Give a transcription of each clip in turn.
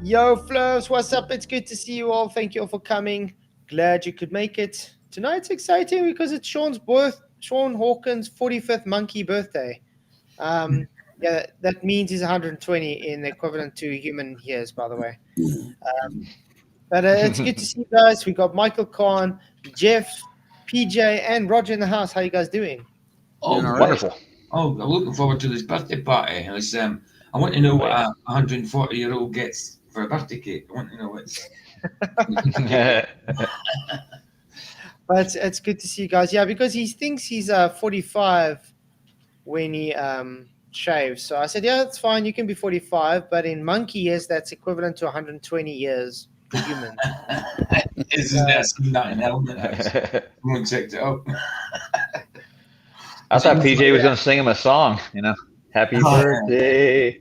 Yo, Flows, what's up? It's good to see you all. Thank you all for coming. Glad you could make it. Tonight's exciting because it's Shawn Hawkins' 45th monkey birthday. Yeah, that means he's 120 in equivalent to human years, by the way. But it's good to see you guys. We got Michael Khan, Jeff, PJ, and Roger in the house. How you guys doing? Oh, Right. wonderful. Oh, I'm looking forward to this birthday party. I want to know what a 140-year-old gets for a birthday cake. I want to know what's... But it's good to see you guys. Yeah, because he thinks he's 45 when he shaves. So I said, yeah, that's fine. You can be 45, but in monkey years, that's equivalent to 120 years for humans. Isn't that something else? Someone checked it out. I thought PJ was going to sing him a song, Happy birthday.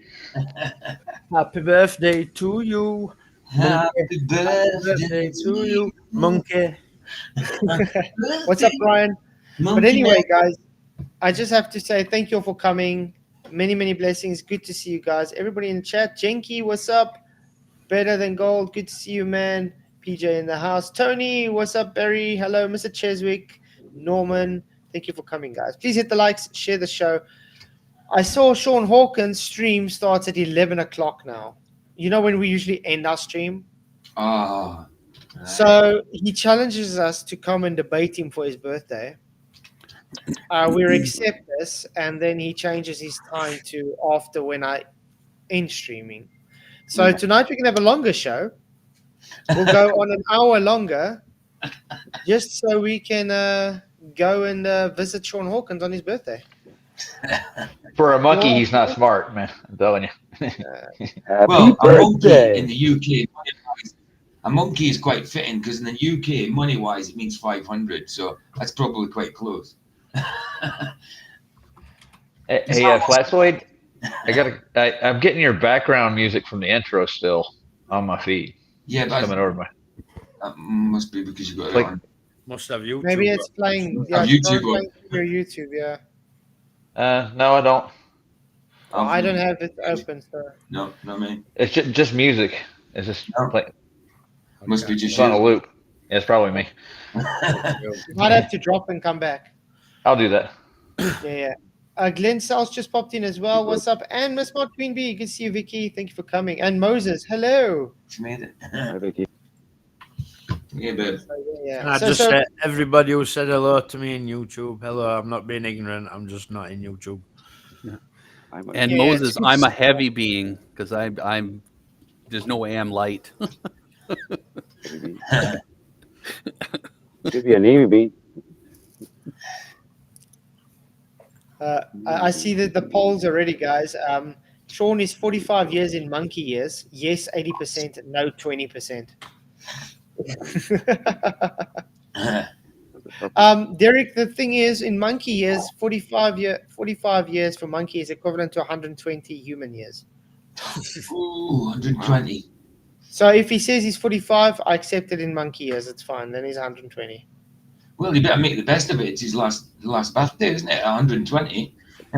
Happy birthday to you. Happy birthday to you, monkey. What's up, Brian? But anyway, guys, I just have to say thank you all for coming. Many, many blessings. Good to see you guys. Everybody in the chat. Jenky, what's up? Better than gold. Good to see you, man. PJ in the house. Tony, what's up, Barry? Hello, Mr. Cheswick. Norman. Thank you for coming, guys. Please hit the likes, share the show. I saw Shawn Hawkins' stream starts at 11 o'clock now. You know when we usually end our stream? Oh. So he challenges us to come and debate him for his birthday. We accept this, and then he changes his time to after when I end streaming. So tonight we can have a longer show. We'll go on an hour longer, just so we can go and visit Shawn Hawkins on his birthday. For a monkey, he's not smart, man. I'm telling you. Well, a monkey in the UK, a monkey is quite fitting because in the UK, money-wise, it means 500. So that's probably quite close. Hey, Flatsoid, I'm getting your background music from the intro still on my feed. Yeah, but coming over my. That must be because you got it on. Must have YouTube. Maybe it's playing. Yeah, YouTube playing your YouTube. Yeah. No, I don't. Oh, I don't have it open, so. No, not me. It's just music. It's just Must be just on a loop. Yeah, it's probably me. You might have to drop and come back. I'll do that. Yeah. Glenn Sells just popped in as well. What's up? And Miss Smart Queen Bee. Good to see you, Vicky. Thank you for coming. And Moses, hello. She made it. Hi, Vicky. Yeah, babe. I just said everybody who said hello to me in YouTube. Hello, I'm not being ignorant. I'm just not in YouTube. And Moses, I'm a heavy being because I'm. There's no way I'm light. Could be a Navy bean. I see that the polls already, guys. Shawn is 45 years in monkey years. Yes, 80%. No, 20%. Derek, the thing is, in monkey years, 45 years for monkey is equivalent to 120 human years. Ooh, 120. So if he says he's 45, I accept it in monkey years. It's fine. Then he's 120. Well, you better make the best of it. It's his last birthday, isn't it? 120.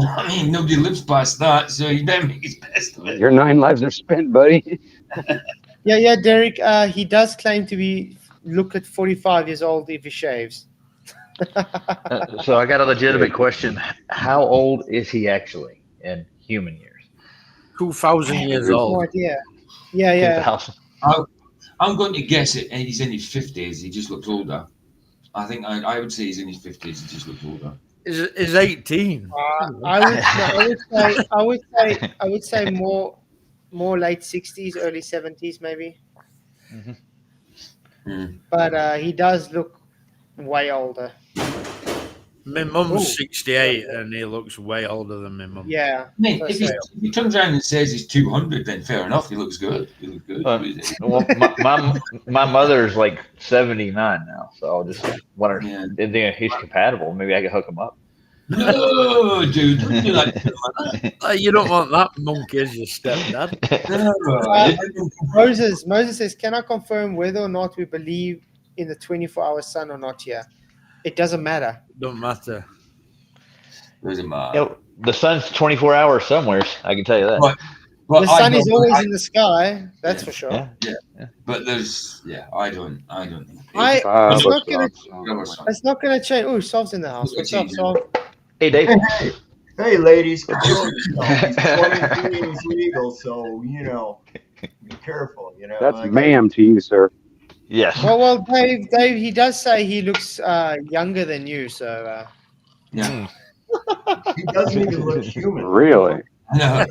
I mean, nobody lives past that, so you better make his best of it. Your 9 lives are spent, buddy. Yeah, Derek. He does claim to look at 45 years old if he shaves. So I got a legitimate question. How old is he actually in human years? 2,000 years old. No idea. Yeah. 2,000. I'm going to guess it, and he's in his 50s. He just looks older. I think I would say he's in his 50s. He just looks older. Is 18? I would say more late 60s, early 70s, maybe. Mm-hmm. But he does look way older. My mum's 68 and he looks way older than my mum. Yeah. I mean, That's if it. he turns around and says he's 200, then fair enough. He looks good. He looks good. Well, my mother's like 79 now, so I'll just wonder if he's compatible. Maybe I could hook him up. No, dude, don't do that. You don't want that monkey as your stepdad. Moses says, can I confirm whether or not we believe in the 24-hour sun or not here? It doesn't matter. Don't matter. Doesn't matter. The sun's 24 hours somewhere. I can tell you that. But the sun is always in the sky. That's for sure. Yeah. But there's, I don't. It's not gonna change. Oh, Sol's in the house. What's up, Sol? Hey, Dave. Hey, ladies. 23 is legal, so be careful. That's ma'am to you, sir. Yes. Well, Dave. He does say he looks younger than you. So. Yeah. He doesn't even look human. Really? No.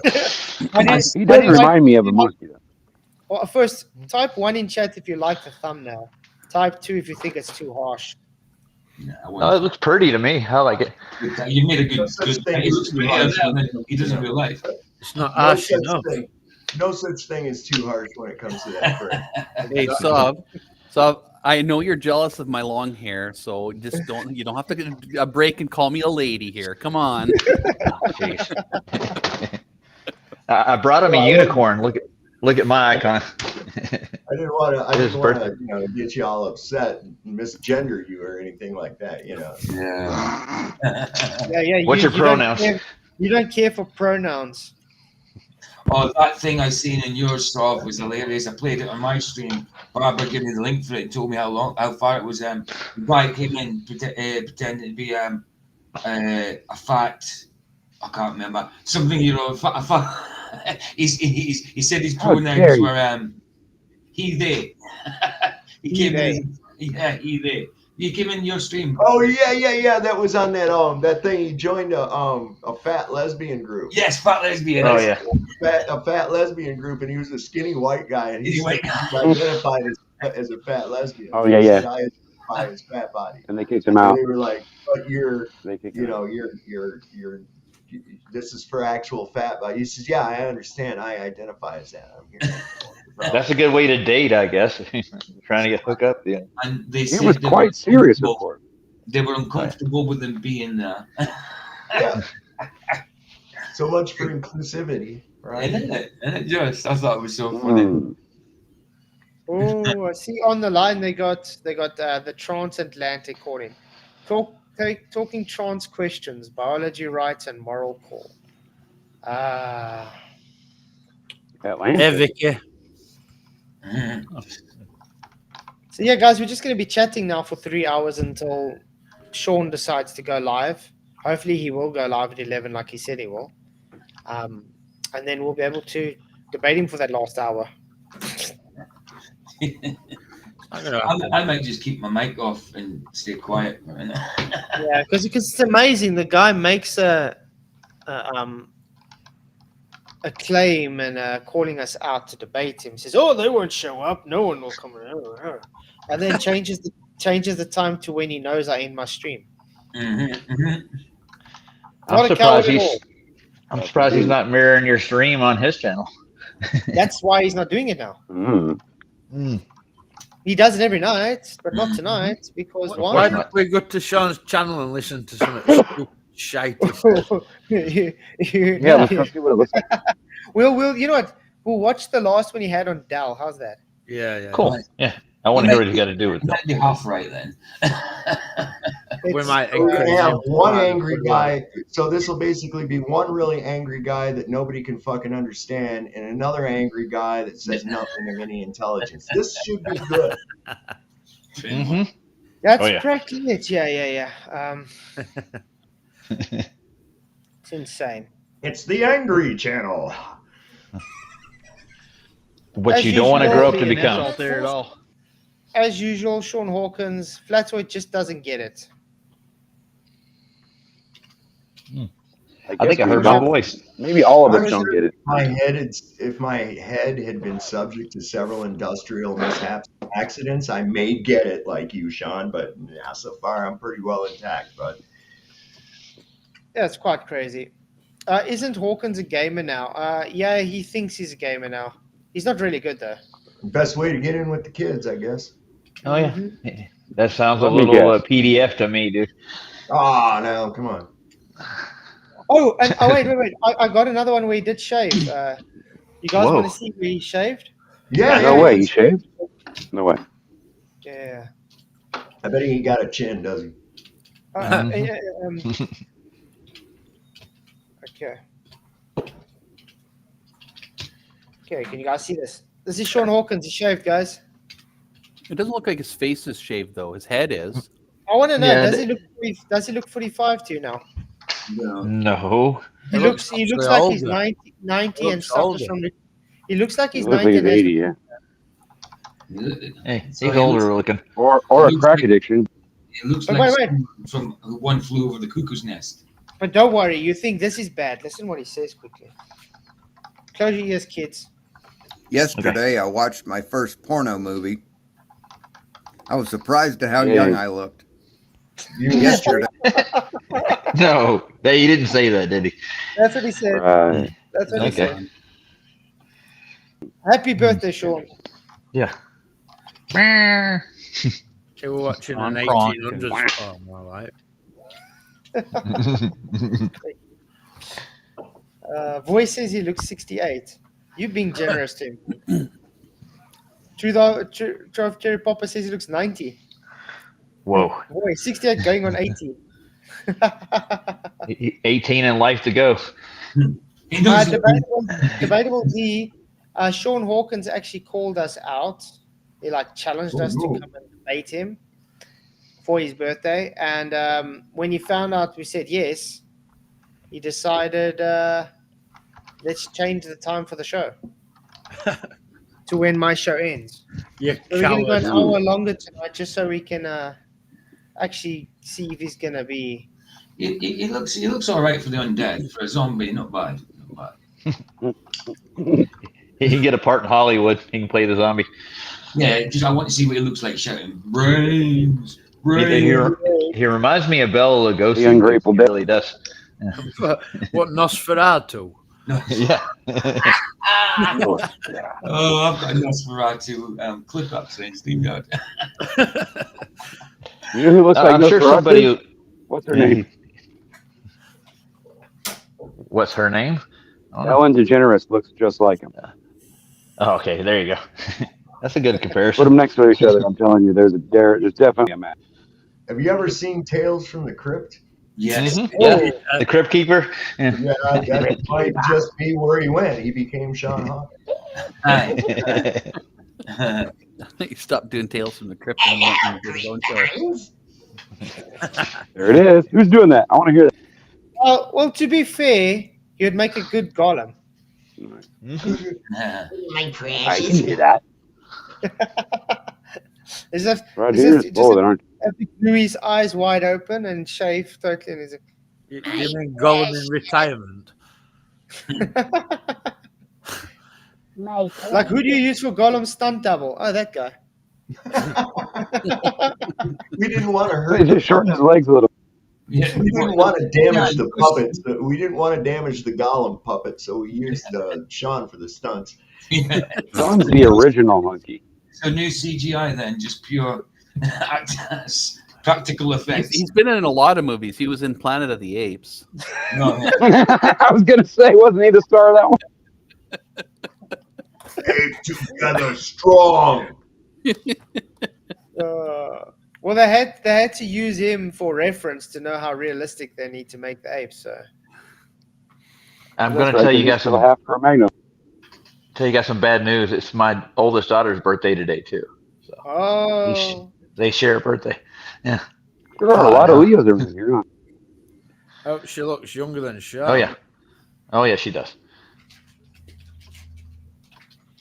He does remind me of a monkey. Well, first, type 1 in chat if you like the thumbnail. Type 2 if you think it's too harsh. No, it looks pretty to me. I like it. You made a good thing. He looks pretty, he doesn't real life. It's not harsh enough. No such thing as too harsh when it comes to that. Hey, Sub, I know you're jealous of my long hair, so just don't. You don't have to get a break and call me a lady here. Come on. I brought him a unicorn. Look at my icon. I didn't want to get you all upset and misgender you or anything like that. Yeah. Yeah. What's your pronouns? You don't care for pronouns. Oh, that thing I seen in your stuff was hilarious. I played it on my stream. Barbara gave me the link for it and told me how far it was. The guy came in pretending to be a fat. I can't remember something. He said his pronouns were he they. He came in. Yeah, he they. You came in your stream. Oh yeah. That was on that thing. He joined a fat lesbian group. Yes, fat lesbian. Oh yeah. A fat lesbian group, and he was a skinny white guy, and he identified as a fat lesbian. Oh yeah. He identified his fat body. And they kicked him out. And they were like, "But you're this is for actual fat body." He says, "Yeah, I understand. I identify as that. I'm here." That's a good way to date, I guess. Trying to hook up. Yeah. And they He was quite serious before. They were uncomfortable with him being there. Yeah. So much for inclusivity, right? And it just, I thought it was so funny. Oh, I see on the line they got the transatlantic calling. Talking trans questions, biology rights, and moral call. Hey, Vicky. So yeah, guys, we're just going to be chatting now for 3 hours until Shawn decides to go live. Hopefully, he will go live at 11, like he said he will. And then we'll be able to debate him for that last hour. I might just keep my mic off and stay quiet for a minute. Yeah, because it's amazing. The guy makes a claim and calling us out to debate him. Says, "Oh, they won't show up. No one will come around," and then changes the time to when he knows I end my stream. I'm surprised he's not mirroring your stream on his channel. That's why he's not doing it now. He does it every night, but not tonight because why don't we go to Shawn's channel and listen to some stupid shite? Yeah, let's see what it looks like. We'll you know what? We'll watch the last one he had on Dal. How's that? Yeah. Cool. Yeah. I want to hear what he's got to do with it. Might be half right then. We might have one angry guy. So this will basically be one really angry guy that nobody can fucking understand, and another angry guy that says nothing of any intelligence. This should be good. That's practically it. Yeah. It's insane. It's the angry channel. What you don't want to grow up to become. There at all. As usual, Shawn Hawkins, Flatsword just doesn't get it. I think I heard my voice. Maybe all of us don't get it. If my head had been subject to several industrial mishaps and accidents, I may get it like you, Shawn, but so far I'm pretty well intact. But Yeah, it's quite crazy. Isn't Hawkins a gamer now? Yeah, he thinks he's a gamer now. He's not really good though. Best way to get in with the kids, I guess. Oh yeah. Mhm. That sounds a Let me little guess. PDF to me, dude. Ah, no, come on. Oh, and wait! I got another one where he did shave. You guys want Whoa. to see where he shaved? Yeah, No yeah. way. He shaved? No way. Yeah. I bet he ain't got a chin, does he? Okay. Okay, can you guys see this? This is Shawn Hawkins. He shaved, guys. It doesn't look like his face is shaved though. His head is. I want to know. Yeah, Does he look 45 to you now? No. No. He He looks looks like he's older. 90 He and looks suffers older. from the. He looks like He he's looks 90 like and he's has 80, yeah. Hey, So he's he older looks- looking. Or He a looks crack like- addiction. It looks But like wait. someone from One Flew Over the Cuckoo's Nest. But don't worry, you think this is bad. Listen what he says quickly. Close your ears, kids. Yesterday, I watched my first porno movie. I was surprised at how Yeah. young I looked. Yesterday, No, he didn't say that, did he? That's what he said. Right. That's what he Okay. said. Happy birthday, Sean. Yeah. They were watching Shawn an Content. 1800s film, all right. Voice says he looks 68. You being generous to him. Truth Cherry Popper says he looks 90. Whoa. Boy, 68 going on 80. 18 and life to go. He knows Debatable D. Shawn Hawkins actually called us out. He challenged us to come and debate him for his birthday. And when he found out we said yes, he decided let's change the time for the show to when my show ends. You So we're going to go an coward. hour longer tonight just so we can actually see if he's going to be. he looks all right for the undead. For a zombie, not bad. Not bad. He can get a part in Hollywood. He can play the zombie. Yeah, just I want to see what he looks like shouting brains, brains. He reminds me of Bela Lugosi. The Ungrateful He Dead. really does. What Nosferatu? No. Yeah. Oh, I've got a Nosferatu clip up saying Steve out. You know who looks like I'm sure Nosferatu? somebody. What's her name? What's her name? Ellen DeGeneres looks just like him. Oh, okay, there you go. That's a good Put comparison. them next to each other. I'm telling you, there's definitely a match. Have you ever seen Tales from the Crypt? Yes. Mhm, yeah, the Crypt Keeper. Yeah. Yeah, that might just be where he went. He became Shawn Hawkins. Hi. He stopped doing Tales from the Crypt and went and did his own show. There it is. Who's doing that? I want to hear that. Well, to be fair, you'd make a good Gollum. My I can do that. Is that Right is here this is full of it, aren't Louis' eyes wide open and shaved totally? And he's You mean Gollum in retirement? like, who do you use for Gollum's stunt double? Oh, that guy. We didn't want to you? hurt. He just shortened his legs a little. Yeah. We didn't want to damage the puppets. We didn't want to damage the Gollum puppet, so we used Shawn for the stunts. Yeah. John's the original monkey. So no CGI then, just pure practical effects. He's been in a lot of movies. He was in Planet of the Apes. No, yeah. I was gonna say, wasn't he the star of that one? Hey, together strong. Well, they had to use him for reference to know how realistic they need to make the apes. So I'm going to That's tell right, you guys still half for a Magnum. some bad news. It's my oldest daughter's birthday today too. So they share a birthday. Yeah. There are a lot of Leos around here. Huh? Oh, she looks younger than Shawn. Oh yeah. Oh yeah, she does.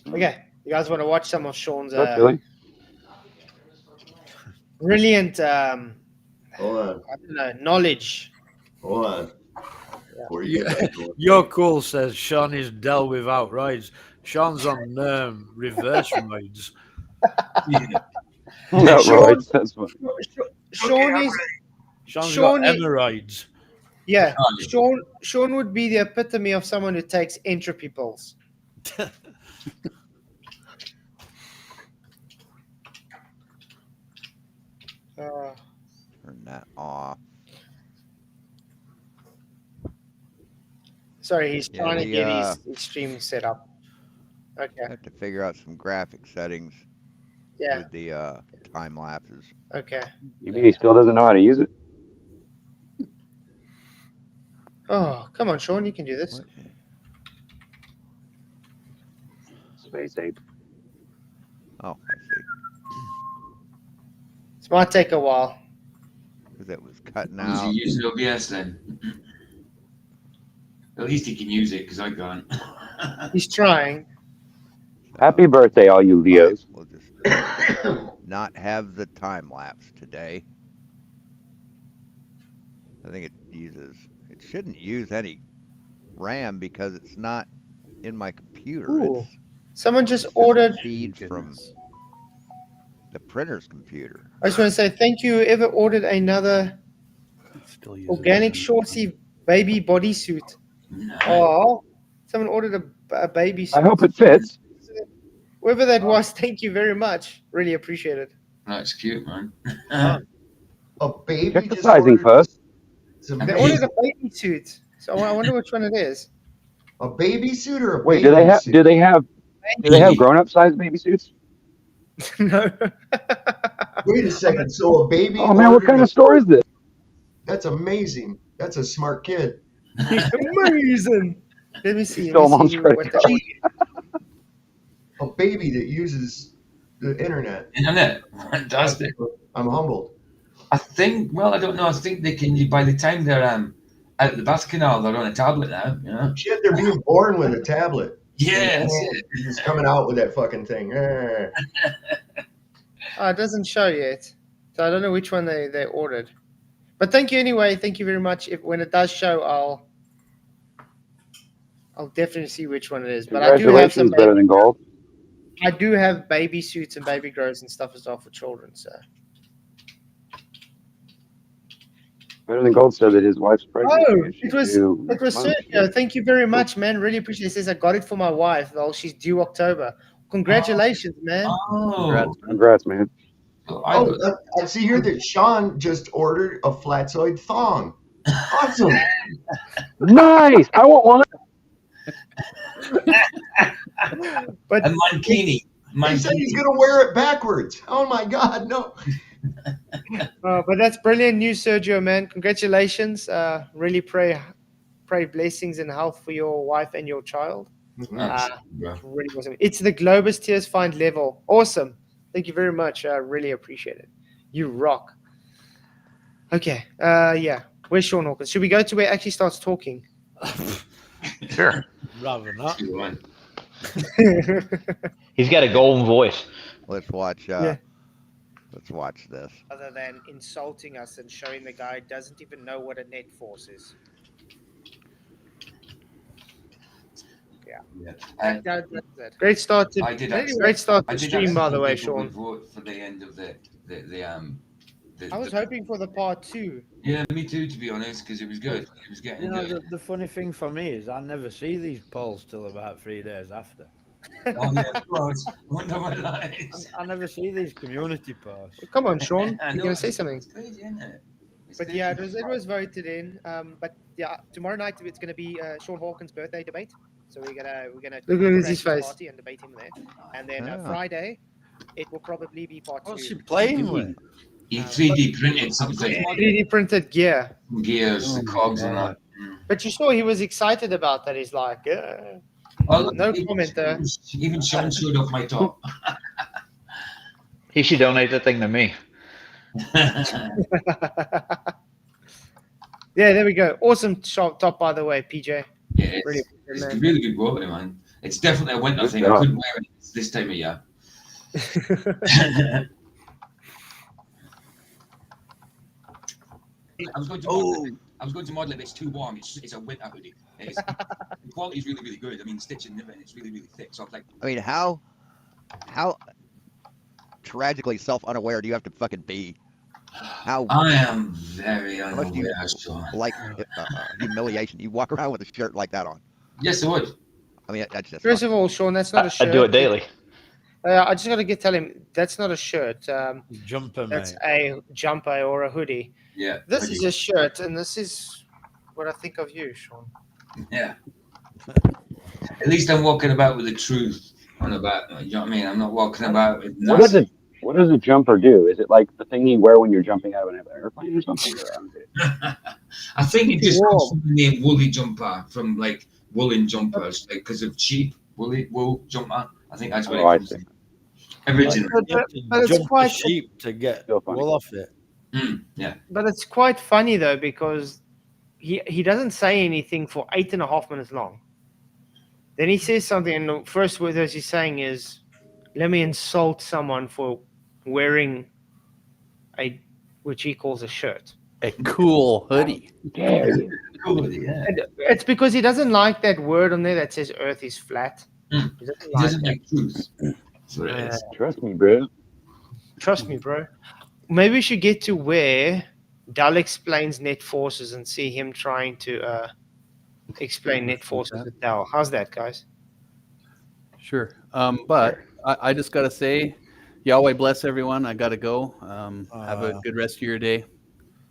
okay, you guys want to watch some of Sean's That's really. brilliant, Hold on. I don't know, knowledge. Hold on. Before you get back to it. You're cool, says Shawn is dull without rides. Shawn's on reverse rides. Yeah. No, Sean- right. That's funny. Sean is Shawn's Shawn got is- hemorrhoids. Yeah, Shawn would be the epitome of someone who takes entropy pills. Turn that off. Sorry, he's Yeah, trying to get the, his stream set up. Okay. I have to figure out some graphic settings Yeah. with the time lapses. Okay. You mean he still doesn't know how to use it? Oh, come on, Shawn, you can do this. What? Space ape. Oh, I see. This might take a while. Because it was cutting As long as out. you use OBS then. At least he can use it because I can't. He's trying. Happy birthday, all you Leos. We'll just not have the time lapse today. I think it shouldn't use any RAM because it's not in my computer. Ooh. Someone just It's ordered. feeds from the printer's computer. I just want to say thank you. Whoever ordered another organic shorty baby bodysuit. No. Oh, someone ordered a baby suit. I hope it fits. Whoever that was, thank you very much. Really appreciate it. That's cute, man. A baby. Check the just sizing ordered- first. It's They amazing. ordered a baby suit, so I wonder which one it is. A baby suit or a Wait, baby suit? do they have grown up size baby suits? No. Wait a second. So a baby. Oh man, what ordered kind a- of store is this? That's amazing. That's a smart kid. Amazing. Let me see. Stole mom's credit card. A baby that uses the internet. Internet. Fantastic. I'm humbled. I think, well, I don't know. I think they can, by the time they're out the birth canal, they're on a tablet now, you know? Shit, they're being born with a tablet. Yeah, that's it. He's coming out with that fucking thing. Oh, it doesn't show yet. So I don't know which one they ordered. But thank you anyway. Thank you very much. When it does show, I'll definitely see which one it is. But I do have some Congratulations, better than gold. I do have baby suits and baby grows and stuff as well for children. So Better than gold said that his wife's pregnant. oh, and she's it was due it was next month. Sergio. Thank you very much, man. Really appreciate it. He says I got it for my wife. Well, she's due October. Congratulations, man. Oh, Congrats, man. I see here that Shawn just ordered a flatsoid thong. Awesome. Nice. I want one. But a mankini. He said he's gonna wear it backwards. Oh my God, no. but that's brilliant news, Sergio, man. Congratulations. Really pray blessings and health for your wife and your child. Really awesome. It's the Globus Tears Find level. Awesome. Thank you very much. I really appreciate it. You rock. Okay. Yeah. Where's Shawn Hawkins? Should we go to where it actually starts talking? Sure. Rather not. He's got a golden voice. Let's watch. Yeah. Let's watch this. Other than insulting us and showing the guy doesn't even know what a net force is. Yeah. That's it. Great start to great start to stream, by the way, Shawn. Vote for the end of the I was hoping for the part 2. Yeah, me too, to be honest, because it was good. It was getting good. The funny thing for me is I never see these polls till about 3 days after. Oh, yeah, of course. Wonder what that is. I never see these community posts. Come on, Shawn. I You're know, going to say something. It's crazy, isn't it? But yeah, it was voted in. But yeah, tomorrow night it's going to be Shawn Hawkins' birthday debate. So we're gonna look at his face party and debate him there. And then Friday, it will probably be part 2. What's he playing with? He 3D printed something. 3D printed gear. Gears, the cogs and that. But you saw he was excited about that. He's like, well, no comment there. Even Shawn showed off my top. He should donate that thing to me. Yeah, there we go. Awesome top, by the way, PJ. Yeah, it's a really good quality, man. It's definitely a winter thing. I couldn't wear it this time of year. I was going to model it, but it's too warm. It's a winter hoodie. The quality is really, really good. I mean, stitching it, it's really, really thick. So I'm like, I mean, how tragically self-unaware do you have to fucking be How I am very much do you unaware, Sean. like humiliation? You walk around with a shirt like that on. Yes, I would. I mean, that's just First of all, Sean, that's not a I shirt. do it daily. I just got to tell him that's not a shirt. Jumper, That's mate. a jumper or a hoodie. Yeah. This hoodie. is a shirt, and this is what I think of you, Sean. Yeah. At least I'm walking about with the truth on the back. You know what I mean? I'm not walking about with nothing. What does a jumper do? Is it like the thing you wear when you're jumping out of an airplane or something? I think it just Warm. comes from the name woolly jumper, from like woolen jumpers, like because of cheap wool jumper. I think that's what it I comes see. from. Originally. You have to But it's jump quite- the sheep to get Still funny. wool off it. Yeah. But it's quite funny though because he doesn't say anything for 8.5 minutes long. Then he says something, and the first word that he's saying is, "Let me insult someone for wearing which he calls a shirt." A cool hoodie. Dare you? Cool, yeah. And it's because he doesn't like that word on there that says Earth is flat. Mm. He doesn't He like doesn't that. like truth. That's what it is. Trust me, bro. Trust me, bro. Maybe we should get to where Dal explains net forces and see him trying to explain net forces with Dal. How's that, guys? Sure. But I just gotta say, Yahweh bless everyone. I gotta go. Have a good rest of your day.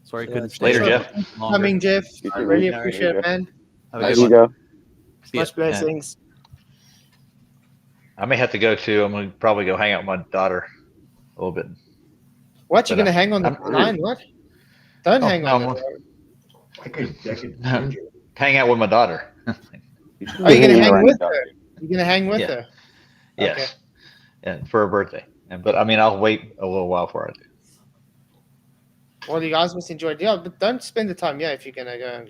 Sorry, I couldn't stay Later, Sure. Jeff. longer. Coming, Jeff. You I too, really man. appreciate it, man. Have a There good you one. go. See ya. Much blessings. I may have to go too. I'm gonna probably go hang out with my daughter a little bit. What? You're But, going to hang on the I'm- line? What? Don't Oh, hang no, on I'm- the I could No. change it. Hang out with my daughter. Are you going to hang with her? You're going to hang with Yeah. her? Yes. Okay. Yeah, for her birthday. But I mean, I'll wait a little while for her to. Well, you guys must enjoy it. Yeah, but don't spend the time, if you're going to go.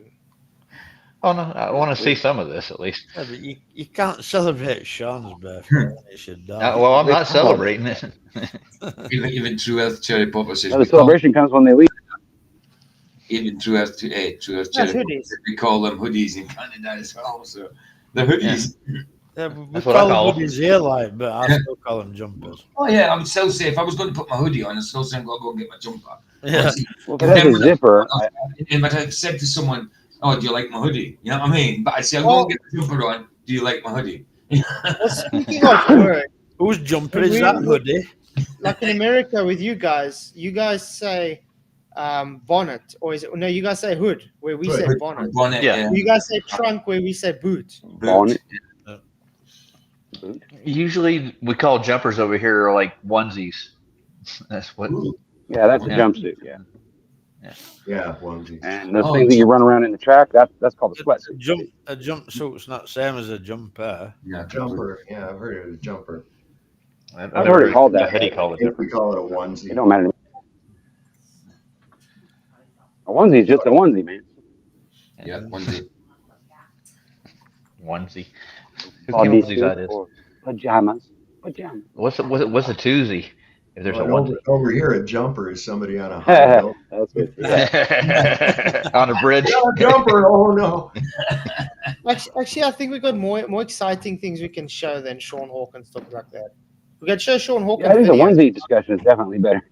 Oh no, I want to see some of this at least. Yeah, but you can't celebrate Sean's birthday. It should die. Well, I'm not celebrating it. Even True Earth Cherry Popper says No, the we call, celebration comes when they leave. even True Earth Cherry That's Popper hoodies. says we call them hoodies in Canada as well. So the hoodies. Yeah, we That's what I call call them hoodies here, like, but I still call them jumpers. Oh yeah, I'm still say if I was going to put my hoodie on, I still say I'm going to go and get my jumper. Yeah. Well, if it has a zipper, And but I said to someone, "Oh, do you like my hoodie?" You know what I mean? But I say, "I'm going to get the jumper on. Do you like my hoodie?" Well, speaking of work, Whose jumper is that hoodie? like in America with you guys say bonnet, or is it? No, you guys say hood, where we say bonnet. Bonnet, Yeah. You guys say trunk, where we say boot. bonnet. Usually, we call jumpers over here like onesies. That's what. Yeah, that's a Yeah. jumpsuit. Yeah, Yeah, onesie. and those Oh, things that you run around in the track, that's called a sweatsuit. A jumpsuit's not same as a jumper. Yeah, Jumper. Yeah, I've heard it was jumper. I've I've heard it called that. Eddie called I it think we different. call it a onesie. It don't matter to me. A onesie is just a onesie, man. Yeah, onesie. Onesie. Who All came these up with these ideas? pajamas. What's a Tuesday? If there's a Well, onesie. over here, a jumper is somebody on a high hill. That's good. On a bridge. Yeah, a jumper. Oh no. Actually, I think we've got more exciting things we can show than Shawn Hawkins talk like that. We can show Shawn Hawkins. Yeah, I think the video. onesie discussion is definitely better.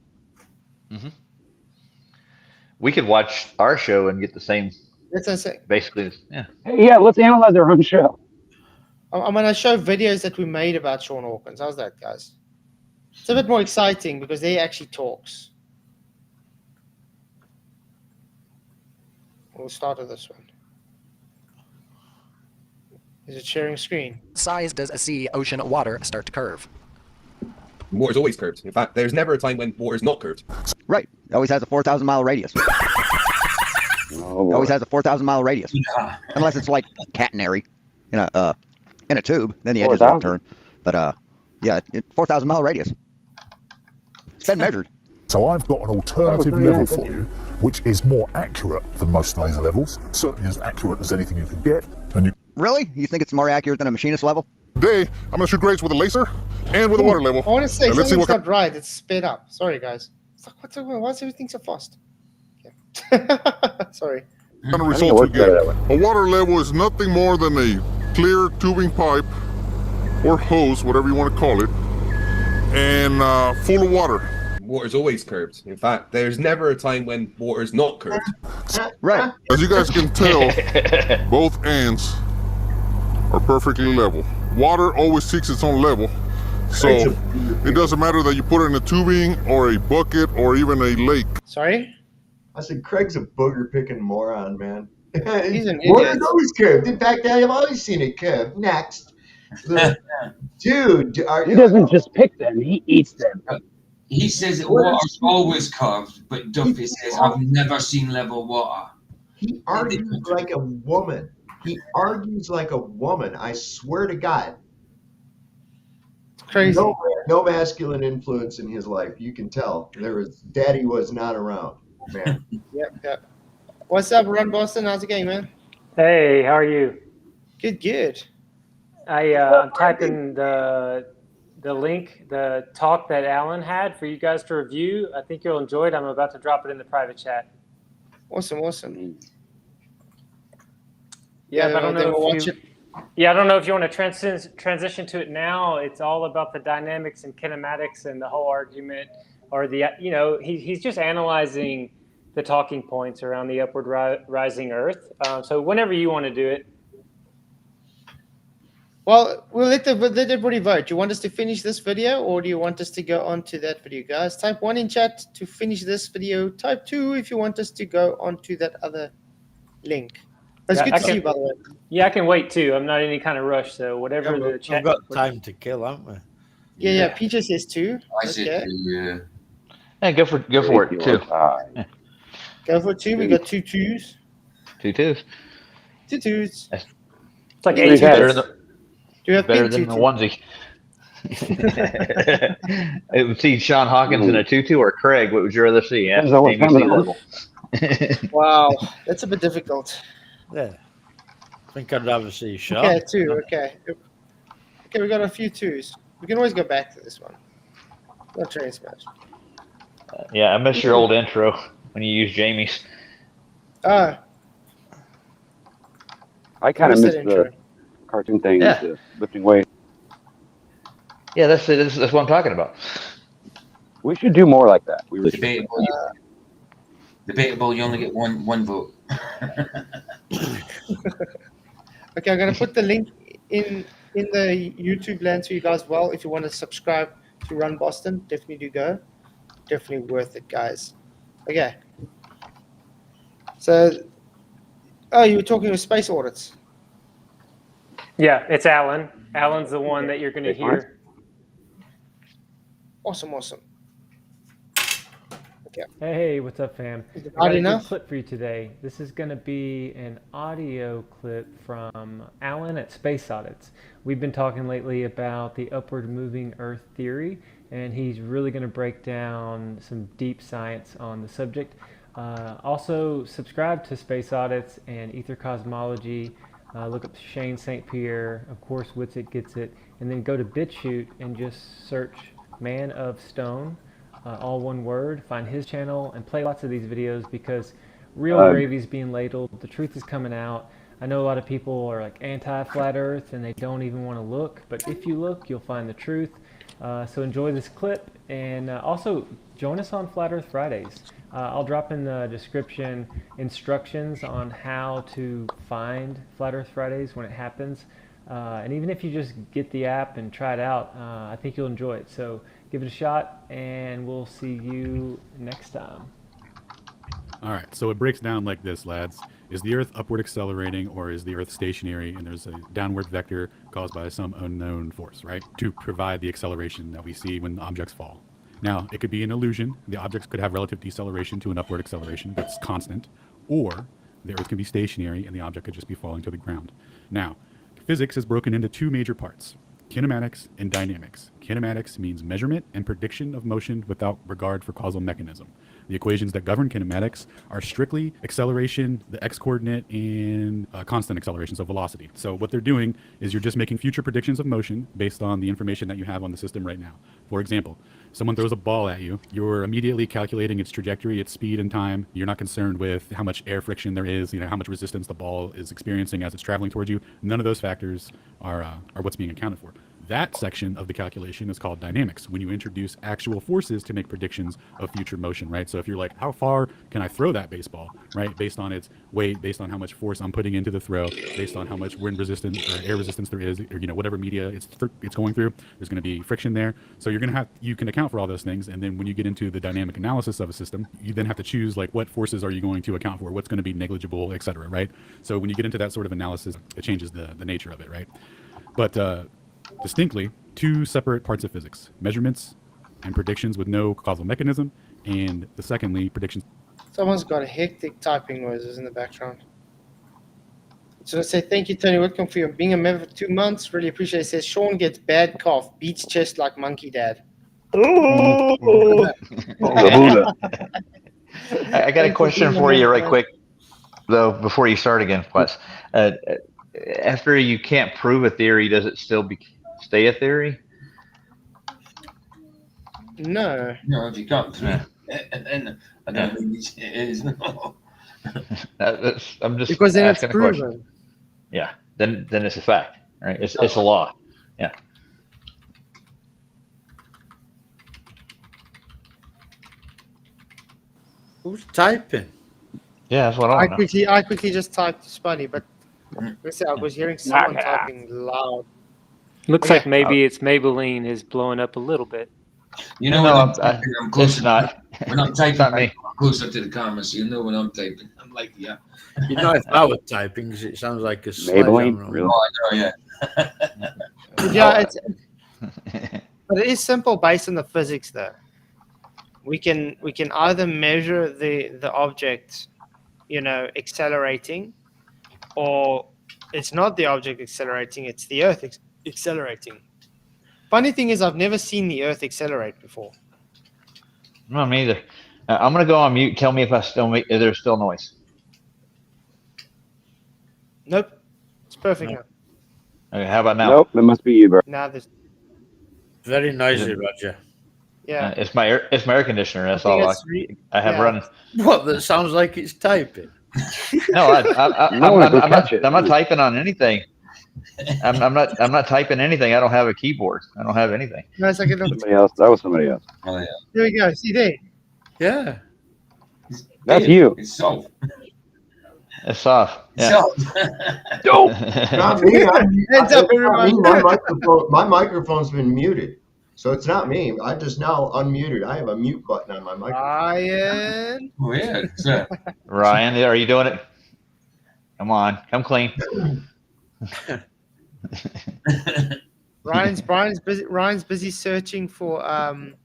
We could watch our show and get the same, That's what I'm saying. basically. Yeah. Hey, yeah, let's analyze our own show. I'm going to show videos that we made about Shawn Hawkins. How's that, guys? It's a bit more exciting because he actually talks. We'll start with this one. Is it sharing screen? Size does a sea, ocean, water start to curve? Water's always curved. In fact, there's never a time when water's not curved. Right. It always has a 4,000-mile radius. It Oh, always has a 4,000-mile radius. Unless it's like catenary in a tube, then the edges don't 4,000? turn. But yeah, 4,000-mile radius. It's been measured. So I've got an alternative level for you, which is more accurate than most laser levels. Certainly as accurate as anything you can get. And you Really? You think it's more accurate than a machinist level? today, I'm going to shoot grades with a laser and with a water level. I want to say And let's see something's what not right. It's sped up. Sorry, guys. It's like, why is everything so fast? Okay. Sorry. kind of I think it results you works better get. that way. A water level is nothing more than a clear tubing pipe or hose, whatever you want to call it, and full of water. water's always curved. In fact, there's never a time when water's not curved. Right. As you guys can tell, both ends are perfectly level. Water always seeks its own level. So it doesn't matter that you put it in a tubing or a bucket or even a lake. Sorry? I said, Craig's a booger picking moron, man. He's an Water's idiot. always curved. In fact, I have always seen it curved. Next. Dude, He doesn't just pick them, he eats them. He says that water's always curved, but Duffy says, I've never seen level water. He argues like a woman. He argues like a woman. I swear to God. Crazy. No masculine influence in his life. You can tell. Daddy was not around, man. Yep. What's up, Ron Boston? How's it going, man? Hey, how are you? Good. I'm typing the link, the talk that Alan had for you guys to review. I think you'll enjoy it. I'm about to drop it in the private chat. Awesome. Yeah, I don't know if I don't know if you want to transition to it now. It's all about the dynamics and kinematics and the whole argument, or he's just analyzing the talking points around the upward rising Earth. So whenever you want to do it. Well, we'll let everybody vote. Do you want us to finish this video, or do you want us to go on to that video? Guys, type 1 in chat to finish this video. Type 2 if you want us to go on to that other link. It's good to see you, by the way. Yeah, I can wait too. I'm not in any kind of rush, so whatever the chat. We've got time to kill, haven't we? Yeah. PJ says 2. I said 2, yeah. Hey, go for it, 2. Go for 2. We got 2 2s. 2 2s. 2 2s. It's like 8 better than the onesie. It would see Shawn Hawkins in a tutu or Craig. What would you rather see? Yeah, wow, that's a bit difficult. Yeah, I think I'd rather see Shawn. Okay, 2. Okay, we got a few 2s. We can always go back to this one. Not train smash. Yeah, I miss your old intro when you used Jamie's. I kind of miss the cartoon thing, the lifting weight. Yeah, that's it. That's what I'm talking about. We should do more like that. We really Debatable. You only get one vote. Okay, I'm gonna put the link in the YouTube land to you guys. Well, if you want to subscribe to Run Boston, definitely do go. Definitely worth it, guys. Okay. So, you were talking with space audits. Yeah, it's Alan. Alan's the one that you're going to hear. Awesome. Okay. Hey, what's up, fam? I got a good clip for you today. This is going to be an audio clip from Alan at Space Audits. We've been talking lately about the upward moving Earth theory, and he's really going to break down some deep science on the subject. Also, subscribe to Space Audits and Ether Cosmology. Look up Shane St. Pierre, of course, Witsit Gets It, and then go to BitChute and just search Man of Stone, all one word. Find his channel and play lots of these videos because real gravy's being ladled. The truth is coming out. I know a lot of people are like anti-flat Earth and they don't even want to look, but if you look, you'll find the truth. So enjoy this clip, and also join us on Flat Earth Fridays. I'll drop in the description instructions on how to find Flat Earth Fridays when it happens. And even if you just get the app and try it out, I think you'll enjoy it. So give it a shot, and we'll see you next time. All right, so it breaks down like this, lads. Is the Earth upward accelerating, or is the Earth stationary, and there's a downward vector caused by some unknown force, right, to provide the acceleration that we see when objects fall? Now, it could be an illusion. The objects could have relative deceleration to an upward acceleration that's constant, or the Earth can be stationary and the object could just be falling to the ground. Now, physics is broken into 2 major parts: kinematics and dynamics. Kinematics means measurement and prediction of motion without regard for causal mechanism. The equations that govern kinematics are strictly acceleration, the x-coordinate, and constant acceleration, so velocity. So what they're doing is you're just making future predictions of motion based on the information that you have on the system right now. For example, someone throws a ball at you, you're immediately calculating its trajectory, its speed and time. You're not concerned with how much air friction there is, how much resistance the ball is experiencing as it's traveling towards you. None of those factors are what's being accounted for. That section of the calculation is called dynamics, when you introduce actual forces to make predictions of future motion, right? So if you're like, how far can I throw that baseball, right? Based on its weight, based on how much force I'm putting into the throw, based on how much wind resistance or air resistance there is, or, you know, whatever media it's going through, there's going to be friction there. So you can account for all those things. And then when you get into the dynamic analysis of a system, you then have to choose like what forces are you going to account for, what's going to be negligible, et cetera, right? So when you get into that sort of analysis, it changes the nature of it, right? But distinctly, two separate parts of physics: measurements and predictions with no causal mechanism, and the secondly, predictions. Someone's got hectic typing noises in the background. So I say thank you, Tony Whitcomb, for being a member for 2 months. Really appreciate it. It says Shawn gets bad cough, beats chest like monkey dad. I got a question for you right quick, though, before you start again, Wes. After you can't prove a theory, does it still stay a theory? No. No, if you can't prove it, I don't think it is. I'm just because then asking it's a question. proven. Yeah, then it's a fact, right? It's a law. Yeah. Who's typing? Yeah, that's what I want to know. I quickly just typed Spuddy, but I was hearing someone typing loud. Looks like maybe it's Maybelline is blowing up a little bit. You know, No, when I'm closer. It's not. When I'm typing, Not me. I'm closer to the camera, so you know when I'm typing. I'm like, yeah. You know, if I was typing, it sounds like a Maybelline? sledgehammer. Really? Oh, I know, yeah. Yeah, but it is simple based on the physics, though. We can either measure the object, you know, accelerating, or it's not the object accelerating; it's the Earth accelerating. Funny thing is, I've never seen the Earth accelerate before. No, me either. I'm gonna go on mute. Tell me if if there's still noise. Nope, it's perfect now. Okay, how about now? Nope, it must be you, bro. Now there's Very noisy, Roger. yeah. It's my air conditioner. That's all I have running. What? That sounds like it's typing. No, I'm not typing on anything. I'm not typing anything. I don't have a keyboard. I don't have anything. No, it's like Somebody else. That was somebody else. Oh, yeah. Here we go. See there. Yeah. That's you. It's soft. It's soft. Yeah. Dope. Not me. Heads up, everyone. My microphone's been muted, so it's not me. I just now unmuted. I have a mute button on my microphone. Ryan. Oh, yeah. Ryan, are you doing it? Come on, come clean. Ryan's busy searching for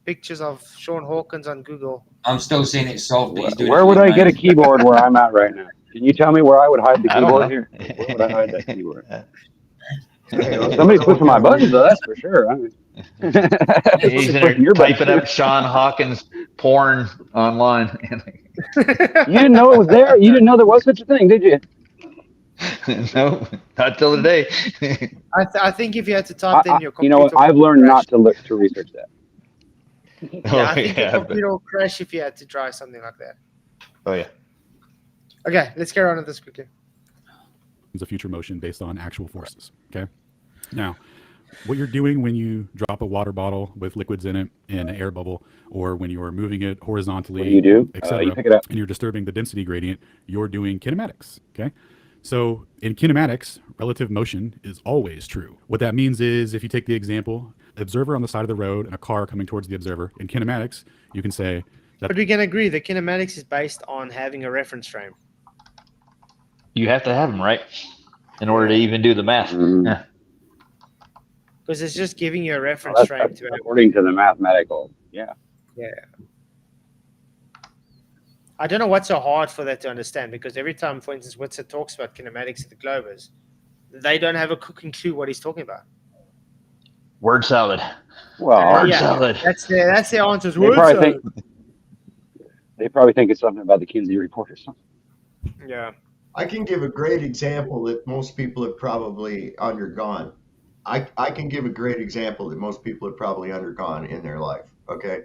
pictures of Shawn Hawkins on Google. I'm still saying it's soft. Where would I get a keyboard where I'm at right now? Can you tell me where I would hide the keyboard here? Where would I hide that keyboard? Somebody's pushing my buttons, though, that's for sure. I mean, He's in there typing up Shawn Hawkins porn online. You didn't know it was there? You didn't know there was such a thing, did you? No, not till today. I think if you had to type in your computer, you know what? I've learned not to look to research that. Yeah, I think your computer will crash if you had to try something like that. Oh yeah. Okay, let's get on with this quickly. It's a future motion based on actual forces. Okay. Now, what you're doing when you drop a water bottle with liquids in it in an air bubble, or when you're moving it horizontally, what do you do? etc., you pick it up. and you're disturbing the density gradient, you're doing kinematics. Okay. So in kinematics, relative motion is always true. What that means is if you take the example, observer on the side of the road and a car coming towards the observer, in kinematics, you can say that. But we can agree that kinematics is based on having a reference frame. You have to have them, right? In order to even do the math. Yeah. Because it's just giving you a reference frame to according to the mathematical. Yeah. Yeah. I don't know what's so hard for that to understand, because every time, for instance, Witzer talks about kinematics at the Globers, they don't have a cooking clue what he's talking about. Word salad. Well, word salad. That's their answers. They probably think it's something about the Kinsey report or something. Yeah. I can give a great example that most people have probably undergone. I can give a great example that most people have probably undergone in their life. Okay.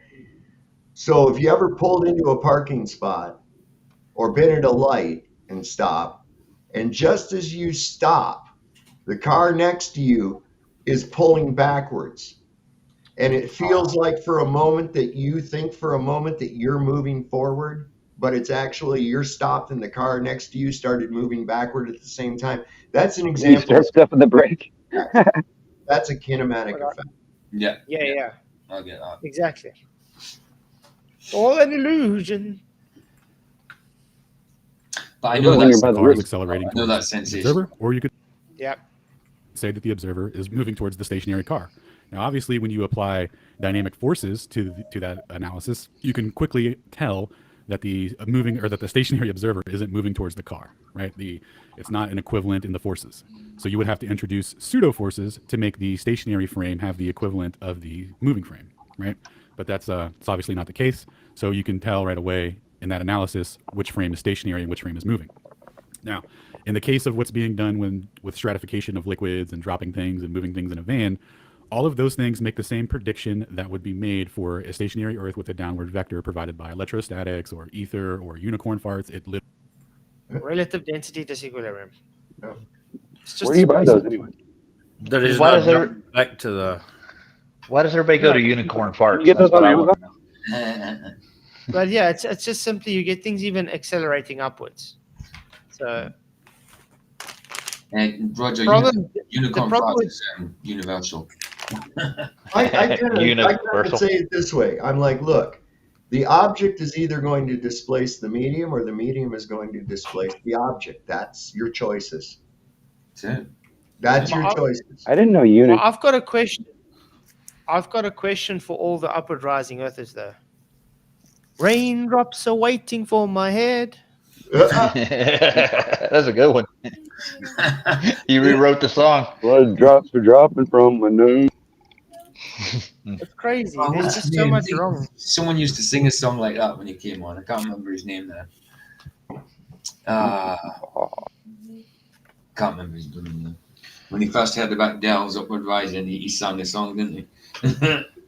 So if you ever pulled into a parking spot or been at a light and stop, and just as you stop, the car next to you is pulling backwards. And it feels like for a moment that you think for a moment that you're moving forward, but it's actually you're stopped and the car next to you started moving backward at the same time. That's an You example. start stepping the brake. That's a kinematic effect. Yeah. Yeah. I get that. Exactly. All an illusion. But I know that's the car is accelerating I know towards that the sensation. observer, or you could say that the observer is moving towards the stationary car. Now, obviously, when you apply dynamic forces to that analysis, you can quickly tell that the stationary observer isn't moving towards the car, right? It's not an equivalent in the forces. So you would have to introduce pseudo forces to make the stationary frame have the equivalent of the moving frame, right? But it's obviously not the case. So you can tell right away in that analysis which frame is stationary and which frame is moving. Now, in the case of what's being done with stratification of liquids and dropping things and moving things in a van, all of those things make the same prediction that would be made for a stationary Earth with a downward vector provided by electrostatics or ether or unicorn farts. Relative density disequilibrium. No. Where do you buy those anyway? There is Why no does there- back to the. Why does everybody go to unicorn farts? You get those That's on what I Amazon? wanna know. But yeah, it's just simply you get things even accelerating upwards. So And Roger, unicorn farts is universal. I kind of say it this way. I'm like, look, the object is either going to displace the medium or the medium is going to displace the object. That's your choices. That's your choices. I didn't know unit. Well, I've got a question. For all the upward rising earthers, though. Raindrops are waiting for my head. That's a good one. You rewrote the song. Blood drops are dropping from my nose. It's crazy. Oh, There's what's just his so name? much wrong. Someone used to sing a song like that when he came on. I can't remember his name there. Can't remember his name. When he first heard about Dell's Upward Rising, he sang a song, didn't he?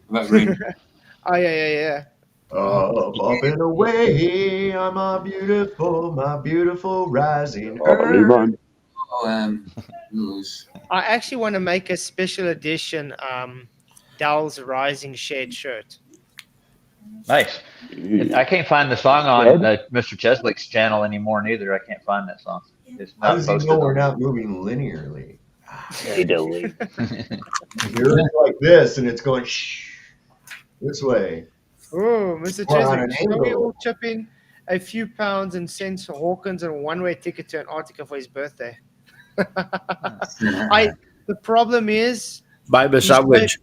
About rain. Oh yeah. Up and away, I'm my beautiful rising earth. I actually want to make a special edition Dell's Rising Shed shirt. Nice. I can't find the song on Mr. Cheslake's channel anymore, neither. I can't find that song. It's How not does he posted. know we're not moving linearly? They don't. You're like this, and it's going this way. Oh, Mr. Or on Cheslake, an shall we angle. all chip in a few pounds and send Hawkins a one-way ticket to Antarctica for his birthday? The problem is... Buy the sandwich.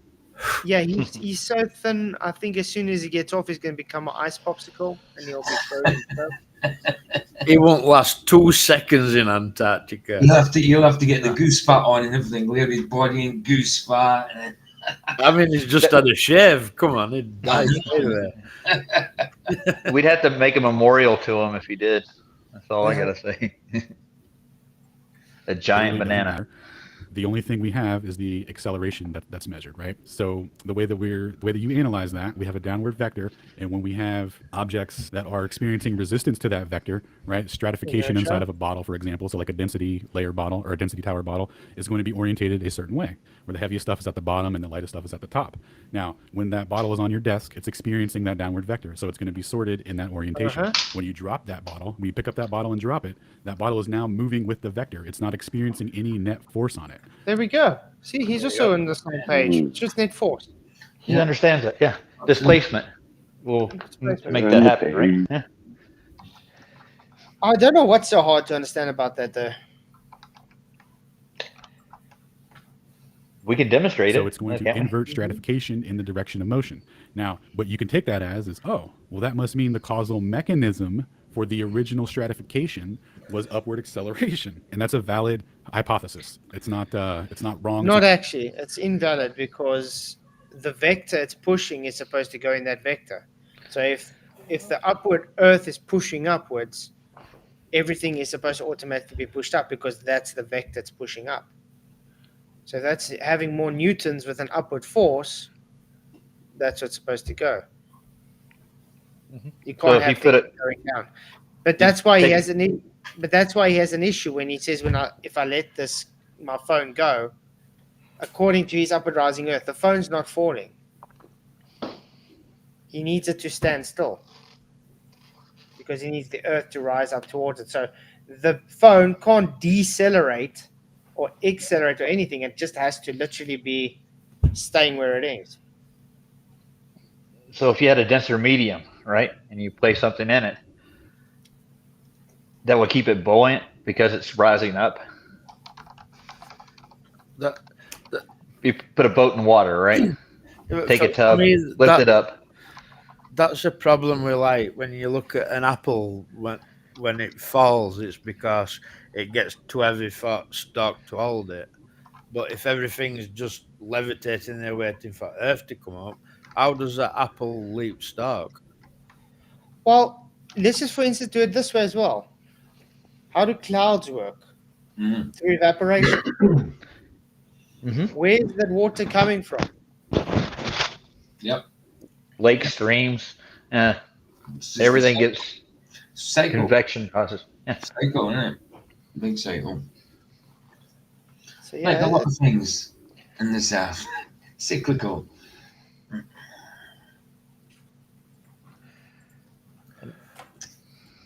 Yeah, he's so thin. I think as soon as he gets off, he's going to become an ice popsicle, and he'll be frozen. He won't last 2 seconds in Antarctica. You'll have to get the goose fat on and everything. Leave his body in goose fat. I mean, he's just had a shave. Come on, he'd die anyway. We'd have to make a memorial to him if he did. That's all I gotta say. A giant banana. The only thing we have is the acceleration that's measured, right? So the way that you analyze that, we have a downward vector, and when we have objects that are experiencing resistance to that vector, right? Stratification inside of a bottle, for example, so like a density layer bottle or a density tower bottle is going to be orientated a certain way, where the heaviest stuff is at the bottom and the lightest stuff is at the top. Now, when that bottle is on your desk, it's experiencing that downward vector, so it's going to be sorted in that orientation. When you drop that bottle, when you pick up that bottle and drop it, that bottle is now moving with the vector. It's not experiencing any net force on it. There we go. See, he's also on the same page. It's just net force. He understands it. Yeah. Displacement will make that happen, right? Yeah. I don't know what's so hard to understand about that, though. We can demonstrate it. So it's going to invert stratification in the direction of motion. Now, what you can take that as is, oh, well, that must mean the causal mechanism for the original stratification was upward acceleration, and that's a valid hypothesis. It's not wrong. Not actually. It's invalid because the vector it's pushing is supposed to go in that vector. So if the upward Earth is pushing upwards, everything is supposed to automatically be pushed up because that's the vector it's pushing up. So that's having more newtons with an upward force. That's what's supposed to go. You can't have things going down. But that's why he has an. But that's why he has an issue when he says, if I let my phone go, according to his upward rising Earth. The phone's not falling. He needs it to stand still because he needs the Earth to rise up towards it. So the phone can't decelerate or accelerate or anything. It just has to literally be staying where it is. So if you had a denser medium, right, and you place something in it, that would keep it buoyant because it's rising up. You put a boat in water, right? Take a tub, lift it up. That's a problem with, like, when you look at an apple when it falls, it's because it gets too heavy for stock to hold it. But if everything's just levitating there waiting for Earth to come up, how does that apple leap stock? Well, let's just, for instance, do it this way as well. How do clouds work? Through evaporation. Where's that water coming from? Yep. Lakes, streams, everything gets convection process. Yeah. Cycle, isn't it? Big cycle. So, like a lot of things in this cyclical.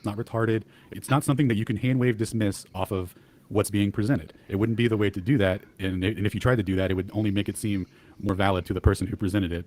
Not retarded. It's not something that you can hand wave dismiss off of what's being presented. It wouldn't be the way to do that. And if you tried to do that, it would only make it seem more valid to the person who presented it.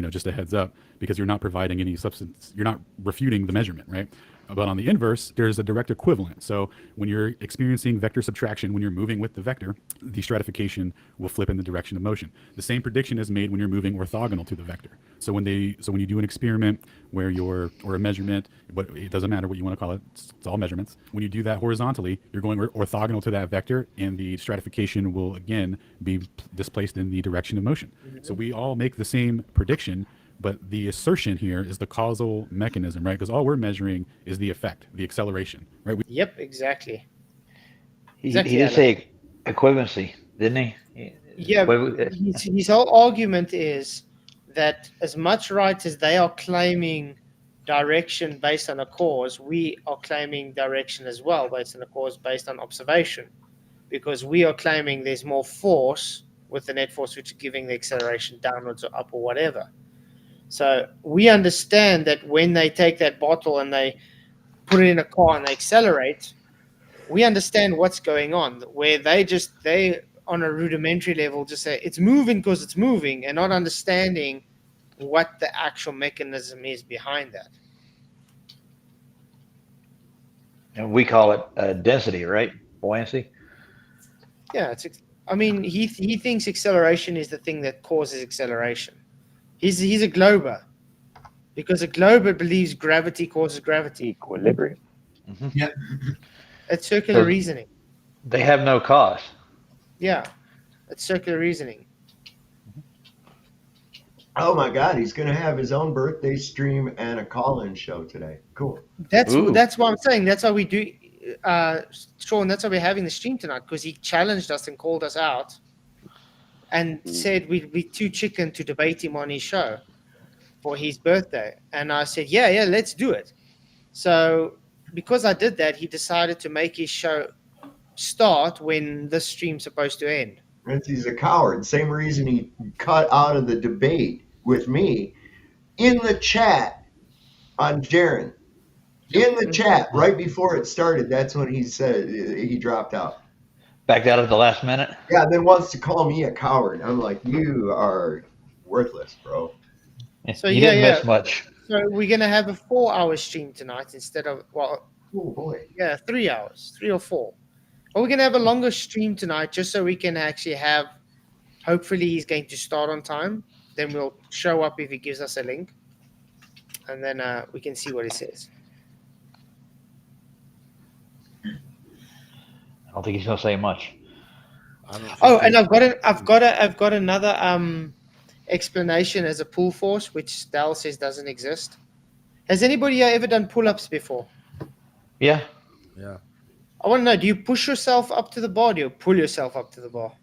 Just a heads up, because you're not providing any substance. You're not refuting the measurement, right? But on the inverse, there's a direct equivalent. So when you're experiencing vector subtraction, when you're moving with the vector, the stratification will flip in the direction of motion. The same prediction is made when you're moving orthogonal to the vector. So when you do an experiment where or a measurement, it doesn't matter what you want to call it, it's all measurements. When you do that horizontally, you're going orthogonal to that vector, and the stratification will again be displaced in the direction of motion. So we all make the same prediction, but the assertion here is the causal mechanism, right? Because all we're measuring is the effect, the acceleration, right? Yep, exactly. He did say equivalency, didn't he? Yeah, his whole argument is that as much right as they are claiming direction based on a cause, we are claiming direction as well based on a cause based on observation, because we are claiming there's more force with the net force, which is giving the acceleration downwards or up or whatever. So we understand that when they take that bottle and they put it in a car and they accelerate, we understand what's going on, where they on a rudimentary level just say it's moving because it's moving, and not understanding what the actual mechanism is behind that. And we call it density, right? Buoyancy. Yeah, he thinks acceleration is the thing that causes acceleration. He's a glober, because a glober believes gravity causes gravity. Equilibrium. Yeah. It's circular reasoning. They have no cause. Yeah, it's circular reasoning. Oh my God, he's going to have his own birthday stream and a call-in show today. Cool. That's what I'm saying. That's why we do, Shawn. That's why we're having the stream tonight, because he challenged us and called us out, and said we'd be too chicken to debate him on his show for his birthday. And I said, yeah, let's do it. So because I did that, he decided to make his show start when the stream's supposed to end. He's a coward. Same reason he cut out of the debate with me in the chat on Jaron. In the chat right before it started, that's when he said he dropped out. Backed out at the last minute? Yeah, then wants to call me a coward. I'm like, you are worthless, bro. So you didn't miss much. So we're going to have a 4-hour stream tonight instead of, oh boy. Yeah, 3 hours, 3 or 4. But we're going to have a longer stream tonight just so we can actually have, hopefully he's going to start on time. Then we'll show up if he gives us a link. And then we can see what he says. I don't think he's going to say much. Oh, and I've got another explanation as a pull force, which Dal says doesn't exist. Has anybody ever done pull-ups before? Yeah. I want to know, do you push yourself up to the bar, or do you pull yourself up to the bar?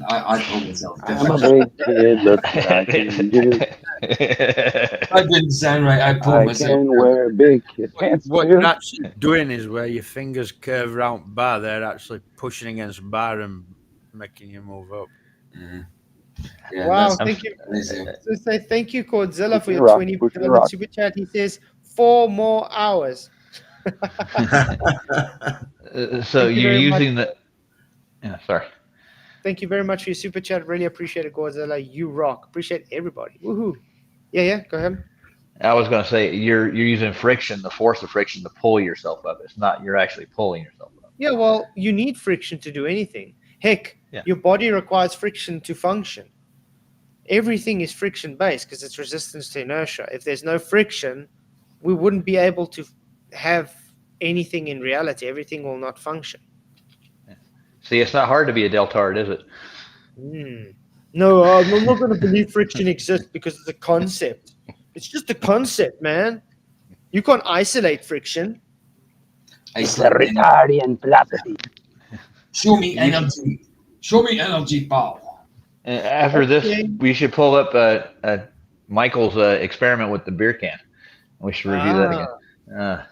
I pull myself. I'm a big kid. Look what I can do. That didn't sound right. I pull myself. I can wear big kid pants. What you're actually doing is where your fingers curve around bar, they're actually pushing against bar and making you move up. Yeah, Wow, that's thank you. amazing. So say thank you, Godzilla, Push for the your rock, 20 push the $20 rock. super chat. He says 4 more hours. So Thank you you're very much. using the. Yeah, sorry. Thank you very much for your super chat. Really appreciate it, Godzilla. You rock. Appreciate everybody. Woohoo. Yeah, go ahead. I was going to say you're using friction, the force of friction, to pull yourself up. It's not you're actually pulling yourself up. Yeah, well, you need friction to do anything. Heck, your body requires friction to function. Everything is friction based because it's resistance to inertia. If there's no friction, we wouldn't be able to have anything in reality. Everything will not function. See, it's not hard to be a deltard, is it? No, I'm not going to believe friction exists because it's a concept. It's just a concept, man. You can't isolate friction. It's a retarding philosophy. Show me energy. Show me energy, Bob. After this, we should pull up Michael's experiment with the beer can. We should review that again.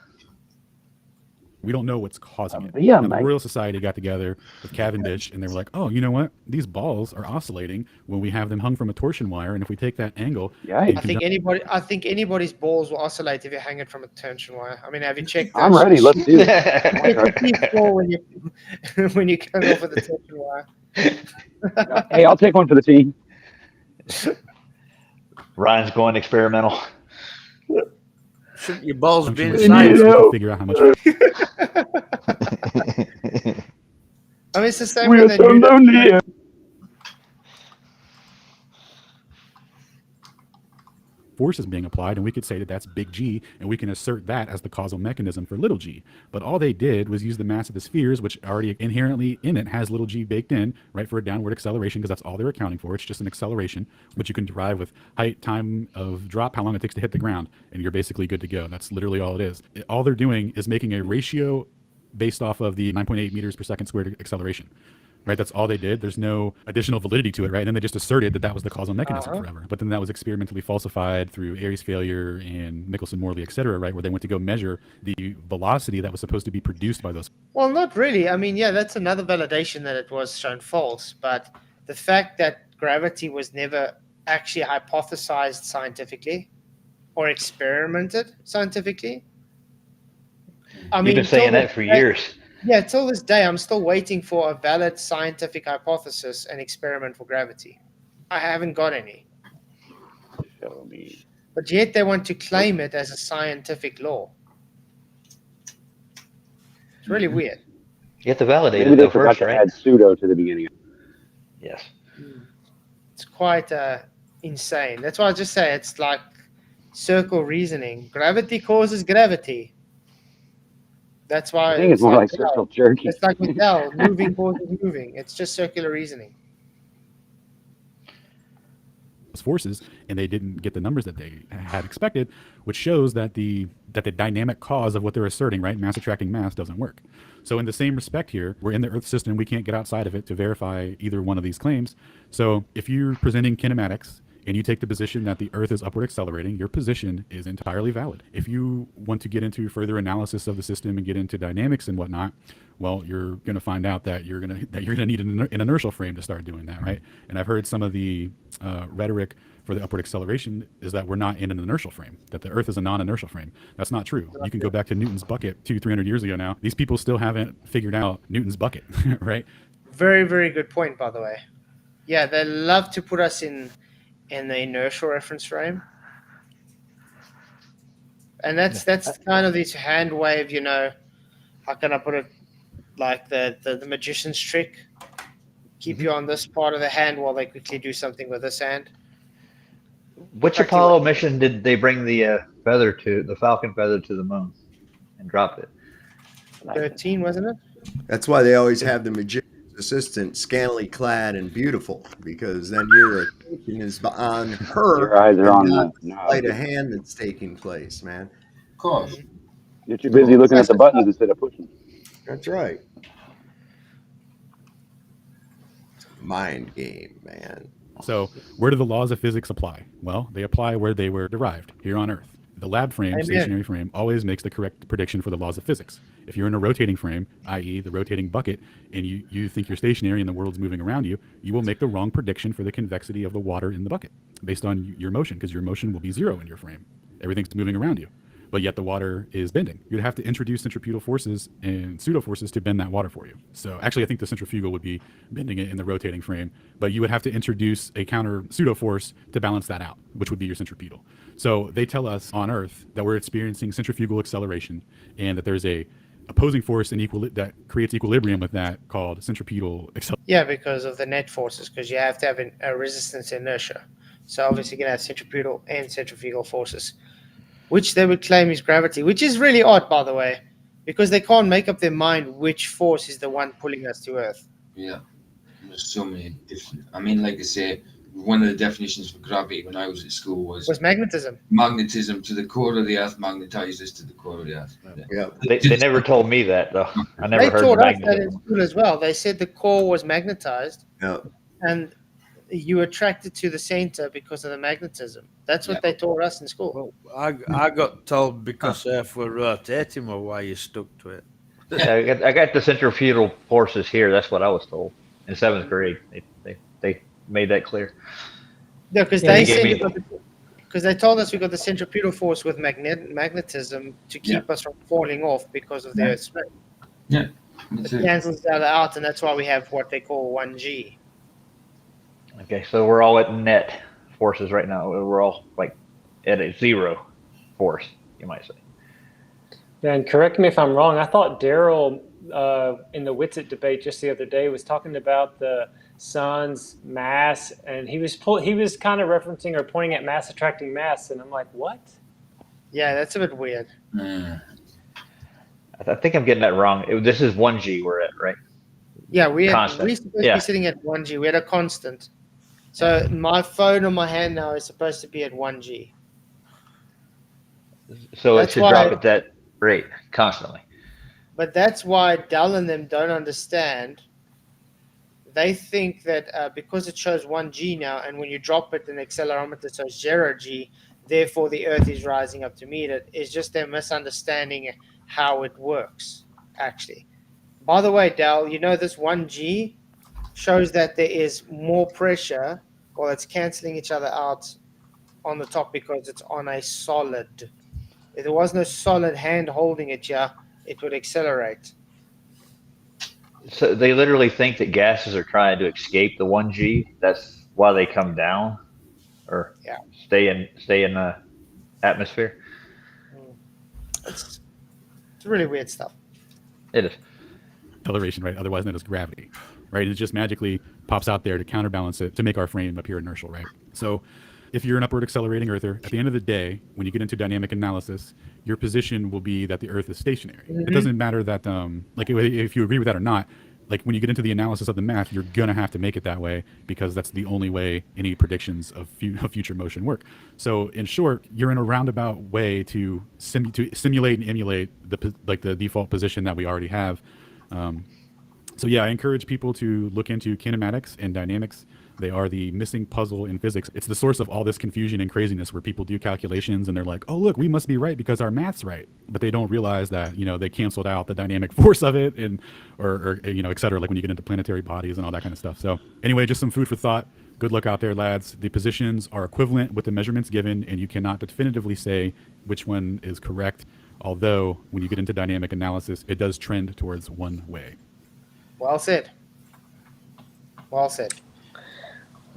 We don't know what's causing it. Yeah, the Royal Society got together with Cavendish, and they were like, "Oh, you know what? These balls are oscillating when we have them hung from a torsion wire, and if we take that angle, I think anybody's balls will oscillate if you hang it from a tension wire. I mean, have you checked? I'm ready. Let's do it. when you come off with the tension wire. Hey, I'll take one for the team. Ryan's going experimental. Shouldn't your balls be inside? inside? Figure out how much. I mean, it's the same with the new. Force is being applied, and we could say that that's big G, and we can assert that as the causal mechanism for little g. But all they did was use the mass of the spheres, which already inherently in it has little g baked in, right, for a downward acceleration, because that's all they're accounting for. It's just an acceleration, which you can derive with height, time of drop, how long it takes to hit the ground, and you're basically good to go. That's literally all it is. All they're doing is making a ratio based off of the 9.8 meters per second squared acceleration. Right, that's all they did. There's no additional validity to it, right? And then they just asserted that that was the causal mechanism forever. But then that was experimentally falsified through Airy's failure and Michelson, Morley, et cetera, right? Where they went to go measure the velocity that was supposed to be produced by those. Well, not really. I mean, yeah, that's another validation that it was shown false. But the fact that gravity was never actually hypothesized scientifically or experimented scientifically. I mean, You've been saying that for years. Yeah, till this day, I'm still waiting for a valid scientific hypothesis and experiment for gravity. I haven't got any. Show me. But yet they want to claim it as a scientific law. It's really weird. You have to validate Maybe it they forgot first, to right? add pseudo to the beginning. Yes. It's quite insane. That's why I just say it's like circle reasoning. Gravity causes gravity. That's why I think it's more like circle jerky. It's like with Dell, moving causes moving. It's just circular reasoning. Forces, and they didn't get the numbers that they had expected, which shows that the dynamic cause of what they're asserting, right, mass attracting mass, doesn't work. So in the same respect here, we're in the Earth system, we can't get outside of it to verify either one of these claims. So if you're presenting kinematics and you take the position that the Earth is upward accelerating, your position is entirely valid. If you want to get into further analysis of the system and get into dynamics and whatnot, well, you're going to find out that you're going to need an inertial frame to start doing that, right? And I've heard some of the rhetoric for the upward acceleration is that we're not in an inertial frame, that the Earth is a non-inertial frame. That's not true. You can go back to Newton's bucket 200-300 years ago now. These people still haven't figured out Newton's bucket, right? Very, very good point, by the way. Yeah, they love to put us in the inertial reference frame. And that's kind of this hand wave, you know, how can I put it, like the magician's trick? Keep you on this part of the hand while they quickly do something with this hand. Which Apollo mission did they bring the Falcon feather to the moon and drop it? 13, wasn't it? That's why they always have the magician's assistant scantily clad and beautiful, because then your attention is on her. Your eyes are on the the sleight of hand that's taking place, man. Of course. You're too busy looking at the buttons instead of pushing. That's right. Mind game, man. So where do the laws of physics apply? Well, they apply where they were derived, here on Earth. The lab frame, Amen. stationary frame, always makes the correct prediction for the laws of physics. If you're in a rotating frame, i.e. the rotating bucket, and you think you're stationary and the world's moving around you, you will make the wrong prediction for the convexity of the water in the bucket based on your motion, because your motion will be 0 in your frame. Everything's moving around you, but yet the water is bending. You'd have to introduce centripetal forces and pseudo forces to bend that water for you. So actually, I think the centrifugal would be bending it in the rotating frame, but you would have to introduce a counter pseudo force to balance that out, which would be your centripetal. So they tell us on Earth that we're experiencing centrifugal acceleration and that there's a opposing force that creates equilibrium with that called centripetal acceleration. Yeah, because of the net forces, because you have to have a resistance inertia. So obviously you're going to have centripetal and centrifugal forces, which they would claim is gravity, which is really odd, by the way, because they can't make up their mind which force is the one pulling us to Earth. Yeah, there's so many different. I mean, like I say, one of the definitions for gravity when I was at school was magnetism. Magnetism to the core of the Earth magnetizes to the core of the Earth. Yeah. They never told me that though. I never They heard taught the us that in magnetism. school as well. They said the core was magnetized, Yeah. and you attracted to the center because of the magnetism. That's what they taught us in school. Well, I got told because Earth were rotating, well, why you stuck to it. Yeah, I got the centrifugal forces here. That's what I was told in 7th grade. They made that clear. Yeah, because Yeah, they they gave said because they told us we got the centripetal force with magnetism to keep us from falling off because of the Earth's spin. Yeah, it cancels that out, and that's why we have what they call 1G. Okay, so we're all at net forces right now. We're all like at a 0 force, you might say. Yeah, and correct me if I'm wrong. I thought Daryl in the Witsit debate just the other day was talking about the sun's mass, and he was kind of referencing or pointing at mass attracting mass, and I'm like, what? Yeah, that's a bit weird. I think I'm getting that wrong. This is 1G we're at, right? Yeah, we're Constant. supposed to be sitting at 1G. We had a constant. So my phone on my hand now is supposed to be at 1G. So That's it should why- drop at that rate constantly. But that's why Dell and them don't understand. They think that because it shows 1G now, and when you drop it, an accelerometer shows 0G, therefore the Earth is rising up to meet it. It's just their misunderstanding how it works, actually. By the way, Dell, you know this 1G shows that there is more pressure, or it's canceling each other out on the top because it's on a solid. If there was no solid hand holding it here, it would accelerate. So they literally think that gases are trying to escape the 1G. That's why they come down or stay in the atmosphere. It's really weird stuff. It is. Acceleration, right? Otherwise known as gravity, right? It just magically pops out there to counterbalance it to make our frame appear inertial, right? So if you're an upward accelerating earther, at the end of the day, when you get into dynamic analysis, your position will be that the Earth is stationary. It doesn't matter that, like, if you agree with that or not, like when you get into the analysis of the math, you're going to have to make it that way because that's the only way any predictions of future motion work. So in short, you're in a roundabout way to simulate and emulate the default position that we already have. So yeah, I encourage people to look into kinematics and dynamics. They are the missing puzzle in physics. It's the source of all this confusion and craziness where people do calculations and they're like, oh, look, we must be right because our math's right. But they don't realize that, they canceled out the dynamic force of it and, or et cetera, like when you get into planetary bodies and all that kind of stuff. So anyway, just some food for thought. Good luck out there, lads. The positions are equivalent with the measurements given, and you cannot definitively say which one is correct. Although when you get into dynamic analysis, it does trend towards one way. Well said. Well said.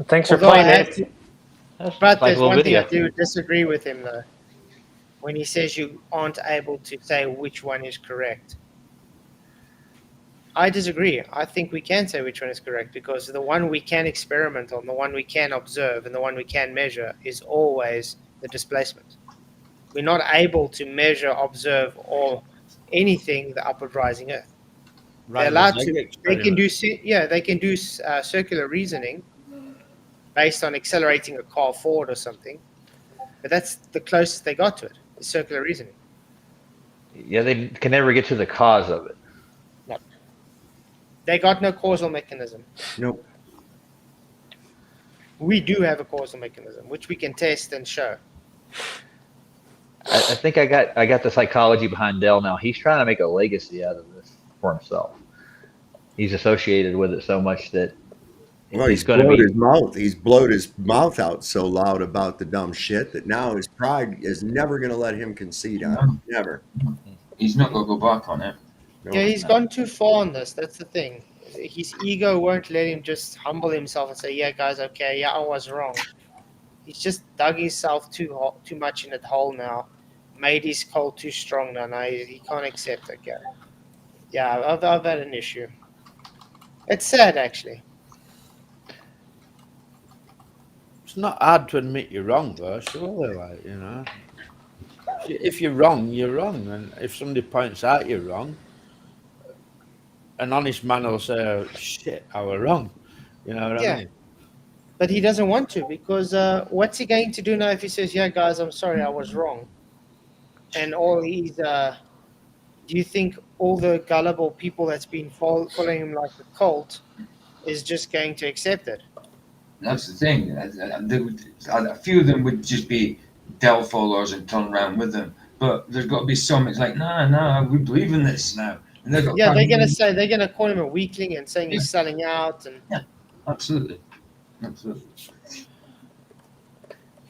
Thanks for Although playing I it. have to- But there's one thing video. I do disagree with him, though, when he says you aren't able to say which one is correct. I disagree. I think we can say which one is correct because the one we can experiment on, the one we can observe, and the one we can measure is always the displacement. We're not able to measure, observe, or anything the upward rising Earth. Right, They're allowed the to. leg They can experiment. they can do circular reasoning based on accelerating a car forward or something. But that's the closest they got to it, is circular reasoning. Yeah, they can never get to the cause of it. No. They got no causal mechanism. Nope. We do have a causal mechanism, which we can test and show. I think I got the psychology behind Dell now. He's trying to make a legacy out of this for himself. He's associated with it so much that Well, he's going to be. He's blowed his mouth out so loud about the dumb shit that now his pride is never going to let him concede on it. Never. He's not going to go back on it. No. Yeah, he's gone too far on this. That's the thing. His ego won't let him just humble himself and say, "Yeah, guys, okay, yeah, I was wrong." He's just dug himself too much in that hole now. Made his cold too strong now. Now he can't accept it. Okay. Yeah, I've had an issue. It's sad, actually. It's not hard to admit you're wrong, though, surely, like, you know. If you're wrong, you're wrong. And if somebody points out you're wrong, an honest man will say, oh, shit, I was wrong. You know what I mean? But he doesn't want to, because what's he going to do now if he says, "Yeah, guys, I'm sorry, I was wrong"? And all he's... do you think all the gullible people that's been following him like a cult is just going to accept it? That's the thing. A few of them would just be Dell followers and turn around with them. But there's got to be some. It's like, no, we believe in this now. And they're going to call him a weakling and saying he's selling out. And absolutely.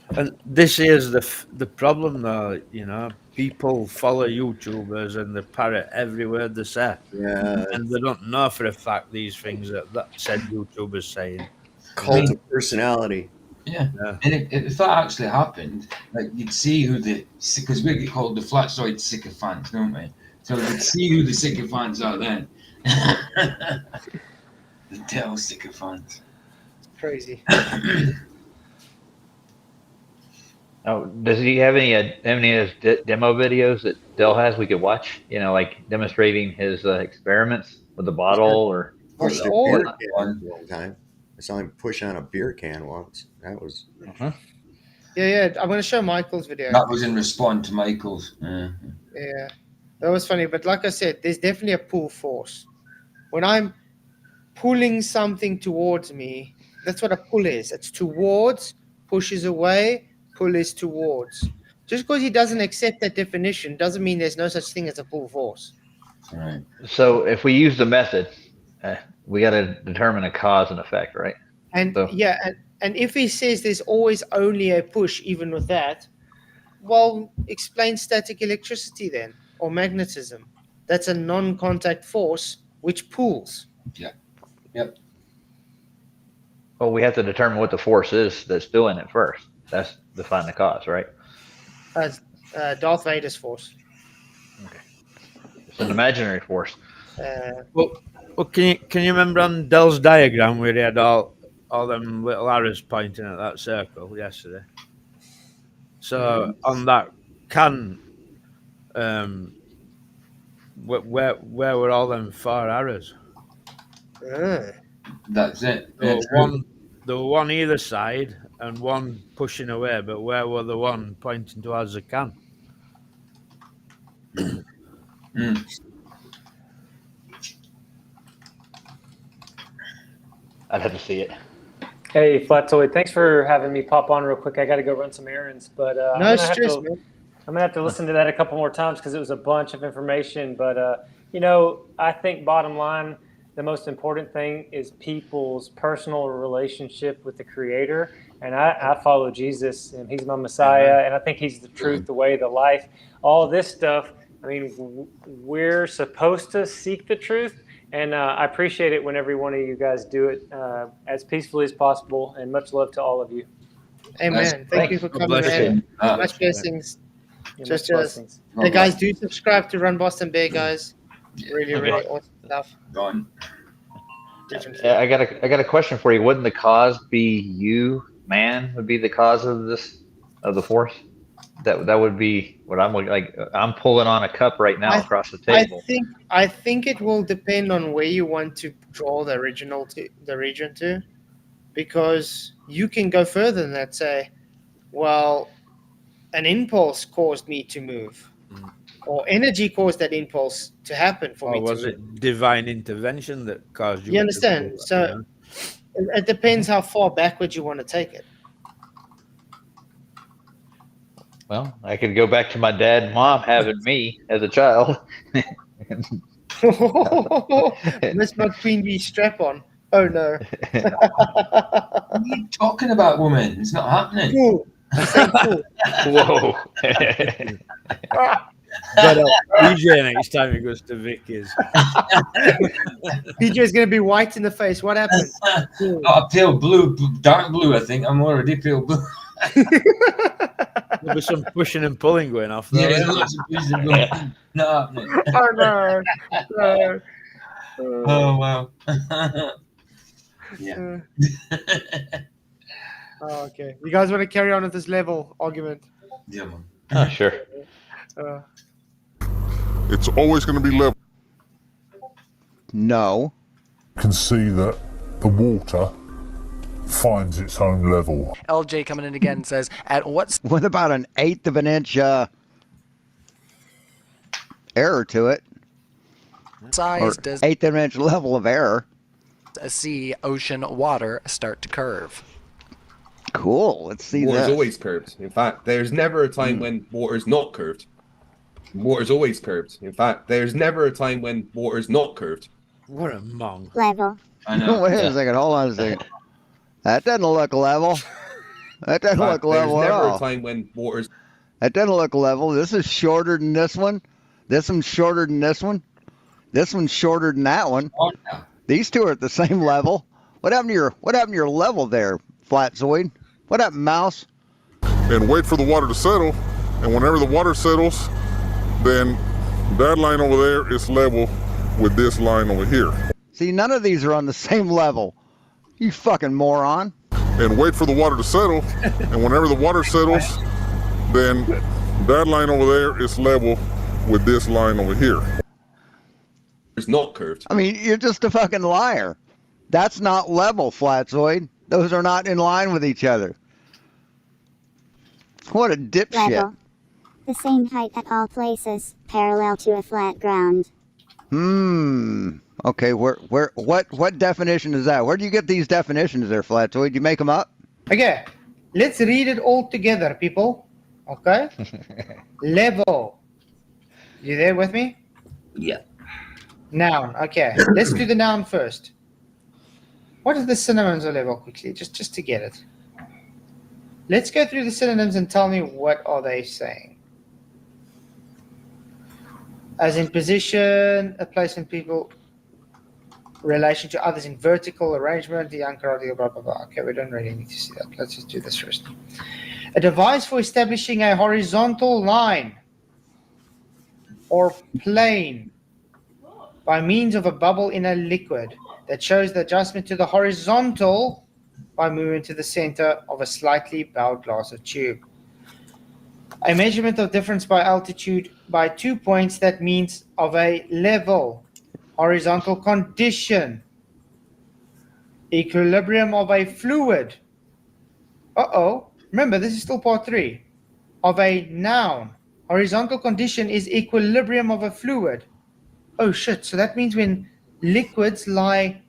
And this is the problem, though. You know, people follow YouTubers and they parrot every word they say. Yeah, and they don't know for a fact these things that said YouTubers saying. Cult of personality. Yeah. And if that actually happened, like you'd see who because we get called the Flatzoid sycophants, don't we? So you'd see who the sycophants are then. The Dell sycophants. It's crazy. Oh, does he have any of his demo videos that Dell has we could watch? You know, like demonstrating his experiments with the bottle or. Pushed a beer can one time. I saw him push on a beer can once. That was. Yeah. I'm going to show Michael's video. That was in response to Michael's. Yeah, that was funny. But like I said, there's definitely a pull force. When I'm pulling something towards me, that's what a pull is. It's towards, pushes away, pull is towards. Just because he doesn't accept that definition doesn't mean there's no such thing as a pull force. Right. So if we use the method, we got to determine a cause and effect, right? And so. And if he says there's always only a push, even with that, well, explain static electricity then, or magnetism. That's a non-contact force which pulls. Yeah. Yep. Well, we have to determine what the force is that's doing it first. That's define the cause, right? Darth Vader's force. Okay. It's an imaginary force. Well, can you remember on Dell's diagram where he had all them little arrows pointing at that circle yesterday? So on that can, where were all them 4 arrows? That's it. The one either side and one pushing away, but where were the one pointing towards the can? I'd have to see it. Hey, Flatzoid, thanks for having me pop on real quick. I got to go run some errands, but no stress, man. I'm gonna have to listen to that a couple more times because it was a bunch of information. But I think bottom line, the most important thing is people's personal relationship with the Creator. And I follow Jesus, and He's my Messiah, and I think He's the truth, the way, the life. All this stuff. I mean, we're supposed to seek the truth. And I appreciate it when every one of you guys do it as peacefully as possible. And much love to all of you. Amen. Thank you for coming, man. Much blessings. Just blessings. Hey, guys, do subscribe to Run Boston Bear, guys. Really, really awesome stuff. Gone. I got a question for you. Wouldn't the cause be you, man? Would be the cause of the force? That would be what I'm like. I'm pulling on a cup right now across the table. I think it will depend on where you want to draw the region to, because you can go further than that. Say, well, an impulse caused me to move, or energy caused that impulse to happen for me. Or was it divine intervention that caused you? You understand? So it depends how far backwards you want to take it. Well, I could go back to my dad and mom having me as a child. Miss McQueen be strap on. Oh no. What are you talking about, woman? It's not happening. Cool. I said cool. Whoa. Get up, PJ, next time he goes to Vicky's. PJ is going to be white in the face. What happened? Oh, pale blue, dark blue, I think. I'm already pale blue. There'll be some pushing and pulling going off there. Yeah, there's lots of pushing and pulling. Not happening. Oh no. No. Oh, wow. Yeah. Oh, okay. You guys want to carry on with this level argument? Yeah, man. Oh, sure. It's always going to be level. No. You can see that the water finds its own level. LJ coming in again says, at what What about an eighth of an inch error to it? size Or does eighth of an inch level of error? a sea, ocean, water start to curve? Cool. Let's see Water's that. always curved. In fact, there's never a time when water's not curved. Water's always curved. In fact, there's never a time when water's not curved. What a monk. Level. I know. Wait a second. Hold on a second. That doesn't look level. That doesn't In fact, look there's level at never a all. time when water's... That doesn't look level. This is shorter than this one. This one's shorter than this one. This one's shorter than that one. Oh, yeah. These two are at the same level. What happened to your level there, Flatzoid? What happened, Mouse? And wait for the water to settle. And whenever the water settles, then that line over there is level with this line over here. See, none of these are on the same level. You fucking moron. And wait for the water to settle. And whenever the water settles, then that line over there is level with this line over here. It's not curved. I mean, you're just a fucking liar. That's not level, Flatzoid. Those are not in line with each other. What a dipshit. Level. The same height at all places, parallel to a flat ground. Okay, what definition is that? Where do you get these definitions there, Flatzoid? You make them up? Okay. Let's read it all together, people. Okay? Level. You there with me? Yeah. Noun. Okay. Let's do the noun first. What are the synonyms of level quickly? Just to get it. Let's go through the synonyms and tell me what are they saying. As in position, a place in people, relation to others in vertical arrangement, the uncorrelated, blah, blah, blah. Okay, we don't really need to see that. Let's just do this first. A device for establishing a horizontal line or plane by means of a bubble in a liquid that shows the adjustment to the horizontal by moving to the center of a slightly bowed glass or tube. A measurement of difference by altitude by 2 points, that means of a level, horizontal condition, equilibrium of a fluid. Remember, this is still part 3. Of a noun. Horizontal condition is equilibrium of a fluid. Oh shit, so that means when liquids lie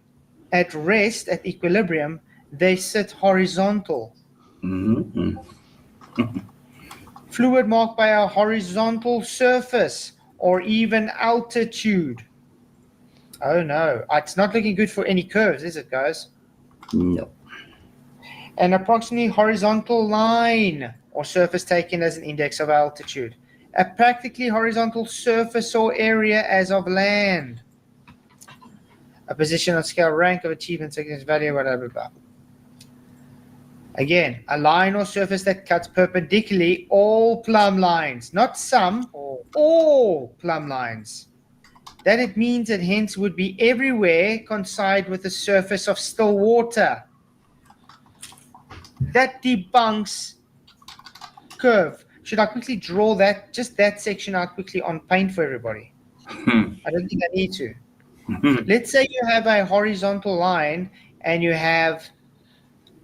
at rest, at equilibrium, they sit horizontal. Mm-hmm. Fluid marked by a horizontal surface or even altitude. Oh no, it's not looking good for any curves, is it, guys? No. An approximately horizontal line or surface taken as an index of altitude. A practically horizontal surface or area as of land. A position on scale, rank of achievement, significance, value, blah, blah, blah. Again, a line or surface that cuts perpendicularly all plumb lines, not some, all plumb lines. That it means it hence would be everywhere coincide with the surface of still water. That debunks curve. Should I quickly draw that, just that section out quickly on paint for everybody? I don't think I need to. Let's say you have a horizontal line and you have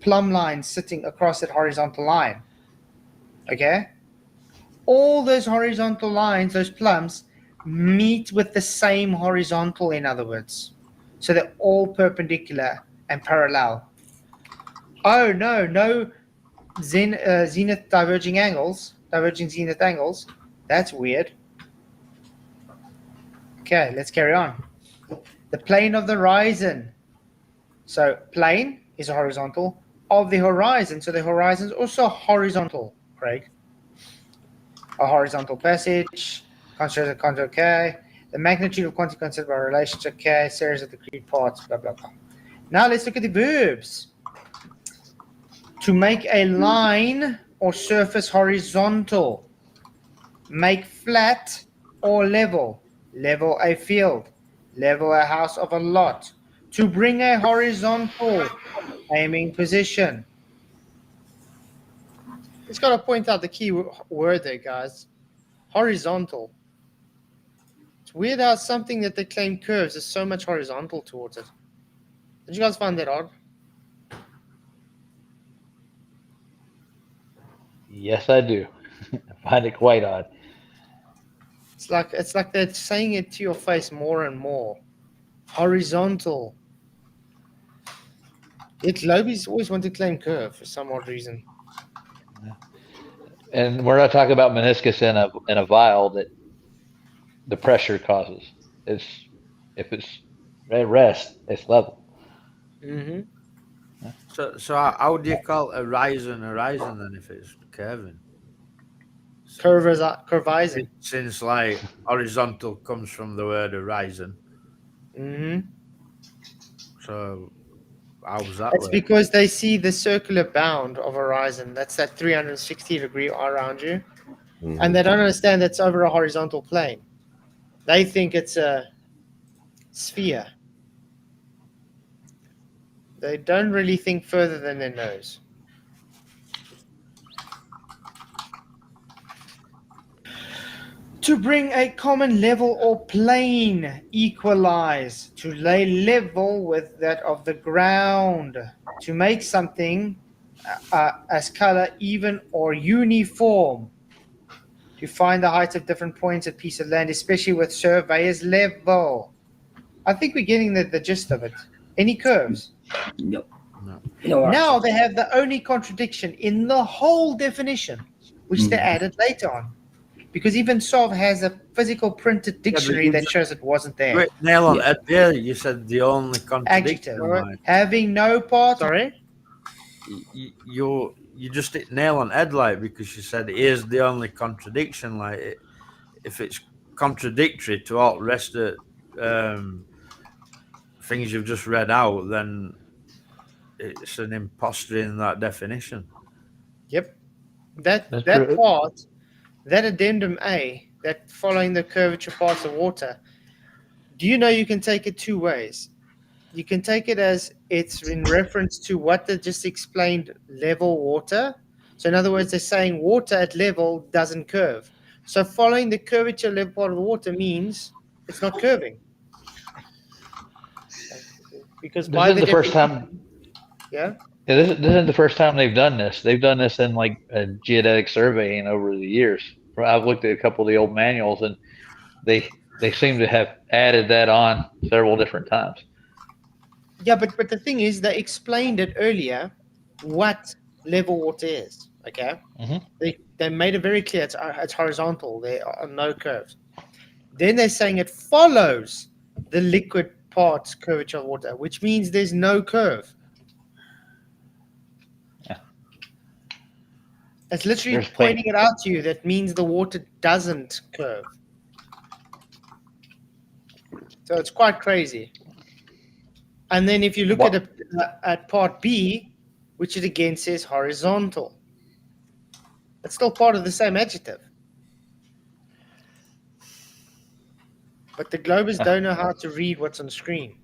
plumb lines sitting across that horizontal line. Okay? All those horizontal lines, those plumbs, meet with the same horizontal, in other words. So they're all perpendicular and parallel. Oh, no zenith diverging angles. diverging zenith angles. That's weird. Okay, let's carry on. The plane of the horizon. So plane is horizontal of the horizon. So the horizon is also horizontal, Craig. A horizontal passage, consider the contour K, the magnitude of quantity considered by relationship K, series of discrete parts, blah, blah, blah. Now let's look at the verbs. To make a line or surface horizontal, make flat or level, level a field, level a house of a lot. To bring a horizontal aiming position. Just got to point out the key word there, guys. Horizontal. It's weird how something that they claim curves is so much horizontal towards it. Did you guys find that odd? Yes, I do. I find it quite odd. It's like they're saying it to your face more and more. Horizontal. Yet Lobies always want to claim curve for some odd reason. And we're not talking about meniscus in a vial that the pressure causes. If it's at rest, it's level. Mm-hmm. So how do you call a horizon then if it's curving? Curvizing. Since like horizontal comes from the word horizon. Mm-hmm. So how was that? It's because they see the circular bound of horizon. That's that 360 degree around you. Mm-hmm. And they don't understand that's over a horizontal plane. They think it's a sphere. They don't really think further than their nose. To bring a common level or plane, equalize, to lay level with that of the ground, to make something as color even or uniform, to find the heights of different points at piece of land, especially with surveyor's level. I think we're getting the gist of it. Any curves? No. Now they have the only contradiction in the whole definition, which they added later on. Because even SOV has a physical printed dictionary that shows it wasn't there. Wait, nail on it. Yeah, you said the only contradiction. Adjective. Having no part. Sorry? You just hit nail on head, like, because you said here's the only contradiction. Like, if it's contradictory to all the rest of things you've just read out, then it's an imposter in that definition. Yep. That part, that addendum A, that following the curvature parts of water, do you know you can take it two ways? You can take it as it's in reference to what they just explained, level water. So in other words, they're saying water at level doesn't curve. So following the curvature level part of the water means it's not curving. Because this isn't the first time. Yeah. This isn't the first time they've done this. They've done this in like a geodetic surveying over the years. I've looked at a couple of the old manuals, and they seem to have added that on several different times. Yeah, but the thing is, they explained it earlier what level water is. Okay, they made it very clear. It's horizontal. There are no curves. Then they're saying it follows the liquid parts curvature of water, which means there's no curve. Yeah. It's literally pointing it out to you. That means the water doesn't curve. So it's quite crazy. And then if you look at part B, which it again says horizontal, it's still part of the same adjective. But the Globers don't know how to read what's on the screen.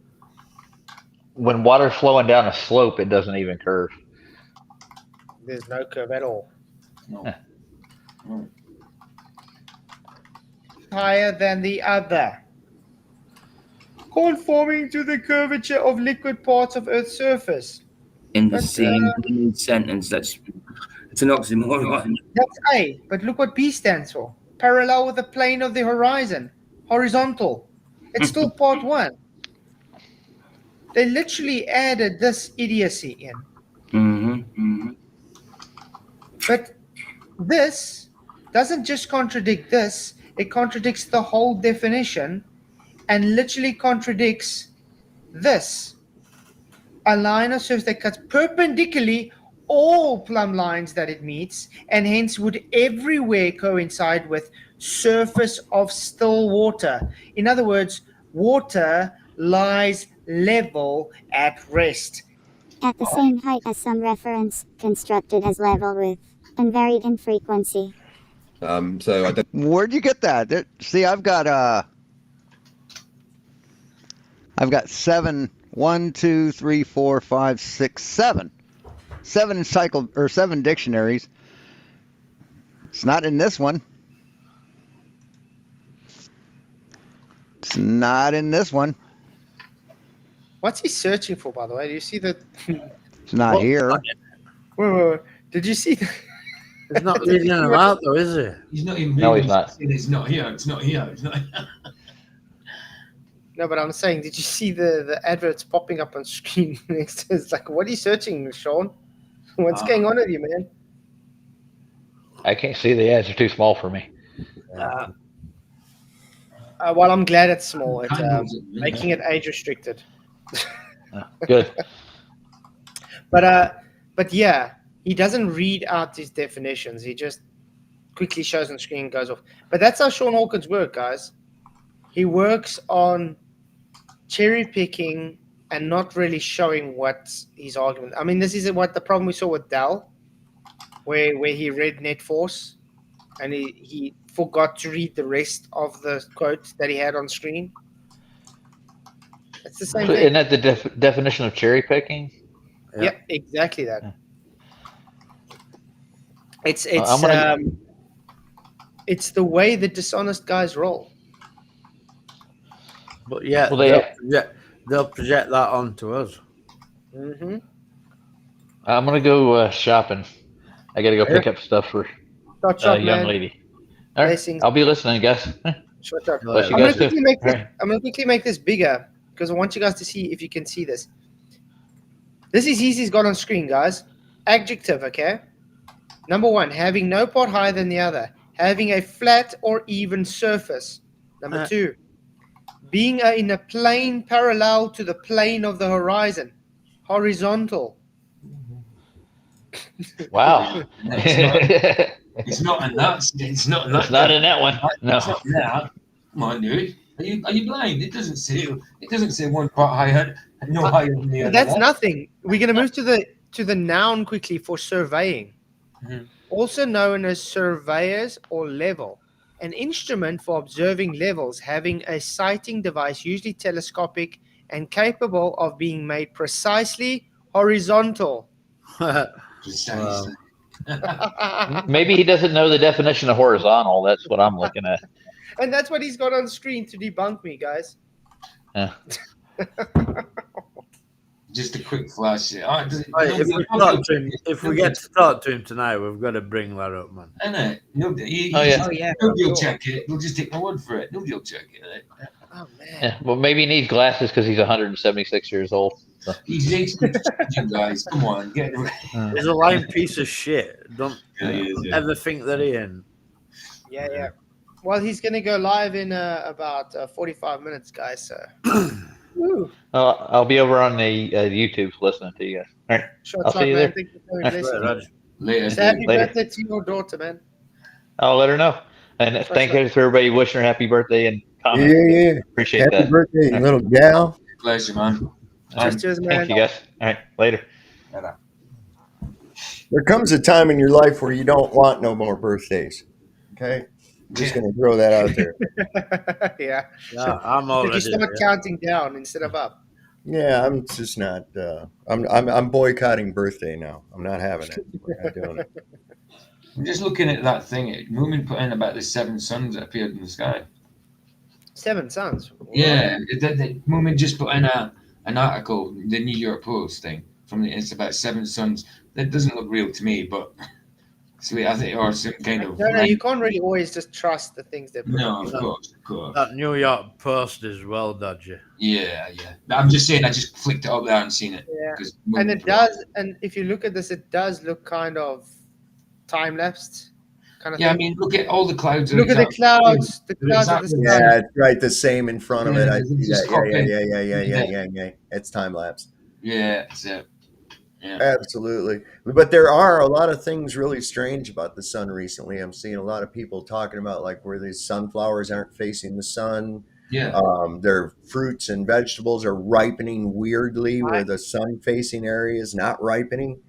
When water's flowing down a slope, it doesn't even curve. There's no curve at all. No. No. Higher than the other. Conforming to the curvature of liquid parts of Earth's surface. In the same sentence, it's an oxymoron. That's A, but look what B stands for. Parallel with the plane of the horizon. Horizontal. It's still part one. They literally added this idiocy in. Mm-hmm. Mm-hmm. But this doesn't just contradict this, it contradicts the whole definition and literally contradicts this. A line of surface that cuts perpendicularly all plumb lines that it meets, and hence would everywhere coincide with surface of still water. In other words, water lies level at rest. At the same height as some reference, constructed as level with, and varied in frequency. So I don't. Where'd you get that? See, I've got 7. 1, 2, 3, 4, 5, 6, 7. 7 dictionaries. It's not in this one. It's not in this one. What's he searching for, by the way? Do you see the? It's not here. Wait. Did you see? He's not reading them out, though, is he? He's not even. No, he's not. It's not here. It's not here. It's not. No, but I'm saying, did you see the adverts popping up on screen next to? It's like, what are you searching, Shawn? What's going on with you, man? I can't see the ads; they're too small for me. Well, I'm glad it's small. It's making it age restricted. Good. But yeah, he doesn't read out his definitions. He just quickly shows on screen and goes off. But that's how Shawn Hawkins works, guys. He works on cherry picking and not really showing what his argument. I mean, this is what the problem we saw with Dell, where he read net force and he forgot to read the rest of the quote that he had on screen. It's the same thing. Isn't that the definition of cherry picking? Yeah, exactly that. It's the way the dishonest guys roll. But yeah, well, they'll project that onto us. Mm-hmm. I'm gonna go shopping. I gotta go pick up stuff for a young lady. All right, I'll be listening, guys. Shut up. Bless you I'm guys gonna quickly make this bigger because I want you guys to see if you can see this. This is easy. He's got on screen, guys. Adjective, okay? Number 1, having no part higher than the other. Having a flat or even surface. Number 2, being in a plane parallel to the plane of the horizon. Horizontal. Wow. It's not in that. It's not in that. It's not in that one. No. It's not in that. Come on, dude. Are you blind? It doesn't say one part higher, no higher than the other. That's nothing. We're gonna move to the noun quickly for surveying. Mhm. Also known as surveyors or level. An instrument for observing levels, having a sighting device, usually telescopic, and capable of being made precisely horizontal. Maybe he doesn't know the definition of horizontal. That's what I'm looking at. And that's what he's got on screen to debunk me, guys. Yeah. Just a quick flash. If we get to talk to him tonight, we've got to bring that up, man. Innit? Nobody will check it. We'll just take my word for it. Nobody will check it. Oh, man. Yeah. Well, maybe he needs glasses because he's 176 years old. So. He's 18, guys. Come on, get it. He's a lying piece of shit. Don't ever think that he ain't. Yeah. Well, he's going to go live in about 45 minutes, guys. So. I'll be over on the YouTube listening to you guys. All right. I'll see you there. Later. Happy birthday to your daughter, man. I'll let her know. And thank you for everybody wishing her happy birthday and comments. Yeah. Appreciate that. Happy birthday, little gal. Pleasure, man. Cheers, man. Thank you, guys. All right. Later. There comes a time in your life where you don't want no more birthdays. Okay? I'm just going to throw that out there. Yeah. I'm already. You start counting down instead of up. Yeah, I'm just not. I'm boycotting birthday now. I'm not having it. We're not doing it. I'm just looking at that thing. Moomin put in about the 7 suns that appeared in the sky. 7 suns. Yeah, Moomin just put in an article, the New York Post thing. It's about 7 suns. That doesn't look real to me, but sweet. I think or some kind of. No, you can't really always just trust the things they put. No, of course. That New York Post is well dodgy. Yeah. I'm just saying. I just flicked it up there and seen it. Yeah, and it does. And if you look at this, it does look kind of time lapsed, kind of Yeah, I thing. mean, look at all the clouds. Look at the clouds. The They're clouds of the exactly sun. Yeah, it's right the same in front of it. I Yeah, see just that. copying. Yeah. It's time lapse. Yeah, that's it. Yeah. Absolutely. But there are a lot of things really strange about the sun recently. I'm seeing a lot of people talking about like where these sunflowers aren't facing the sun. Yeah. Their fruits and vegetables are ripening weirdly where the sun facing area is not ripening.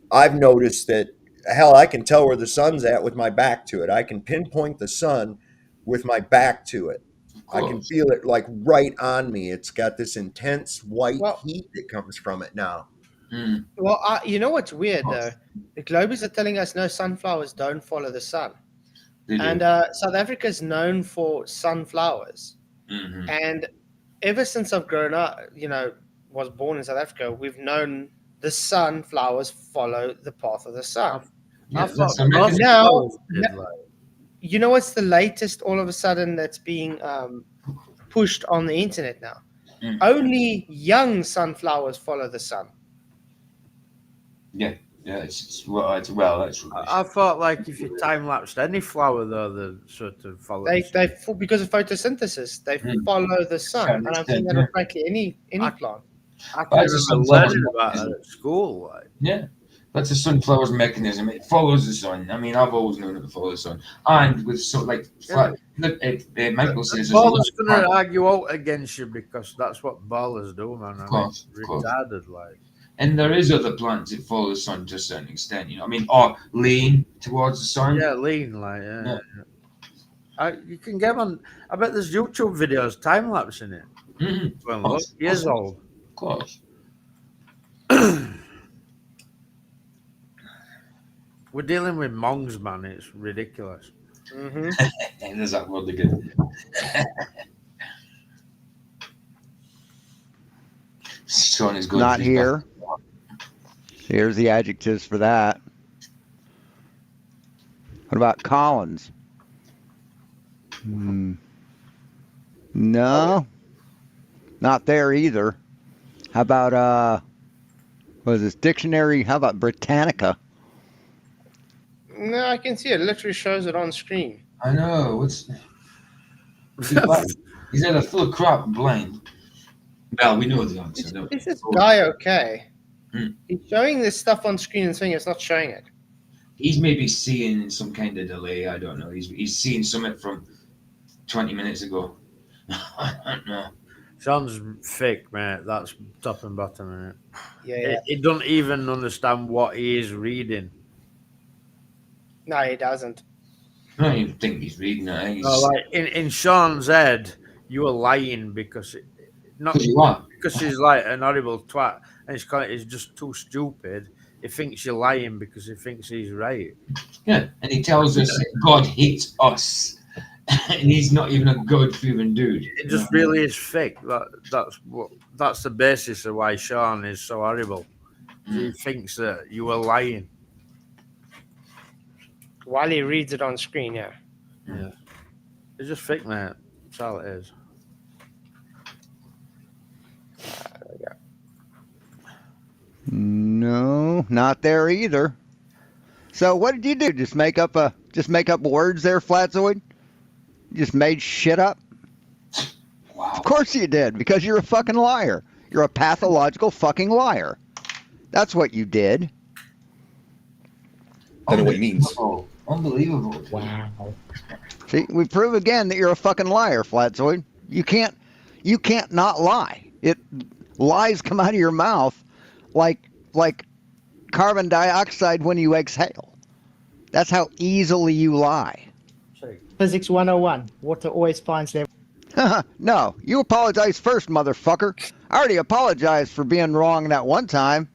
I've noticed that, hell, I can tell where the sun's at with my back to it. I can pinpoint the sun with my back to it. I can feel it like right on me. It's got this intense white heat that comes from it now. Well, you know what's weird though? The Globies are telling us no, sunflowers don't follow the sun. And South Africa is known for sunflowers. And ever since I've grown up, was born in South Africa, we've known the sunflowers follow the path of the sun. I thought Now, you know what's the latest all of a sudden that's being pushed on the internet now? Only young sunflowers follow the sun. Yeah, well, that's rubbish. I thought like if you time lapsed any flower though, they sort of follow. They because of photosynthesis, they follow the sun, and I've seen that with frankly any plant. I can remember learning about that at school. Like. Yeah, that's a sunflower's mechanism. It follows the sun. I mean, I've always known it to follow the sun, and with Michael says, Baller's going to argue out against you because that's what ballers do, man. Of course, retarded, like. And there is other plants that follow the sun to a certain extent, I mean, or lean towards the sun. Yeah, lean, like, yeah. You can get on. I bet there's YouTube videos time lapsing it. Well, look, years old. Of course. We're dealing with mongs, man. It's ridiculous. There's that word again. Shawn is good. Not here. Here's the adjectives for that. What about Collins? No, not there either. How about what is this dictionary? How about Britannica? No, I can see it. Literally shows it on screen. I know. He's either full of crap or blind. Well, we know the answer. Is this guy okay? He's showing this stuff on screen and saying it's not showing it. He's maybe seeing some kind of delay. I don't know. He's seeing something from 20 minutes ago. I don't know. Sounds fake, mate. That's top and bottom, mate. Yeah. He doesn't even understand what he is reading. No, he doesn't. I don't even think he's reading it. No, like in Shawn's head, you are lying because because he's like an horrible twat, and he's just too stupid. He thinks you're lying because he thinks he's right. Yeah, and he tells us that God hates us, and he's not even a God-fearing dude. It just really is fake. That's the basis of why Shawn is so horrible. He thinks that you are lying. While he reads it on screen, yeah. It's just fake, mate. That's all it is. No, not there either. So what did you do? Just make up words there, Flatzoid? You just made shit up? Wow. Of course you did, because you're a fucking liar. You're a pathological fucking liar. That's what you did. I don't know what it means. Unbelievable. Wow. See, we prove again that you're a fucking liar, Flatzoid. You can't not lie. Lies come out of your mouth like carbon dioxide when you exhale. That's how easily you lie. Physics 101. Water always finds their... No, you apologize first, motherfucker. I already apologized for being wrong that one time.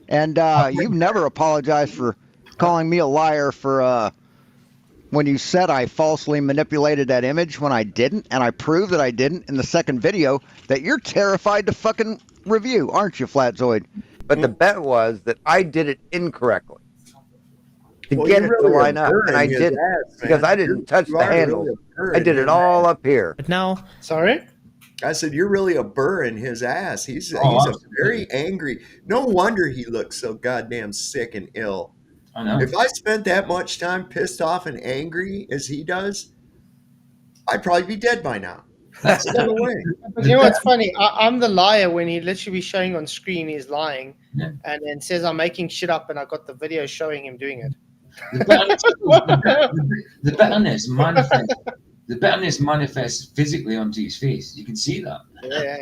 And you've never apologized for calling me a liar for when you said I falsely manipulated that image when I didn't, and I proved that I didn't in the second video that you're terrified to fucking review, aren't you, Flatzoid? But the bet was that I did it incorrectly to get it to line up, and I didn't because I didn't touch the handle. I did it all up here. But now, sorry, I said you're really a burr in his ass. He's a very angry. No wonder he looks so goddamn sick and ill. I know. If I spent that much time pissed off and angry as he does, I'd probably be dead by now. That's no way. But you know what's funny? I'm the liar when he literally be showing on screen he's lying, Yeah. and then says I'm making shit up, and I got the video showing him doing it. The bitterness manifests physically onto his face. You can see that. Yeah.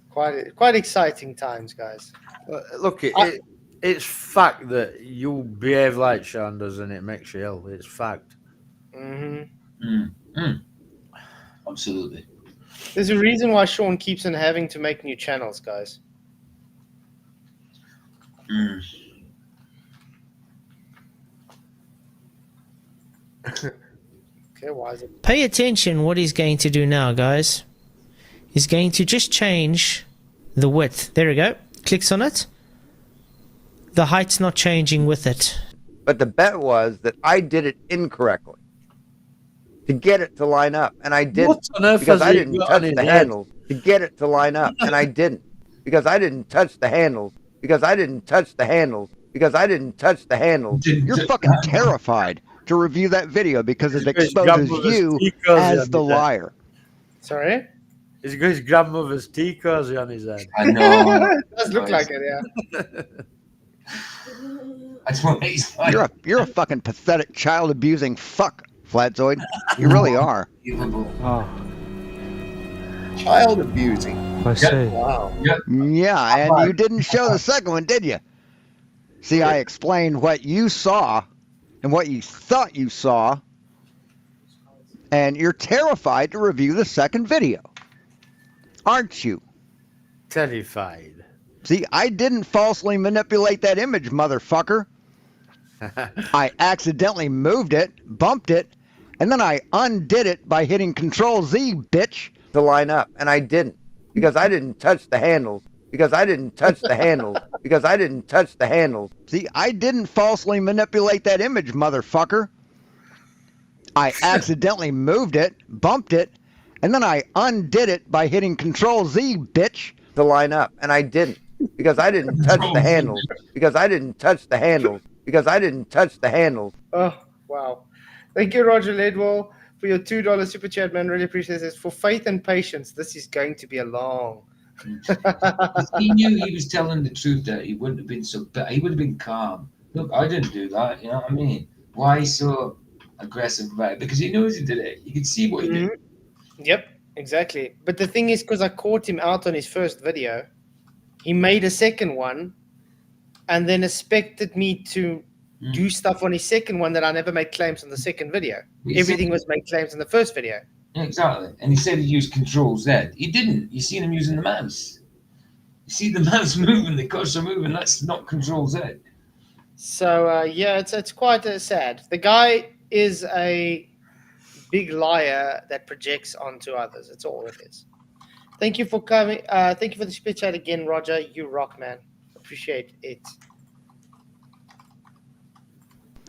Quite exciting times, guys. Look, it's fact that you behave like Shawn does, and it makes you ill. It's fact. Absolutely. There's a reason why Shawn keeps on having to make new channels, guys. Okay, why is it? Pay attention what he's going to do now, guys. He's going to just change the width. There we go. Clicks on it. The height's not changing with it. But the bet was that I did it incorrectly to get it to line up, and I didn't because I didn't touch the handles to get it to line up, and I didn't because I didn't touch the handles because I didn't touch the handles because I didn't touch the handles. You're fucking terrified to review that video because it exposes you as the liar. Sorry? He's got his grandmother's tea cozy on his head. I know. It does look like it, yeah. That's what he's like. You're a fucking pathetic child abusing fuck, Flatzoid. You really are. Child abusing. I see. Wow. Yeah, and you didn't show the second one, did you? See, I explained what you saw and what you thought you saw, and you're terrified to review the second video. Aren't you? Terrified. See, I didn't falsely manipulate that image, motherfucker. I accidentally moved it, bumped it, and then I undid it by hitting Control-Z, bitch, to line up, and I didn't because I didn't touch the handles. Because I didn't touch the handles. Because I didn't touch the handles. See, I didn't falsely manipulate that image, motherfucker. I accidentally moved it, bumped it, and then I undid it by hitting Control-Z, bitch, to line up, and I didn't because I didn't touch the handles. Because I didn't touch the handles. Because I didn't touch the handles. Oh, wow. Thank you, Roger Ledwell, for your $2 super chat, man. Really appreciate this. For faith and patience, this is going to be a long. He knew he was telling the truth that he wouldn't have been so bad. He would have been calm. Look, I didn't do that. You know what I mean? Why so aggressive about it? Because he knows he did it. You can see what he did. Yep, exactly. But the thing is, because I caught him out on his first video, he made a second one and then expected me to do stuff on his second one that I never made claims on the second video. Everything was made claims on the first video. Yeah, exactly. And he said he used Control-Z. He didn't. You seen him using the mouse. You see the mouse moving, the cursor moving. That's not Control-Z. So, yeah, it's quite sad. The guy is a big liar that projects onto others. That's all it is. Thank you for coming. Thank you for the super chat again, Roger. You rock, man. Appreciate it.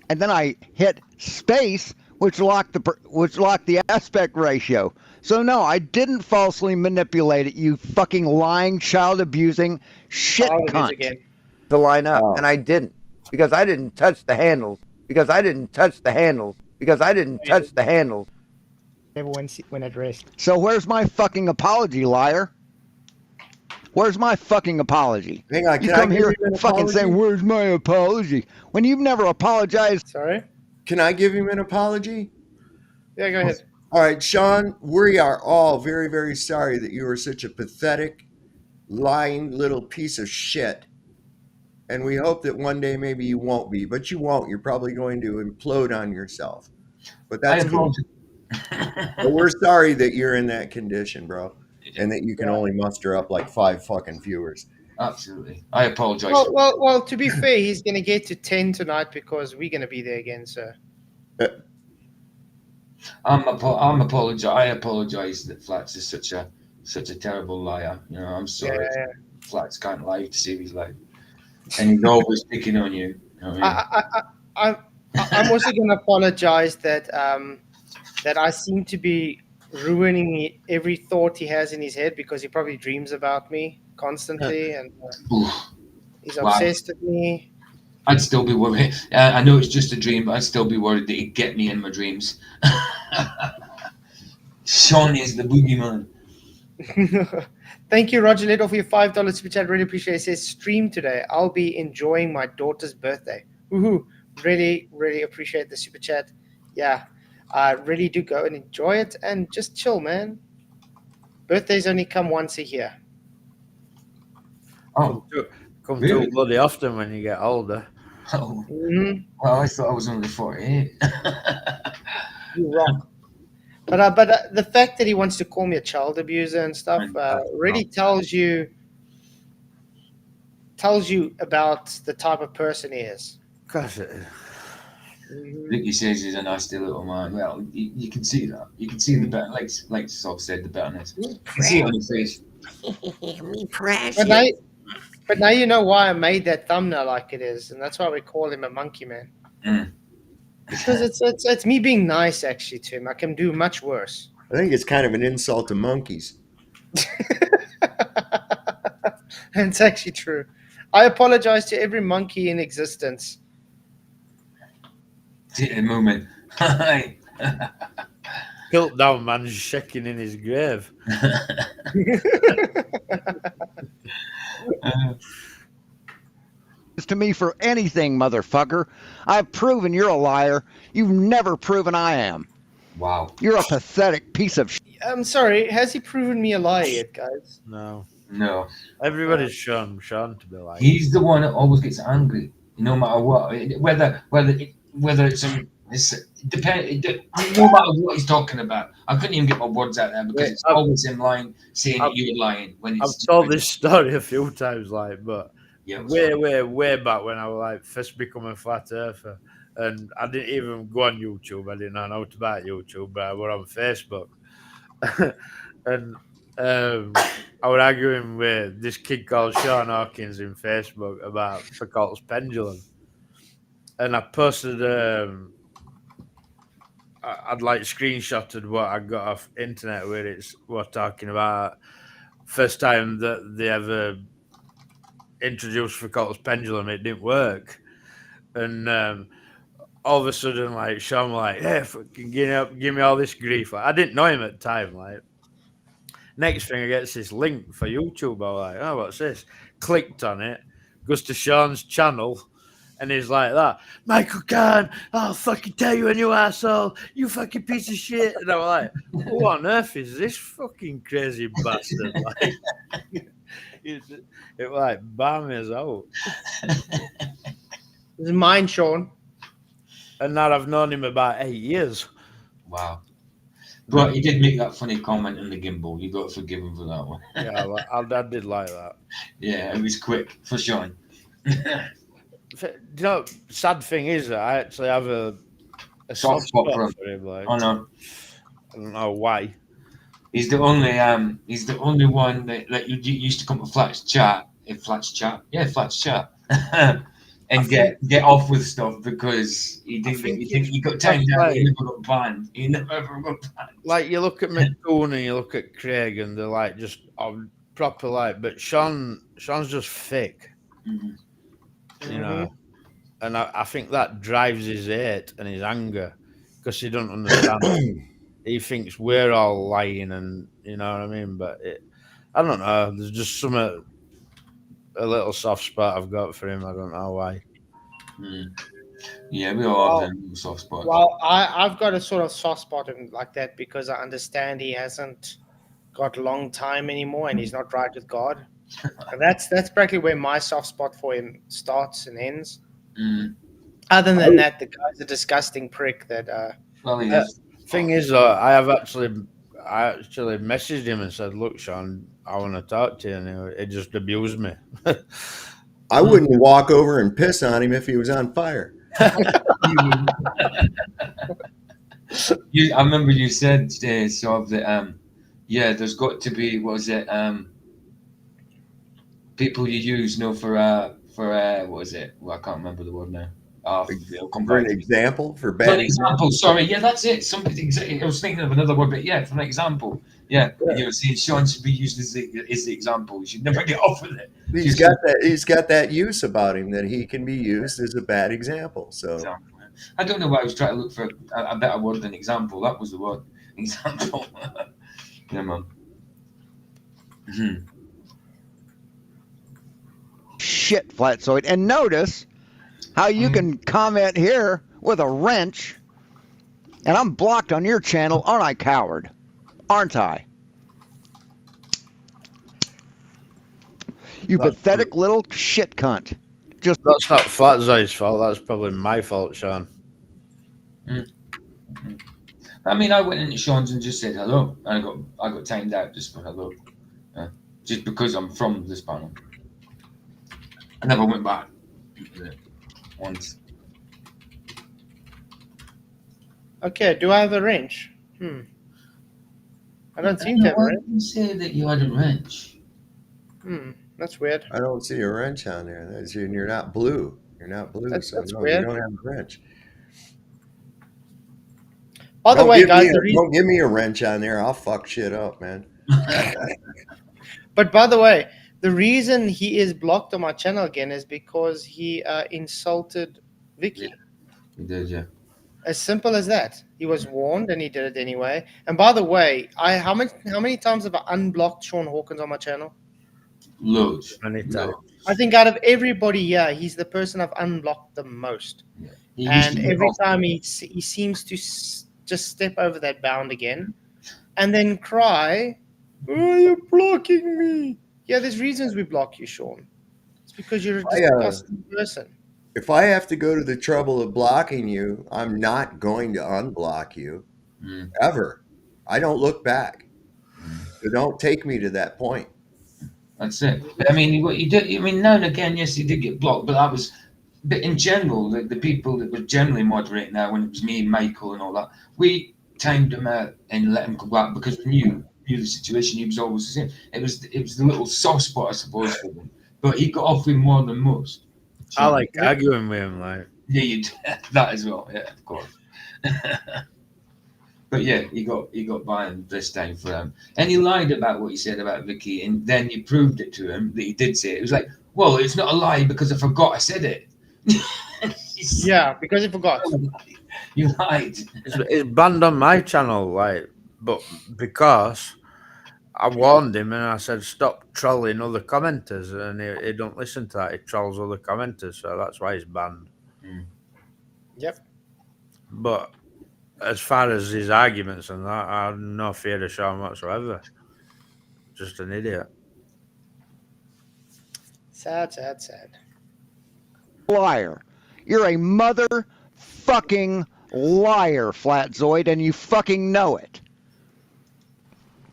And then I hit space, which locked the aspect ratio. So no, I didn't falsely manipulate it, you fucking lying, child abusing shit cunt. To line up, and I didn't because I didn't touch the handles. Because I didn't touch the handles. Because I didn't touch the handles. Never when addressed. So where's my fucking apology, liar? Where's my fucking apology? Hang on, you can come I give here him an fucking apology? saying, where's my apology? When you've never apologized. Sorry? Can I give him an apology? Yeah, go ahead. All right, Shawn, we are all very, very sorry that you were such a pathetic, lying little piece of shit. And we hope that one day maybe you won't be, but you won't. You're probably going to implode on yourself. But that's cool. But we're sorry that you're in that condition, bro. And that you can only muster up like 5 fucking viewers. Absolutely. I apologize. Well, to be fair, he's going to get to 10 tonight because we're going to be there again, so. I apologize that Flats is such a terrible liar. You know, I'm sorry. Yeah. Flats can't lie to save his life. And he's always picking on you. You know what I mean? I'm also going to apologize that that I seem to be ruining every thought he has in his head because he probably dreams about me constantly and he's obsessed with me. I'd still be worried. I know it's just a dream, but I'd still be worried that he'd get me in my dreams. Shawn is the boogeyman. Thank you, Roger Little, for your $5 super chat. Really appreciate it. It says, stream today. I'll be enjoying my daughter's birthday. Woohoo. Really, really appreciate the super chat. Yeah, really do go and enjoy it and just chill, man. Birthdays only come once a year. Oh, come really? too bloody often when you get older. Oh. Mm-hmm. Well, I thought I was only 48. You rock. But the fact that he wants to call me a child abuser and stuff really tells you about the type of person he is. Of course it is. Ricky says he's a nasty little man. Well, you can see that. You can see the better, like Sob said, the bitterness. You can see it on his face. Me precious. But now you know why I made that thumbnail like it is, and that's why we call him a monkey man. Mm. Because it's me being nice actually to him. I can do much worse. I think it's kind of an insult to monkeys. And it's actually true. I apologize to every monkey in existence. See the moment. Piltdown man's shaking in his grave. To me for anything, motherfucker. I've proven you're a liar. You've never proven I am. Wow. You're a pathetic piece of shit. I'm sorry. Has he proven me a liar yet, guys? No. No. Everybody's Shawn to be like. He's the one that always gets angry, no matter what. Whether it's depend. No matter what he's talking about, I couldn't even get my words out there because it's always in line saying that you're lying. When I've it's told this story a few times, like, but yeah, way back when I was like first becoming a flat earther, and I didn't even go on YouTube. I didn't know how to about YouTube, but I was on Facebook, and I was arguing with this kid called Shawn Hawkins in Facebook about Foucault's pendulum, and I posted. I'd like screenshotted what I got off internet where we're talking about first time that they ever introduced Foucault's pendulum, it didn't work, and all of a sudden, like Shawn, like, hey, fucking give me all this grief. Like, I didn't know him at the time. Like, next thing I get this link for YouTube. I'm like, oh, what's this? Clicked on it, goes to Shawn's channel. And he's like that, Michael Kahn, I'll fucking tell you a new asshole, you fucking piece of shit. And I'm like, who on earth is this fucking crazy bastard? Like, it like bam is out. It's mine, Shawn. And now I've known him about 8 years. Wow. But he did make that funny comment in the gimbal. You got to forgive him for that one. Yeah, I did like that. Yeah, it was quick for Shawn. You know, sad thing is that I actually have a soft spot for him. Like, oh no, I don't know why. He's the only one that you used to come to Flats chat, and get off with stuff because he got timed out. He never got banned. He never ever got banned. Like you look at McCoon and you look at Craig, and they're like just proper like, but Shawn's just fake. Mm-hmm. You know, and I think that drives his hate and his anger because he don't understand. He thinks we're all lying, and you know what I mean. But I don't know. There's just a little soft spot I've got for him. I don't know why. Yeah, we all have a soft spot. Well, I've got a sort of soft spot in like that because I understand he hasn't got long time anymore, and he's not right with God. And that's practically where my soft spot for him starts and ends. Other than that, the guy's a disgusting prick. That thing is, I actually messaged him and said, "Look, Shawn, I want to talk to you," and it just abused me. I wouldn't walk over and piss on him if he was on fire. I remember you said sort of that. Yeah, there's got to be people you use, for what is it? Well, I can't remember the word now. For an example, for For bad an example, sorry, yeah, that's it. Somebody, I was thinking of another word, but yeah, for an example, yeah. You were saying Shawn should be used as the example. You should never get off with it. He's got that use about him that he can be used as a bad example. So I don't know why I was trying to look for a better word than example. That was the word, example. Yeah, man. Shit, Flatzoid. And notice how you can comment here with a wrench, and I'm blocked on your channel. Aren't I, coward? Aren't I? You pathetic little shit cunt. Just That's not Flatzoid's fault. That's probably my fault, Shawn. I mean, I went into Shawn's and just said hello, and I got timed out just for hello, just because I'm from this panel. I never went back once. Okay, do I have a wrench? I don't seem to have a wrench. You say that you had a wrench. That's weird. I don't see a wrench on there. You're not blue. You're not blue, that's no, weird. You don't have a wrench. By the way, guys, don't give me a wrench on there. I'll fuck shit up, man. But by the way, the reason he is blocked on my channel again is because he insulted Vicky. Yeah, he did, yeah. As simple as that. He was warned and he did it anyway. And by the way, how many times have I unblocked Shawn Hawkins on my channel? Loads. Many times. I think out of everybody, yeah, he's the person I've unblocked the most. Yeah. And every time he seems to just step over that bound again and then cry, "Oh, you're blocking me." Yeah, there's reasons we block you, Shawn. It's because you're a disgusting person. If I have to go to the trouble of blocking you, I'm not going to unblock you ever. I don't look back. So don't take me to that point. That's it. I mean, what you did. I mean, now and again, yes, you did get blocked, but that was. But in general, the people that were generally moderate now, when it was me and Michael and all that, we timed him out and let him go back because we knew the situation. He was always the same. It was the little soft spot, I suppose, for him. But he got off with more than most. So, I like arguing with him, like. Yeah, you did that as well. Yeah, of course. But yeah, he got banned this time for him, and he lied about what he said about Vicky, and then you proved it to him that he did say it. It was like, well, it's not a lie because I forgot I said it. Yeah, because he forgot. You lied. It's banned on my channel, like, but because I warned him and I said stop trolling other commenters, and he don't listen to that. He trolls other commenters, so that's why he's banned. Yep. But as far as his arguments and that, I have no fear of Shawn whatsoever. Just an idiot. Sad, sad, sad. Liar. You're a motherfucking liar, Flatzoid, and you fucking know it.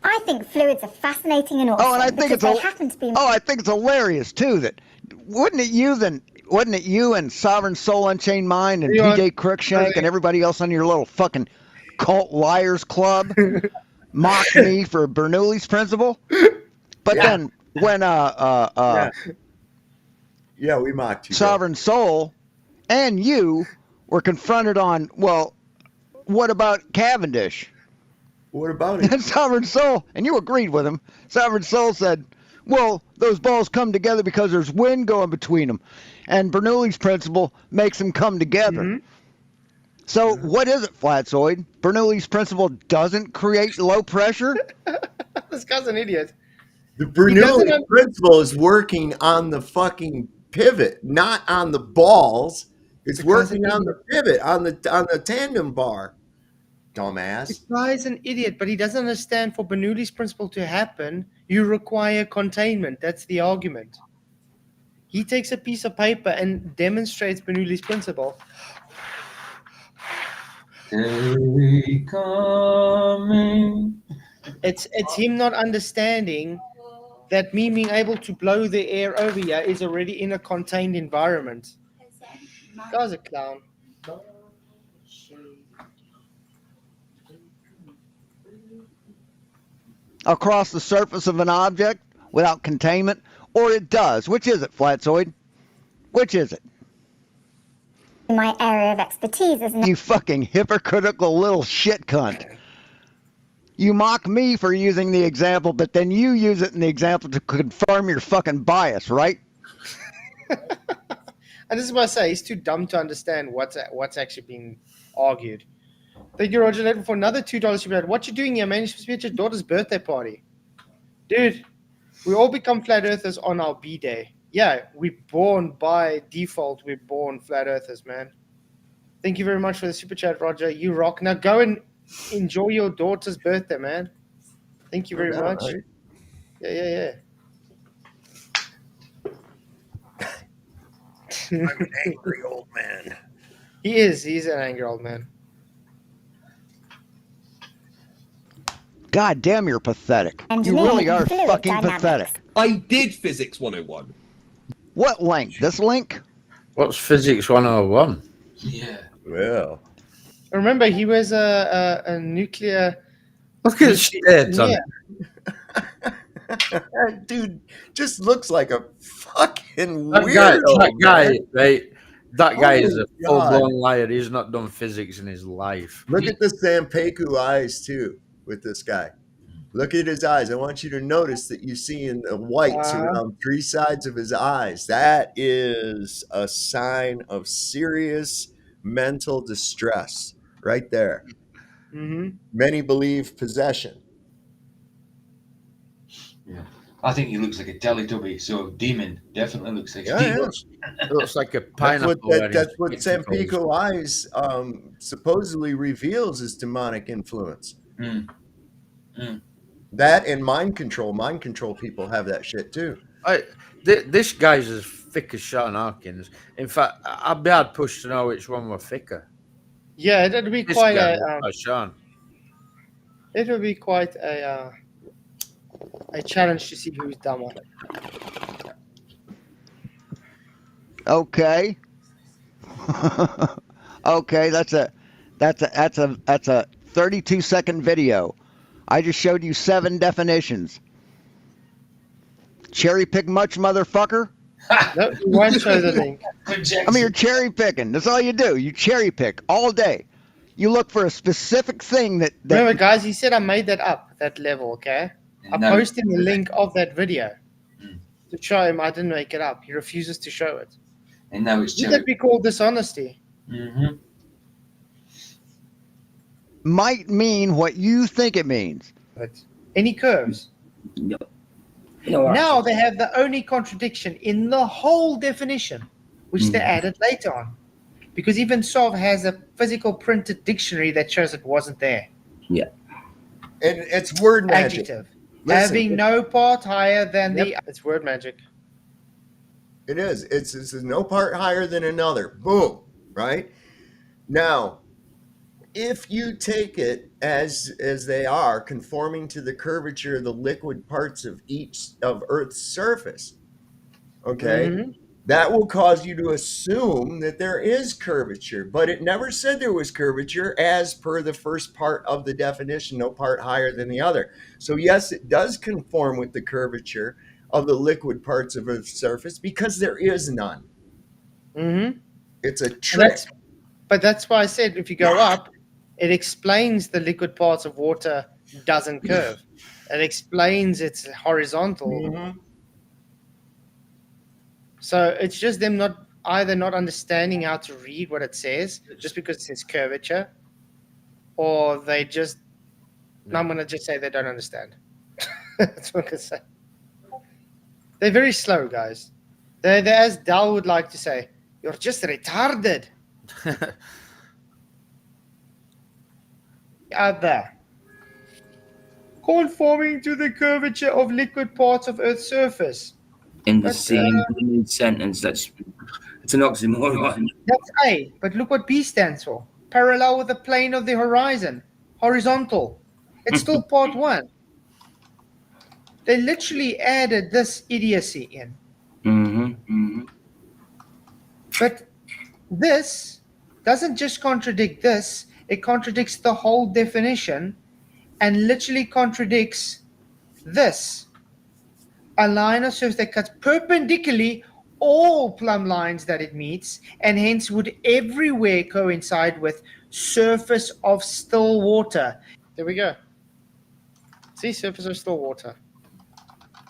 I think fluids are fascinating and awesome. Oh, and I think they happen to be. Oh, I think it's hilarious too. That wasn't it you and Sovereign Soul Unchained Mind and PJ Crookshank and everybody else on your little fucking cult liars club mocked me for Bernoulli's principle? But then when yeah, we mocked you. Sovereign Soul and you were confronted on, well, what about Cavendish? What about it? And Sovereign Soul, and you agreed with him. Sovereign Soul said, well, those balls come together because there's wind going between them. And Bernoulli's principle makes them come together. So what is it, Flatzoid? Bernoulli's principle doesn't create low pressure? This guy's an idiot. The Bernoulli principle is working on the fucking pivot, not on the balls. It's working on the pivot, on the tandem bar. Dumbass. This guy is an idiot, but he doesn't understand for Bernoulli's principle to happen, you require containment. That's the argument. He takes a piece of paper and demonstrates Bernoulli's principle. It's him not understanding that me being able to blow the air over here is already in a contained environment. Guy's a clown. Across the surface of an object without containment, or it does. Which is it, Flatzoid? Which is it? My area of expertise is You fucking hypocritical little shit cunt. You mock me for using the example, but then you use it in the example to confirm your fucking bias, right? And this is what I say. He's too dumb to understand what's actually being argued. Thank you, Roger Ledford, for another $2 super chat. What you doing here, man? You're supposed to be at your daughter's birthday party. Dude, we all become flat earthers on our B-day. Yeah, we're born by default. We're born flat earthers, man. Thank you very much for the super chat, Roger. You rock. Now go and enjoy your daughter's birthday, man. Thank you very much. Right? Yeah. I'm an angry old man. He is. He's an angry old man. God damn, you're pathetic. You Engineering really are and fluid fucking dynamics. pathetic. I did Physics 101. What link? This link? What's Physics 101? Yeah. Well, Remember, he was a nuclear. Look at stats on that dude just looks like a fucking that weirdo. guy, right? That guy is a Oh, God. full-blown liar. He's not done physics in his life. Look at the Sampeku eyes too with this guy. Look at his eyes. I want you to notice that you see in the whites around three sides of his eyes. That is a sign of serious mental distress right there. Mm-hmm. Many believe possession. Yeah. I think he looks like a Teletubby, so demon definitely looks like a Yeah, demon. It looks like a That's pineapple. that's what Sampeku eyes supposedly reveals is demonic influence. That and mind control. Mind control people have that shit too. This guy's as thick as Shawn Hawkins. In fact, I'd be hard pushed to know which one were thicker. Yeah, that'd be This quite guy a. or Shawn. It would be quite a challenge to see who's dumber. Okay. Okay, that's a 32-second video. I just showed you 7 definitions. Cherry pick much, motherfucker? No, you won't show the link. I mean, you're cherry picking. That's all you do. You cherry pick all day. You look for a specific thing that Remember, guys, he said I made that up, that level, okay? I No. posted the link of that video to show him I didn't make it up. He refuses to show it. And now it's Would cherry. that be called dishonesty? Mm-hmm. might mean what you think it means. But any curves? No. Now they have the only contradiction in the whole definition, which they added later on. Because even Sov has a physical printed dictionary that shows it wasn't there. Yeah. And it's word magic. Adjective. Listen, Having no part higher than the... It's word magic. It is. It's no part higher than another. Boom. Right? Now, if you take it as they are, conforming to the curvature of the liquid parts of each of Earth's surface, okay, that will cause you to assume that there is curvature. But it never said there was curvature as per the first part of the definition, no part higher than the other. So yes, it does conform with the curvature of the liquid parts of Earth's surface because there is none. It's a trick. But that's why I said if you go up, it explains the liquid parts of water doesn't curve. It explains it's horizontal. So it's just them not understanding how to read what it says just because it says curvature, or they just. No, I'm gonna just say they don't understand. That's what I'm gonna say. They're very slow, guys. They're as Dal would like to say, you're just retarded. Other. Conforming to the curvature of liquid parts of Earth's surface. In the same sentence, it's an oxymoron. That's A, but look what B stands for. Parallel with the plane of the horizon. Horizontal. It's still part 1. They literally added this idiocy in. But this doesn't just contradict this, it contradicts the whole definition and literally contradicts this. A line of surface that cuts perpendicularly all plumb lines that it meets, and hence would everywhere coincide with surface of still water. There we go. See, surface of still water.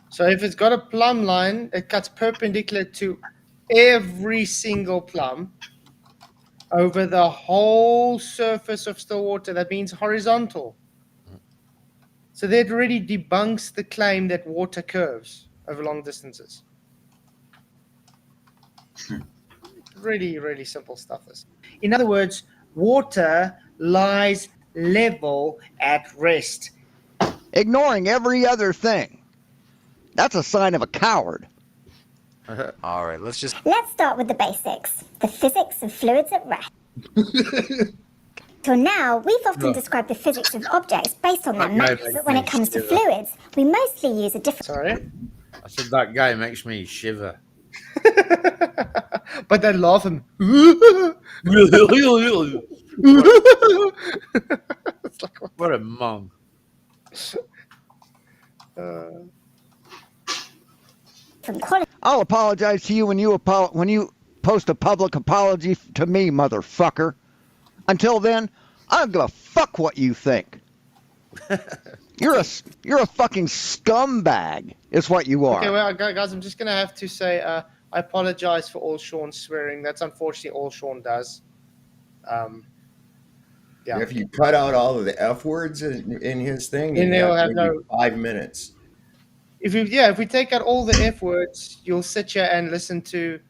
So if it's got a plumb line, it cuts perpendicular to every single plumb over the whole surface of still water. That means horizontal. So that already debunks the claim that water curves over long distances. Really, really simple stuff. This. In other words, water lies level at rest. Ignoring every other thing. That's a sign of a coward. All right, let's start with the basics. The physics of fluids at rest. Till now, we've often described the physics of objects based on their mass, but when it comes to fluids, we mostly use a different... Sorry? I said that guy makes me shiver. But they laugh him. What a mong. I'll apologize to you when you post a public apology to me, motherfucker. Until then, I don't give a fuck what you think. You're a fucking scumbag, is what you are. Okay, well, guys, I'm just gonna have to say I apologize for all Shawn swearing. That's unfortunately all Shawn does. Yeah. If you cut out all of the F words in his thing, then they'll have no 5 minutes. If we take out all the F words, you'll sit here and listen to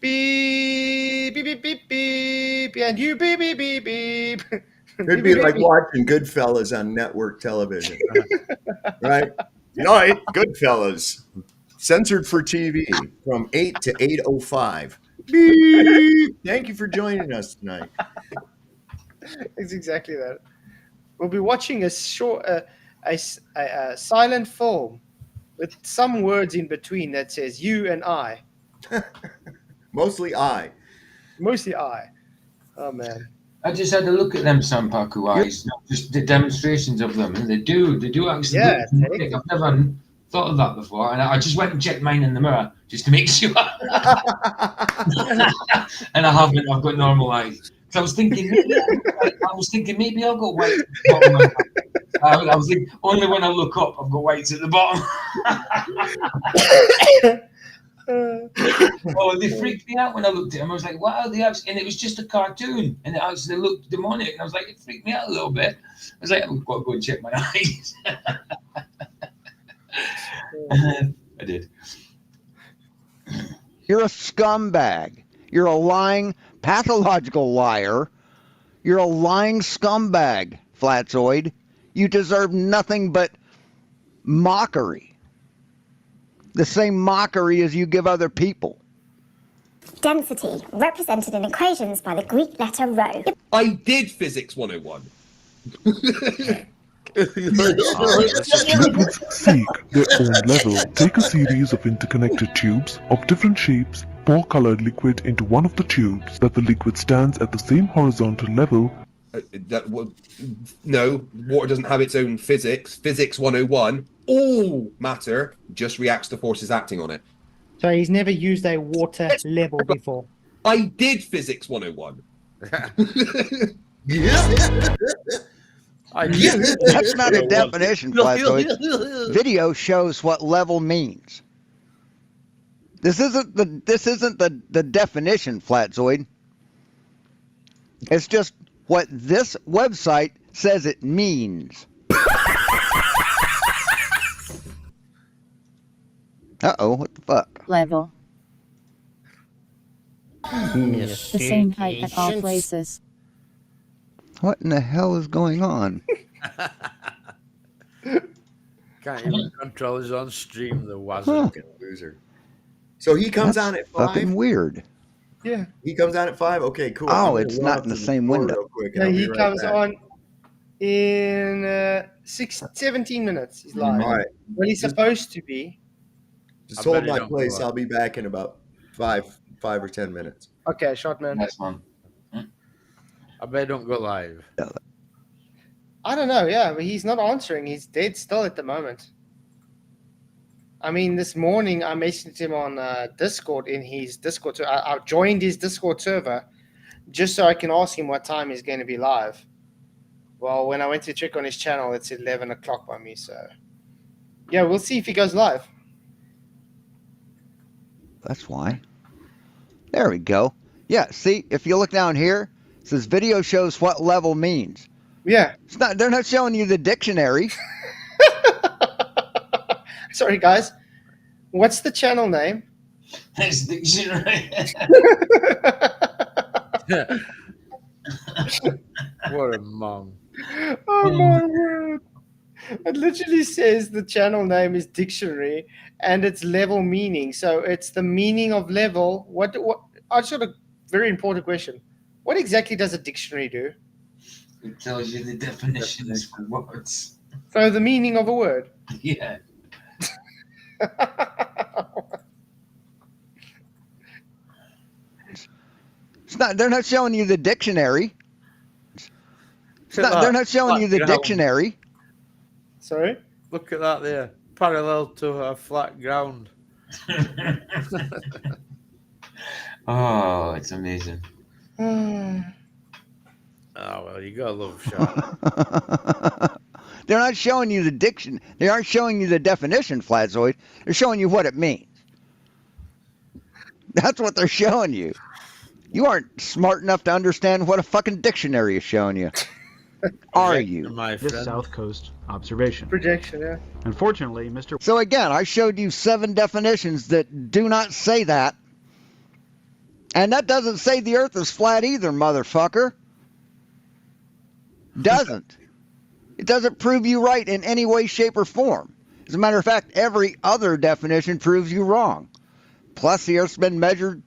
beep beep beep beep beep, and you beep beep beep beep. It'd be like watching Goodfellas on network television, right? Tonight, Goodfellas, censored for TV from 8 to 8:05. Beep. Thank you for joining us tonight. It's exactly that. We'll be watching a short, a silent film with some words in between that says "you" and "I." Mostly I. Mostly I. Oh man. I just had to look at them Sanpaku eyes, not just the demonstrations of them. And they do actually. Yeah, look, I've never thought of that before, and I just went and checked mine in the mirror just to make sure. And I haven't. I've got normal eyes. So I was thinking, maybe I've got white. I was thinking, only when I look up, I've got whites at the bottom. Oh, they freaked me out when I looked at them. I was like, "What are they?" And it was just a cartoon, and it actually looked demonic. And I was like, it freaked me out a little bit. I was like, I've got to go and check my eyes. I did. You're a scumbag. You're a lying, pathological liar. You're a lying scumbag, Flatzoid. You deserve nothing but mockery. The same mockery as you give other people. Density, represented in equations by the Greek letter rho. I did Physics 101. Liquids seek their own level. Take a series of interconnected tubes of different shapes, pour colored liquid into one of the tubes, that the liquid stands at the same horizontal level. No, water doesn't have its own physics. Physics 101, all matter just reacts to forces acting on it. So he's never used a water level before. I did Physics 101. That's not a definition, Flatzoid. Video shows what level means. This isn't the definition, Flatzoid. It's just what this website says it means. Uh-oh, what the fuck? Level. The same height at all places. What in the hell is going on? Can't even control his own stream, the wazoo loser. So he comes That's on at 5? fucking weird. Yeah. He comes on at 5? Okay, cool. Oh, it's not in the same window. No, he comes on in 17 minutes. He's live. All right. When he's supposed to be. Just hold my place. I'll be back in about 5 or 10 minutes. Okay, short man. Nice one. I bet don't go live. I don't know. Yeah, but he's not answering. He's dead still at the moment. I mean, this morning I messaged him on Discord in his Discord. I joined his Discord server just so I can ask him what time he's going to be live. Well, when I went to check on his channel, it's 11 o'clock by me. So, yeah, we'll see if he goes live. That's why. There we go. Yeah, see, if you look down here, it says video shows what level means. Yeah. It's not. They're not showing you the dictionary. Sorry, guys. What's the channel name? It's dictionary. What a mom. Oh my word. It literally says the channel name is dictionary and it's level meaning. So it's the meaning of level. What I just got a very important question. What exactly does a dictionary do? It tells you the definitions for words. So the meaning of a word. Yeah. It's not. They're not showing you the dictionary. It's not. They're not showing you the dictionary. Sorry. Look at that there, parallel to a flat ground. Oh, it's amazing. Oh well, you gotta love Shawn. They're not showing you the diction. They aren't showing you the definition, Flatzoid. They're showing you what it means. That's what they're showing you. You aren't smart enough to understand what a fucking dictionary is showing you. Are you? This South Coast observation. Projection, yeah. Unfortunately, Mr. So again, I showed you 7 definitions that do not say that. And that doesn't say the earth is flat either, motherfucker. Doesn't. It doesn't prove you right in any way, shape, or form. As a matter of fact, every other definition proves you wrong. Plus, the earth's been measured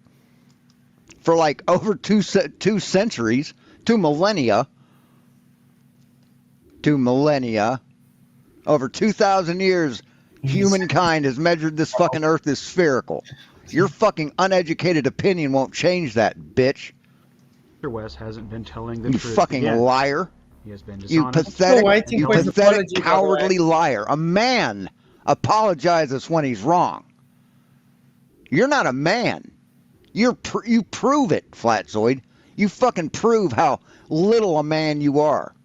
for like over two centuries, 2 millennia. 2 millennia. Over 2,000 years, humankind has measured this fucking earth as spherical. Your fucking uneducated opinion won't change that, bitch. Mr. West hasn't been telling the You truth. fucking yet. liar. He has been You dishonest. pathetic, cowardly liar. A man apologizes when he's wrong. You're not a man. You prove it, Flatzoid. You fucking prove how little a man you are.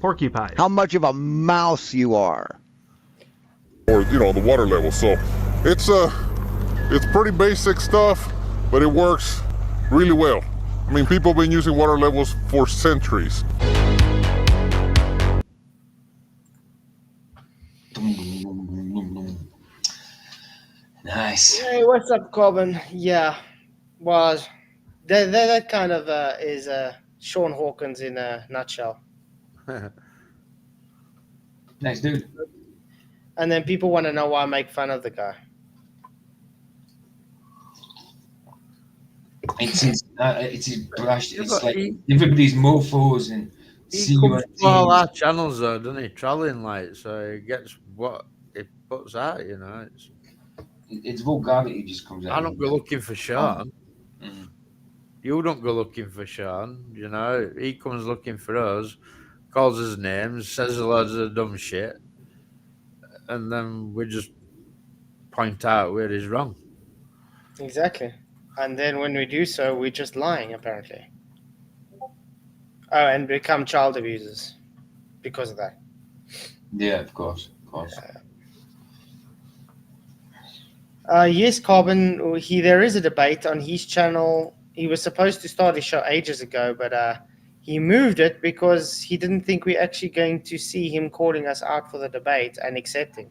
Porcupine. How much of a mouse you are. Or the water level. So it's pretty basic stuff, but it works really well. I mean, people have been using water levels for centuries. Nice. Hey, what's up, Corbin? Yeah, well, that kind of is Shawn Hawkins in a nutshell. Nice dude. And then people want to know why I make fun of the guy. It's his brush. It's like everybody's mofos and He comes to all our channels though, doesn't he? Trolling like, so he gets what he puts out, It's vulgarity just comes out. I don't go looking for Shawn. You don't go looking for Shawn, He comes looking for us, calls us names, says loads of dumb shit, and then we just point out where he's wrong. Exactly. And then when we do so, we're just lying, apparently. Oh, and become child abusers because of that. Yeah, of course. Yes, Carbon, there is a debate on his channel. He was supposed to start his show ages ago, but he moved it because he didn't think we're actually going to see him calling us out for the debate and accepting.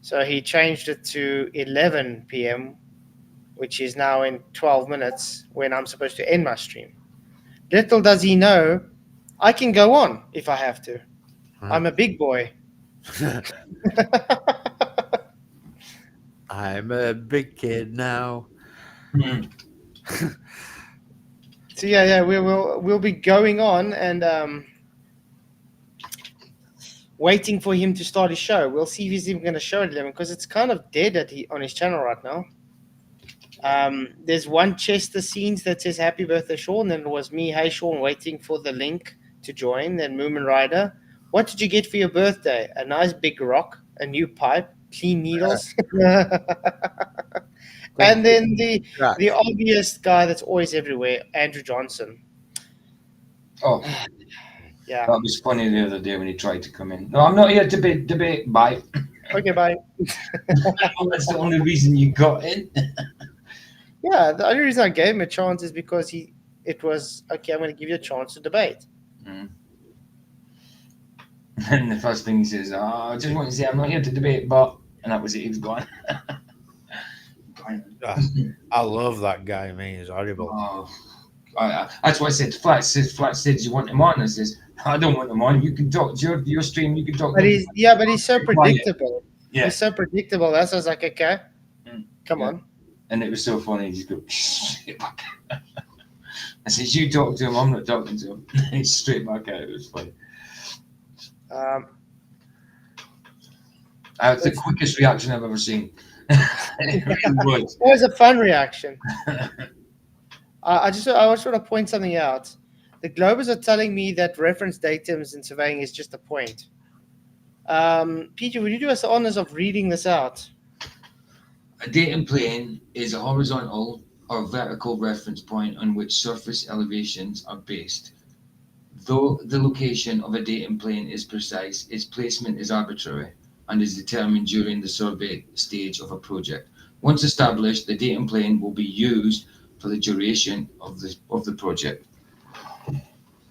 So he changed it to 11 p.m., which is now in 12 minutes when I'm supposed to end my stream. Little does he know, I can go on if I have to. I'm a big boy. I'm a big kid now. So yeah, we'll be going on and waiting for him to start his show. We'll see if he's even going to show at 11 because it's kind of dead on his channel right now. There's one Chester Scenes that says happy birthday, Shawn. Then it was me, hey Shawn, waiting for the link to join. Then Moomin Rider, what did you get for your birthday? A nice big rock, a new pipe, clean needles. And then the obvious guy that's always everywhere, Andrew Johnson. Oh, yeah. That was funny the other day when he tried to come in. No, I'm not here to debate. Bye. Okay, bye. That's the only reason you got in. Yeah, the only reason I gave him a chance is because it was okay. I'm going to give you a chance to debate. Mm. And the first thing he says, I just want to say I'm not here to debate, but, and that was it. He was gone. I love that guy, man. He's horrible. Oh, that's why I said Flat said you want him on. I says I don't want him on. You can talk your stream. You can talk. But he's so predictable. Yeah. He's so predictable. That's why I was like, okay, come on. And it was so funny. He just go straight back. I says you talk to him. I'm not talking to him. He's straight back out. It was funny. That's the quickest reaction I've ever seen. It was a fun reaction. I just want to point something out. The Globers are telling me that reference datums in surveying is just a point. Peter, would you do us the honors of reading this out? A datum plane is a horizontal or vertical reference point on which surface elevations are based. Though the location of a datum plane is precise, its placement is arbitrary and is determined during the survey stage of a project. Once established, the datum plane will be used for the duration of the project.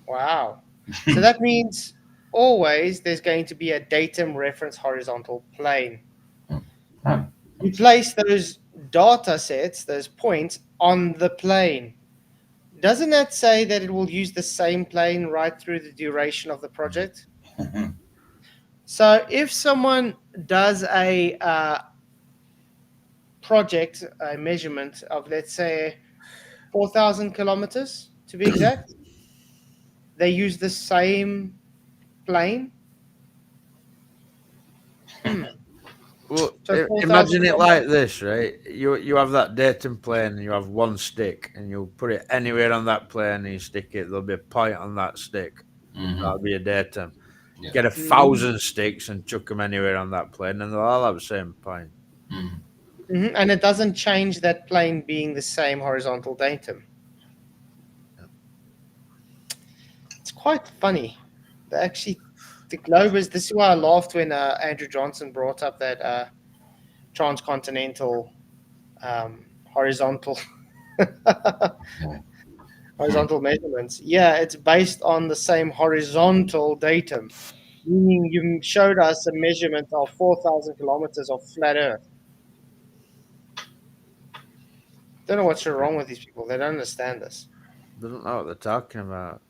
Wow. So that means always there's going to be a datum reference horizontal plane. You place those data sets, those points, on the plane. Doesn't that say that it will use the same plane right through the duration of the project? So if someone does a project, a measurement of, let's say, 4,000 kilometers, to be exact, they use the same plane? Well, So imagine it 4,000 like this, right? You have that datum plane and you have one stick and you put it anywhere on that plane and you stick it. There'll be a point on that stick. That'll be a datum. Yeah. Get 1,000 sticks and chuck them anywhere on that plane and they'll all have the same point. And it doesn't change that plane being the same horizontal datum. It's quite funny. The Globers, this is why I laughed when Andrew Johnson brought up that transcontinental horizontal horizontal measurements. Yeah, it's based on the same horizontal datum, meaning you showed us a measurement of 4,000 kilometers of flat Earth. Don't know what's wrong with these people. They don't understand this. They don't know what they're talking about.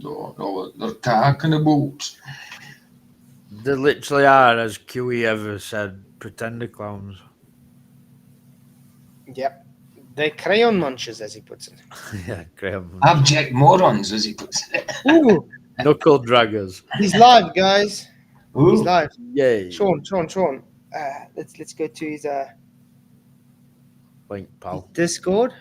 Don't know what they're talking about. They literally are, as QE ever said, pretender clowns. Yep. They're crayon munchers, as he puts it. Yeah, crayon munchers. Abject morons, as he puts it. Ooh. Knuckle draggers. He's live, guys. Ooh. He's live. Yay. Shawn. Let's go to his Link, pal. Discord.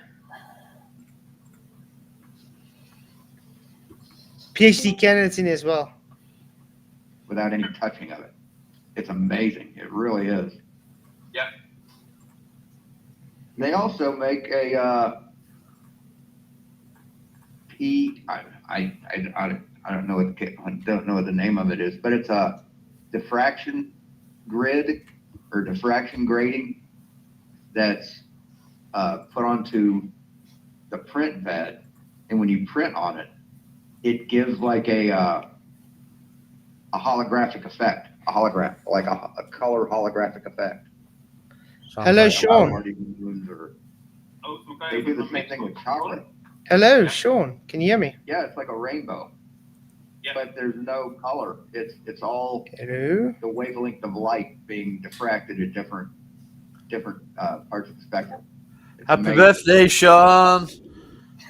PhD candidates in as well. Without any touching of it. It's amazing. It really is. Yep. They also make a I don't know what the name of it is, but it's a diffraction grid or diffraction grating that's put onto the print bed, and when you print on it, it gives like a holographic effect, like a color holographic effect. Hello, like Shawn. They do the same thing with chocolate. Hello, Shawn. Can you hear me? Yeah, it's like a rainbow, but there's no color. It's all Hello? the wavelength of light being diffracted at different parts of the spectrum. It's Happy amazing. birthday, Shawn.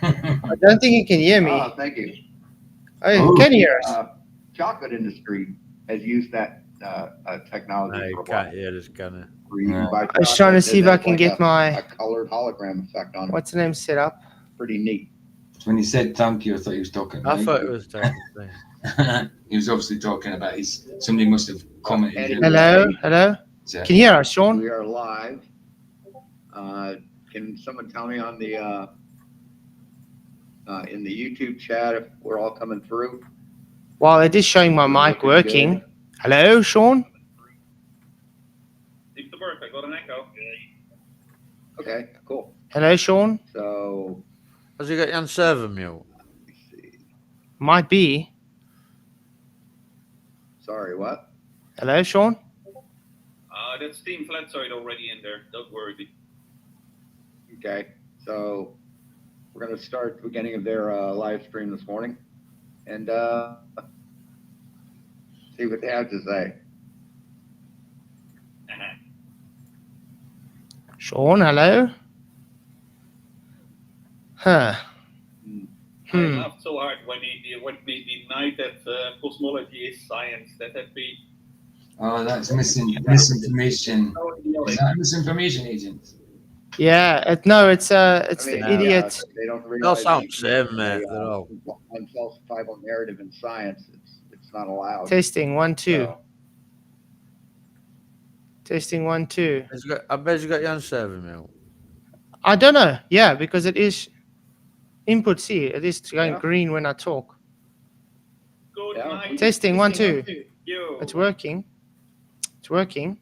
I don't think you can hear me. Oh, thank you. Oh, you can hear us. Chocolate industry has used that technology No, for you a can't while. hear us, can you? Where you can buy I was trying to chocolate see if that I has can like get my a colored hologram effect on it. what's the name set up. Pretty neat. When he said thank you, I thought he was talking. I thought it was talking to me. He was obviously talking about his. Somebody must have commented. Hello, hello. So- Can you hear us, Shawn? We are live. Can someone tell me on the in the YouTube chat if we're all coming through? Well, it is showing my mic working. Hello, Shawn? Seems to work. I got an echo. Okay, cool. Hello, Shawn? So, has he got you on server mute? Might be. Sorry, what? Hello, Shawn? That's Team Flatside already in there. Don't worry. Okay, so we're going to start the beginning of their live stream this morning and see what they have to say. Shawn, hello? Huh. I laughed so hard when he denied that cosmology is science. That had been. Oh, that's misinformation. Is that misinformation, agent? Yeah, no, it's the idiot. They don't They all realize sound that same, mate. a They're all. unfalsifiable narrative in science. It's not allowed. Testing 1 2. So, Testing 1 2. I bet you got you on server mute. I don't know. Yeah, because it is input C. It is going green when I talk. Good night. Testing 1 2. Yo. It's working. It's working.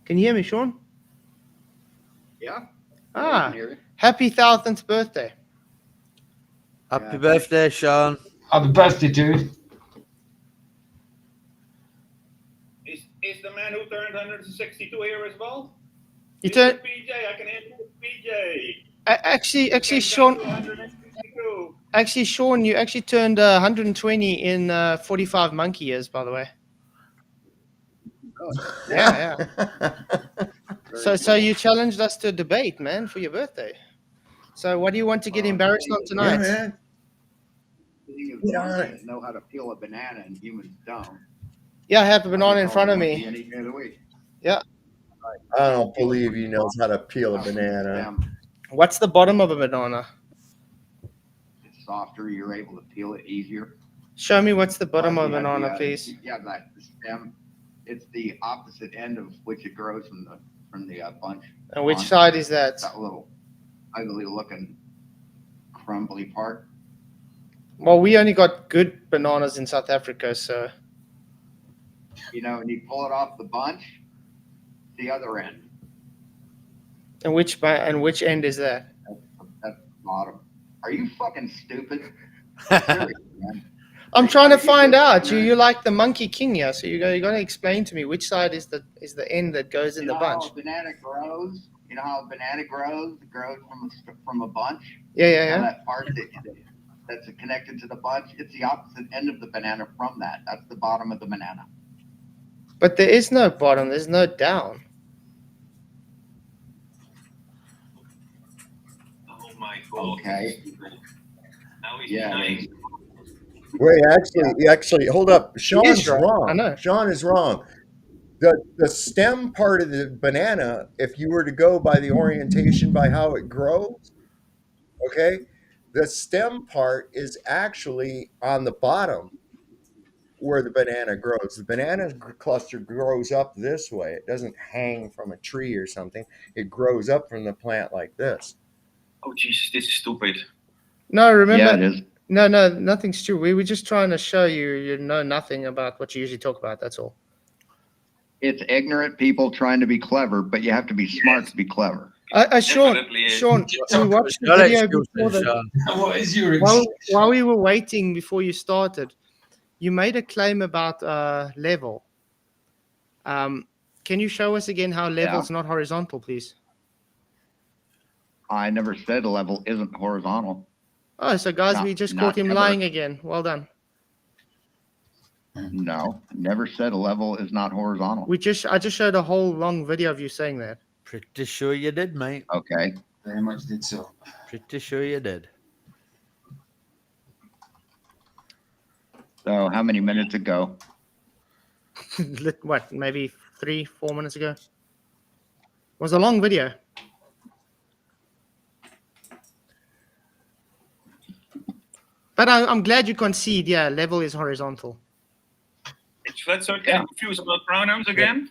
Can you hear me, Shawn? yeah. Ah, happy 1000th birthday. Happy birthday, Shawn. Happy birthday, dude. Is the man who turned 162 here as well? You turned. PJ, I can hear PJ. Actually, Shawn. Actually, Shawn, you actually turned 120 in 45 monkey years, by the way. Yeah. So you challenged us to a debate, man, for your birthday. So what do you want to get embarrassed on tonight? Yeah, man. Know how to peel a banana and humans don't. Yeah, I have a banana in front of me. Any day of the week. Yeah. I don't believe he knows how to peel a banana. What's the bottom of a banana? It's softer. You're able to peel it easier. Show me what's the bottom of a banana, please. Yeah, the stem. It's the opposite end of which it grows from the bunch. And which side is that? That little ugly looking crumbly part. Well, we only got good bananas in South Africa, so. You know, and you pull it off the bunch, the other end. And which end is that? That's the bottom. Are you fucking stupid? Seriously, man. I'm trying to find out. You like the monkey king here, so you got to explain to me which side is the end that goes in the bunch. How a banana grows? You know how a banana grows? It grows from a bunch. Yeah. And that part that's connected to the bunch, it's the opposite end of the banana from that. That's the bottom of the banana. But there is no bottom. There's no down. Oh my god. Okay. Now he's Yeah. denying. Wait, actually, hold up. Sean's wrong. I know. Sean is wrong. The stem part of the banana, if you were to go by the orientation by how it grows, okay, the stem part is actually on the bottom where the banana grows. The banana cluster grows up this way. It doesn't hang from a tree or something. It grows up from the plant like this. Oh Jesus, this is stupid. No, remember. Yeah, it is. No, nothing's true. We were just trying to show you know nothing about what you usually talk about. That's all. It's ignorant people trying to be clever, but you have to be smart to be clever. Shawn, we watched the video before What is your while we were waiting before you started, you made a claim about level. Can you show us again how level's not horizontal, please? I never said a level isn't horizontal. Oh, so guys, we just caught him ever. lying again. Well done. No, never said a level is not horizontal. I just showed a whole long video of you saying that. Pretty sure you did, mate. Okay. Very much did so. Pretty sure you did. So how many minutes ago? What, maybe 3-4 minutes ago? It was a long video. But I'm glad you concede. Yeah, level is horizontal. It's flat, so getting confused about pronouns again.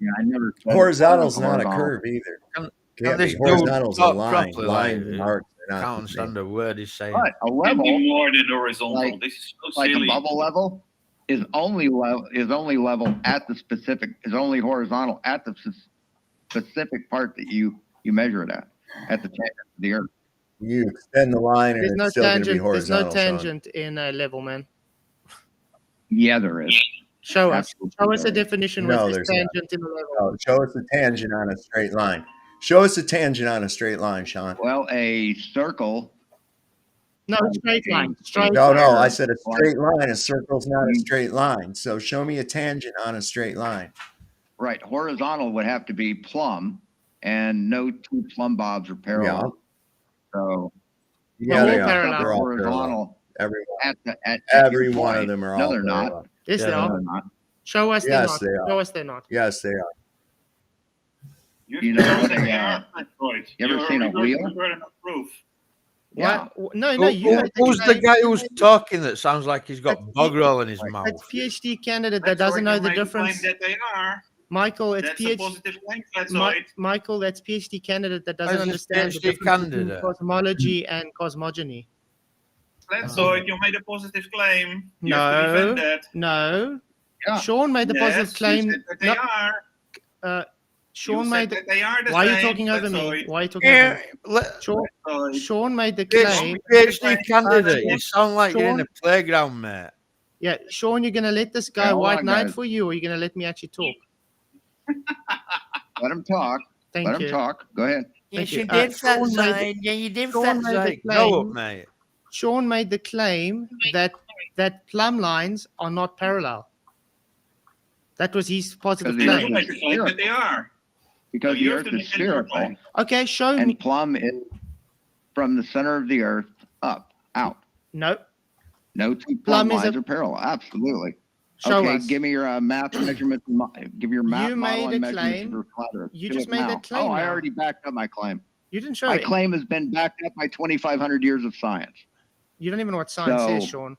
Yeah, I never. Horizontal's not a curve either. Can Can't be. this dude Horizontal's a talk line. properly? Lines Like, and arcs are not can't the understand same. a word he's saying. But a Can level, be more than horizontal. like, This is so like silly. a bubble level, is only level at the specific. Is only horizontal at the specific part that you measure it at the tangent of the earth. You extend the line, and There's it's no still going to be tangent. There's no horizontal. Sean. tangent in a level, man. Yeah, there is. Show us. Absolutely Show us a there is. definition No, with there's this not. tangent in a level. Oh, show us a tangent on a straight line. Show us a tangent on a straight line, Sean. Well, a circle. No, straight line. Straight No, line. I said a straight line. A circle's not a straight line. So show me a tangent on a straight line. Right. Horizontal would have to be plumb, and no two plumb bobs are parallel. So Yeah, they are. parallel. They're all horizontal. parallel. Every one. At Every your one point. of them are No, all they're not. parallel. Yes, they No, are. they're not. Show us they're Yes, not. they are. Show us they're not. Yes, they are. You know what they a, are. Right. you ever You're seen a wheel? burden of proof. Yeah. No, Who- you made who's the claim. guy who's talking that sounds like he's got bog roll in his mouth? It's PhD candidate that That's doesn't right, know you the made the difference. claim that they are. Michael, it's That's a PhD. positive claim. That's right. Michael, that's PhD candidate that doesn't Why is this understand the PhD difference between candidate? cosmology and cosmogony. Flatzoid, you made a positive claim. You have to No, defend that. no. Yeah. Sean made the Yes, positive you claim. said that they No, are. Sean You made. said that they are the Why are you same, talking over me? Flatzoid. Why are you talking over me? Flatzoid. Sean made the claim. PhD candidate, you sound like you're in a Sean- playground, mate. Yeah, Sean, you're gonna let this guy hold white on, knight guys. for you, or you're gonna let me actually talk? Let him talk. Thank Let you. him talk. Go ahead. Thank you. you did, Sean made Flatzoid. Yeah, you did, Sean made the Flatzoid. Go up, claim. mate. Sean made the claim that plumb lines are not parallel. That was his positive Because the You claim. make the claim that they are. Because So you the have earth to is defend your spherical, claim. Okay, show me. and plumb is from the center of the earth up, out. No, No two Plumb plumb is lines a- are parallel. Absolutely. show Okay, us. give me your math measurements. Give your math You model made and a measurements claim. for flat Earth. You Do just it made now. that claim Oh, I now. already backed up my claim. You didn't show My it. claim has been backed up by 2,500 years of science. You don't even know what science So- is, Sean.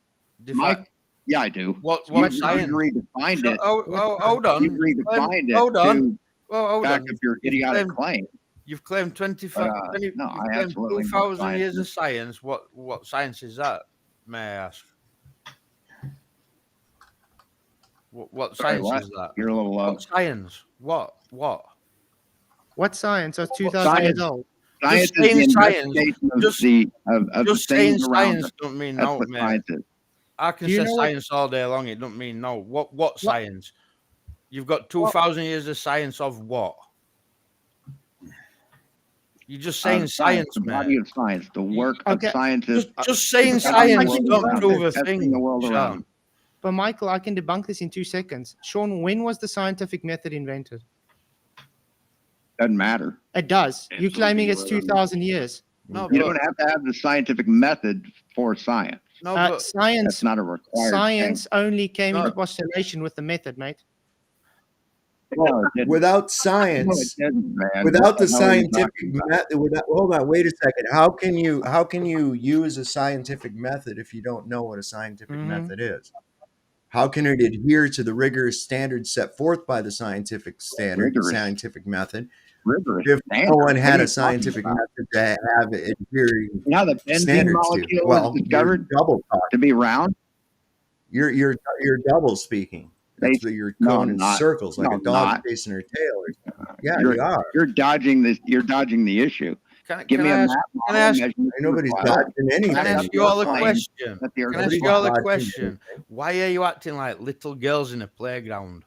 Yeah, I do. What You science? redefined it. Hold on. You redefined it Hold on. to Well, hold back on. up your idiotic claim. You've claimed 25, But, 20, no, you've I claimed absolutely know 2,000 science years is. of science. What science is that, may I ask? What Sorry, science what? is that? You're a little low. What science? What? What science? That's 2,000 Science. years old. Science Just is the saying science. investigation of Just- of the Just saying things around science us. don't mean That's no, what mate. science is. I can Do you say know what- science all day long. It don't mean no. What science? You've got 2,000 years of science of what? You're just saying science, the body man. of science, the work Okay. of scientists. Just saying testing the science world don't around prove us, a testing thing, the world around Sean. us. But Michael, I can debunk this in 2 seconds. Sean, when was the scientific method invented? Doesn't matter. It does. You're claiming it's Absolutely. 2,000 years. No, You but, don't have to have the scientific method for science. no, but Science, That's not a required science only came No. into postulation with the method, mate. thing. No, it didn't. Without No, it science, didn't, man. without What the hell are you scientific talking about? method, hold on, wait a second. How can you use a scientific method if you don't know what a scientific Mhm. method is? How can it adhere to the rigorous standards set forth by the scientific scientific method? Rigorous If standards? no one What are had you a scientific talking about? method to have it adhering You know how the benzene standards to, molecule well, was discovered you're double talking. to be round? You're double speaking. That's what you're No, going I'm in not. circles like No, a I'm dog not. chasing her tail. Yeah, You're- you are. You're dodging this. You're dodging the issue. Give me a map model can I ask- measurement Ain't nobody's for dodging cloud. anything. Can I ask you Your all a claim question? that the earth Can I is ask you all a dodging question? anything. Why are you acting like little girls in a playground?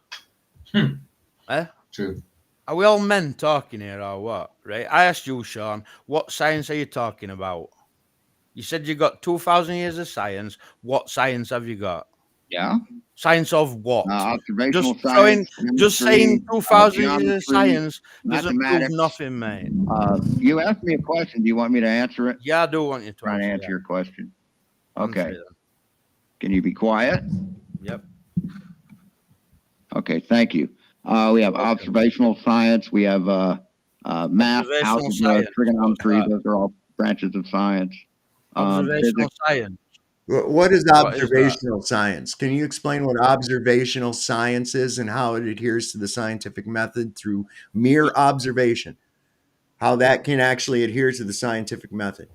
Eh? True. Are we all men talking here or what? Right? I asked you, Sean, what science are you talking about? You said you got 2,000 years of science. What science have you got? Yeah. Science of what? Observational Just showing, science, just chemistry, saying 2,000 years of geometry, science doesn't prove mathematics. nothing, mate. You asked me a question. Do you want me to answer it? Yeah, I do want you to Trying to answer answer that. your question. Answer Okay. it then. Can you be quiet? Yep. Okay. Thank you. We have observational science. We have math, Observational algebra, science. trigonometry. What's that? Those are all branches of science. Observational physics. science. What is What is that? observational science? Can you explain what observational science is and how it adheres to the scientific method through mere observation? How that can actually adhere to the scientific method?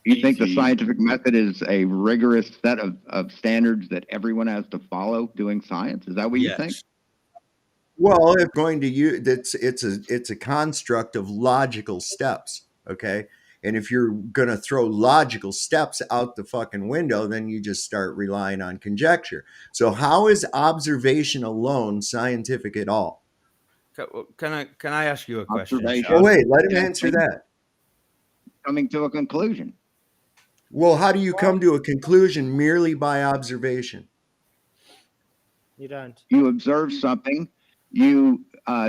You think the scientific method is a rigorous set of standards that everyone has to follow doing science? Is that what you think? Well, if going to use it's a construct of logical steps, okay? And if you're going to throw logical steps out the fucking window, then you just start relying on conjecture. So how is observation alone scientific at all? Can I ask you a question? Oh, wait, let him answer that. Coming to a conclusion. Well, how do you come to a conclusion merely by observation? You don't. You observe something, you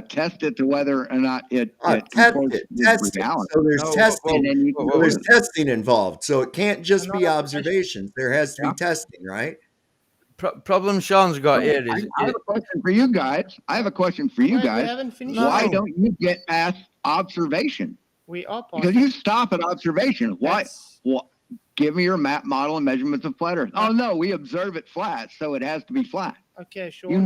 test it to whether or not it comports with reality. So there's testing. And then you So there's testing involved. So it can't just be observations. There has to be testing, right? Problem Sean's got here is I have a question for you guys. haven't finished. Why don't you get past observation? We are past. Because you stop at observation. Why? Well, give me your map, model, and measurements of flat Earth. Oh no, we observe it flat, so it has to be flat. Okay, sure. You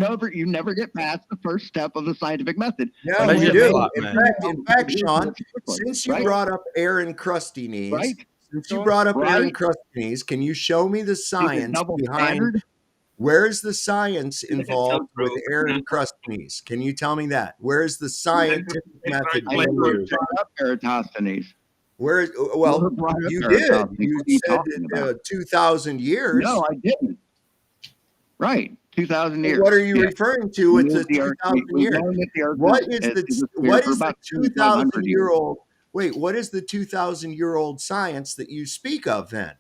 never get past the first step of the scientific method. Yeah, we do. In fact, Sean, since you brought up Aaron Crusty Knees, can you show me the science behind? Where's the science involved with Aaron Crusty Knees? Can you tell me that? Where's the scientific method being used? Eratosthenes. Well, you did. You said 2,000 years. No, I didn't. Right, 2,000 years. What are you referring to with the 2,000 years? What is the 2,000-year-old? Wait, what is the 2,000-year-old science that you speak of then?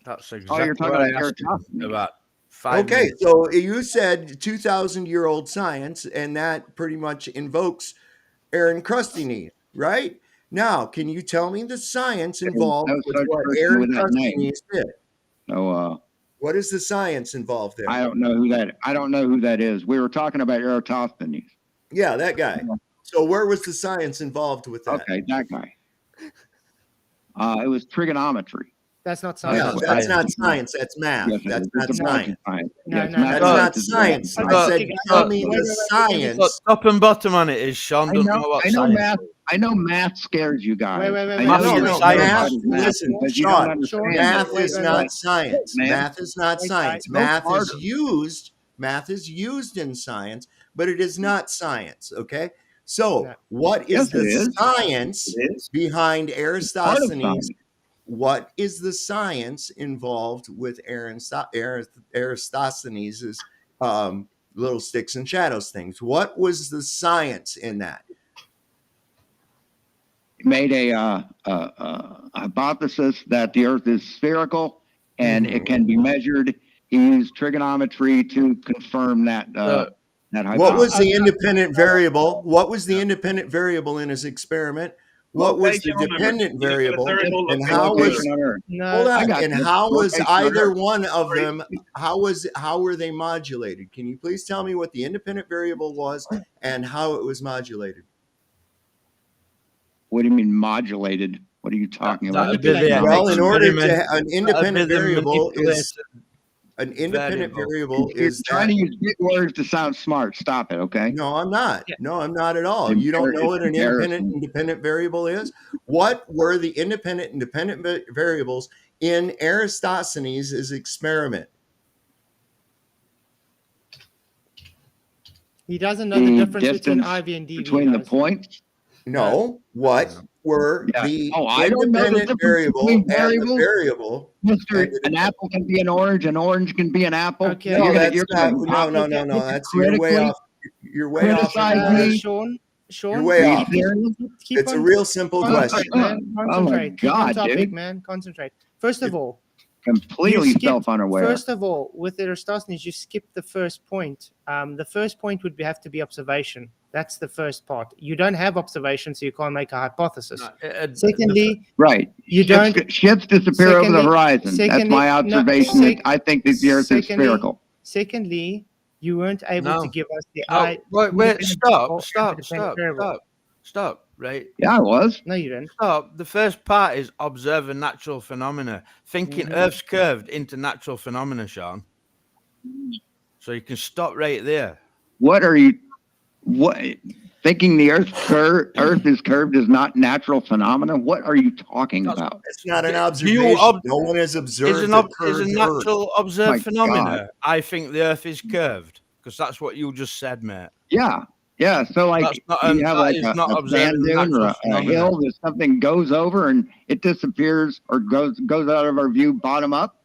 That's exactly you're talking about 5 Okay, minutes. so you said 2,000-year-old science, and that pretty much invokes Aaron Crusty Knees, right? Now, can you tell me the science involved with what Aaron Crusty Knees did? No. What is the science involved there? I don't know who that is. We were talking about Eratosthenes. Yeah, that guy. So where was the science involved with that? Okay, that guy. It was trigonometry. That's not science. Yeah, that's not science. That's math. Yes, that's not science. No, that's not science. I said, tell me the science. Top and bottom on it is Sean doesn't know what science is. I know math scares you guys. Wait. Math, listen, Sean, math is not science. Math is not science. Math is used in science, but it is not science, okay? So what is the science behind Eratosthenes? What is the science involved with Eratosthenes' little sticks and shadows things? What was the science in that? Made a hypothesis that the Earth is spherical and it can be measured. He used trigonometry to confirm that. That hypothesis. What was the independent variable? What was the independent variable in his experiment? What was the dependent variable, and how was and how was either one of them? How were they modulated? Can you please tell me what the independent variable was and how it was modulated? What do you mean modulated? What are you talking about? Well, in order to an independent variable is trying to use big words to sound smart. Stop it, okay? No, I'm not. No, I'm not at all. You don't know what an independent variable is? What were the independent and dependent variables in Eratosthenes' experiment? He doesn't know the difference between IV and DV. Between the points? No. What were the independent variable and the variable? Mister, an apple can be an orange can be an apple. Okay. No, that's you're way off. You're way off. Sean, you're way off. It's a real simple question. Oh my God, dude. Man, concentrate. First of all, completely self-unaware. First of all, with Eratosthenes, you skip the first point. The first point would have to be observation. That's the first part. You don't have observation, so you can't make a hypothesis. Secondly, you don't. Ships disappear over the horizon. That's my observation. I think that the Earth is spherical. Secondly, you weren't able to give us the Wait, stop. right? Yeah, I was. No, you didn't. So the first part is observing natural phenomena, thinking Earth's curved into natural phenomena, Sean. So you can stop right there. What are you? What thinking the Earth is curved is not natural phenomena? What are you talking about? It's not an observation. No one has observed a curved Is a natural Earth. observed My phenomena. God. I think the Earth is curved because that's what you just said, mate. Yeah. Yeah. So like That's not, you have that like is not a sand observing dune or natural a phenomena. hill that something goes over and it disappears or goes out of our view bottom up.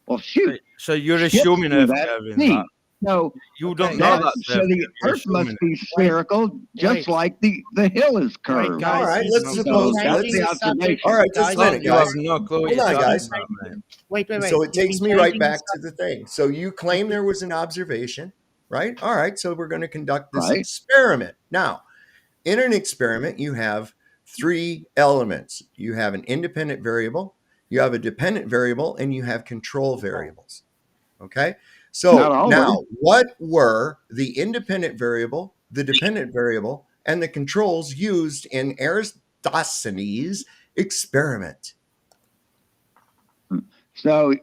Well, shoot. So you're Ships assuming do Earth that curving too. that. So You don't know that. so the Earth must be spherical, just like the hill is curved. guys, All right, he's- let's he's suppose. changing Let's, the subject. all right, just a Guys, minute, You have guys. no clue what Hold you're on, talking guys. about, mate. Wait. So it He's takes been me right changing the back to the thing. So you claim there was an observation, right? All right, so we're going to conduct this Right. experiment. Now, in an experiment, you have three elements. You have an independent variable, you have a dependent variable, and you have control variables. Okay? So Not always. now, what were the independent variable, the dependent variable, and the controls used in Eratosthenes' experiment? So,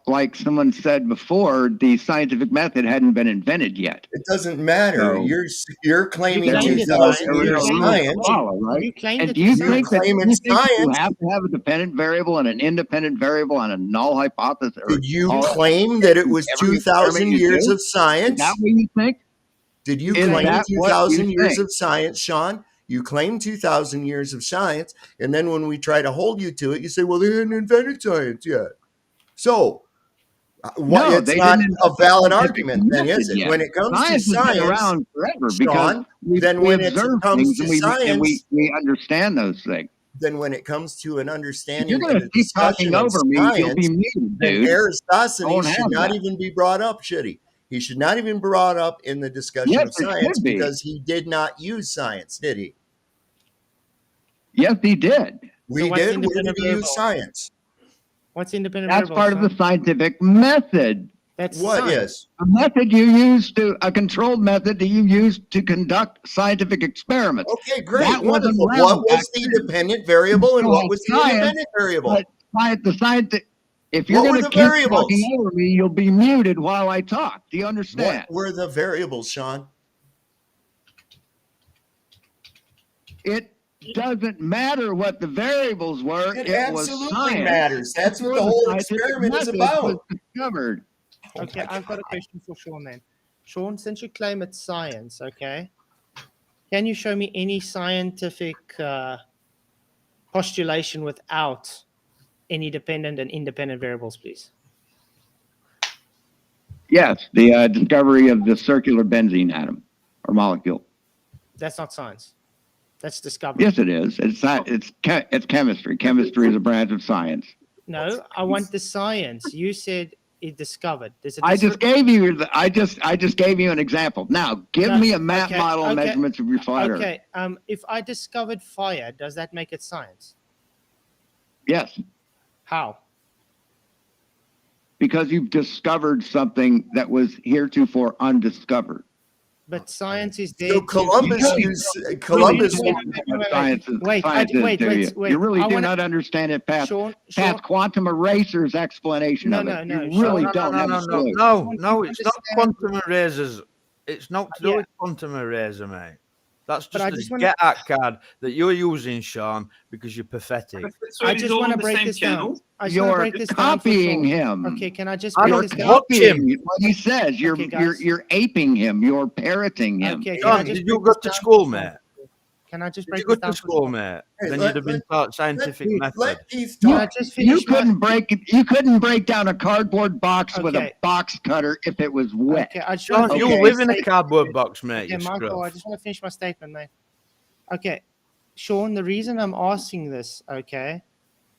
like someone said before, the scientific method hadn't been invented yet. It doesn't matter. So- You're claiming There was 2,000 no years rule to science. follow, right? You claimed And it do you yourself. think that claim you it's think you science. have to have a dependent variable and an independent variable and a null hypothesis? Or Did you all- claim that it was every 2,000 experiment you years do? of science? Is that what you think? Did you Is claim that what 2,000 you years think? of science, Sean? You claim 2,000 years of science, and then when we try to hold you to it, you say, well, they hadn't invented science yet. So, No, it's they not didn't a invent the valid scientific argument, then, is method it? yet. When it comes Science to has been science, around forever because Sean, we when it observe comes things to and we science, understand those things. then when it comes to an If understanding you're going and to a keep talking discussion of over me, you'll be science, muted, then dude. I won't Eratosthenes should have not that. even be brought up, should he? He should not even be brought up in the discussion Yes, of it science should be. because he did not use science, did he? Yes, he did. We what's did. Where independent did he variable? use science? What's independent That's variable? part of the scientific method. That's What science. is? A method you use a controlled method that you use to conduct scientific experiments. Okay, great, That wasn't wonderful. around What was back the then. dependent variable and So what was the science, independent variable? But the science, if you're What were going to the keep variables? talking over me, you'll be muted while I talk. Do you understand? What were the variables, Sean? It doesn't matter what the variables were. It was absolutely science matters. That's what before the whole scientific experiment is method about. was discovered. Okay, I've got a question for Sean then. Sean, since you claim it's science, okay, can you show me any scientific postulation without any dependent and independent variables, please? Yes, the discovery of the circular benzene atom or molecule. That's not science. That's discovery. Yes, it is. It's chemistry. Chemistry is a branch of science. No, I want the science. You said it discovered. I just gave you an example. Now, give me a map model and measurements of your flat Earth. Okay. If I discovered fire, does that make it science? Yes, How? because you've discovered something that was heretofore undiscovered. But science is there. So Columbus used Columbus. Wait. You really do not understand it past quantum eraser's explanation of it. You really don't have a clue. No, it's not quantum erasers. It's not to do with quantum eraser, mate. That's just a get at card that you're using, Sean, because you're pathetic. I just want to break this down. You're copying him. Okay, can I just You're break this down? copying what he says. You're aping him. You're parroting him. Okay, Sean, did you go to school, mate? Can I just Did break you go this down? to school, mate? Then you'd have been taught scientific method. You couldn't break down a cardboard box with a box cutter if it was wet. Okay, Sean, you live in a cardboard box, mate. Okay, Michael, I just want to finish my statement, mate. Okay, Sean, the reason I'm asking this, okay,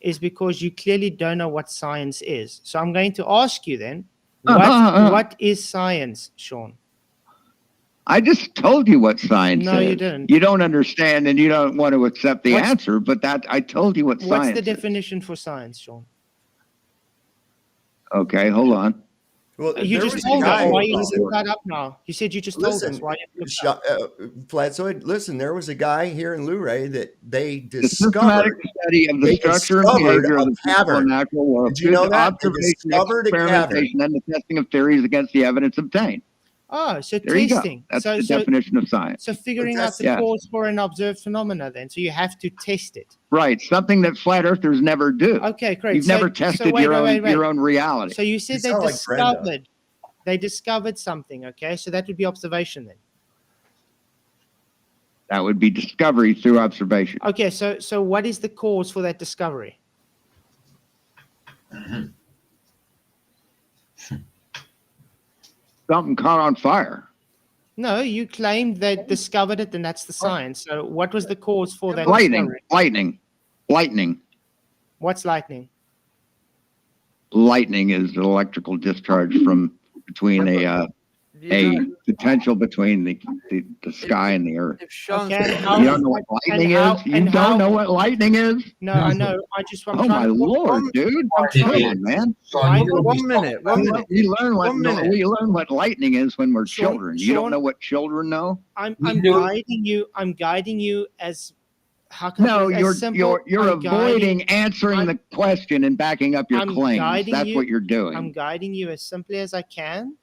is because you clearly don't know what science is. So I'm going to ask you then, what is science, Sean? I just told you what science is. No, you didn't. You don't understand and you don't want to accept the answer, but I told you what science What's the is. definition for science, Sean? Okay, hold on. Well, You there just was a told us. guy- Why are you listen, looking that up now? You said you just told us. Listen, Why? Flatsoid, listen, there was a guy here in Luray that they The systematic discovered. study of the They structure and discovered behavior of a the physical and cavern. natural world Did you through know the that? They observation, discovered a cavern. experimentation, and the testing of theories against the evidence obtained. Oh, so There you go. testing. That's so, the so, definition of science. So figuring out the Yes. cause for an observed phenomena, then. So you have to test it. Right, something that flat earthers never do. Okay, great. You've never tested wait, your wait. own reality. So you said You they sound like Brenda. discovered. They discovered something. Okay, so that would be observation then. That would be discovery through observation. Okay, so what is the cause for that discovery? Something caught on fire. No, you claimed they discovered it, and that's the science. So what was the cause for that Lightning, discovery? lightning. What's lightning? Lightning is an electrical discharge from between a potential between the sky and the earth. Okay, You don't know what lightning is? You don't know what lightning is? No, I know. I'm Oh my trying to- lord, dude! I'm Come trying- on, man. One minute. We learn minute. we learn what lightning is when we're Shawn- children. You don't Shawn- know what children know? I'm guiding you. I'm guiding you as how can I No, put it? As you're simple- you're I'm avoiding guiding- answering the question and backing up your I'm claims. guiding That's you- what you're doing. I'm guiding you as simply as I can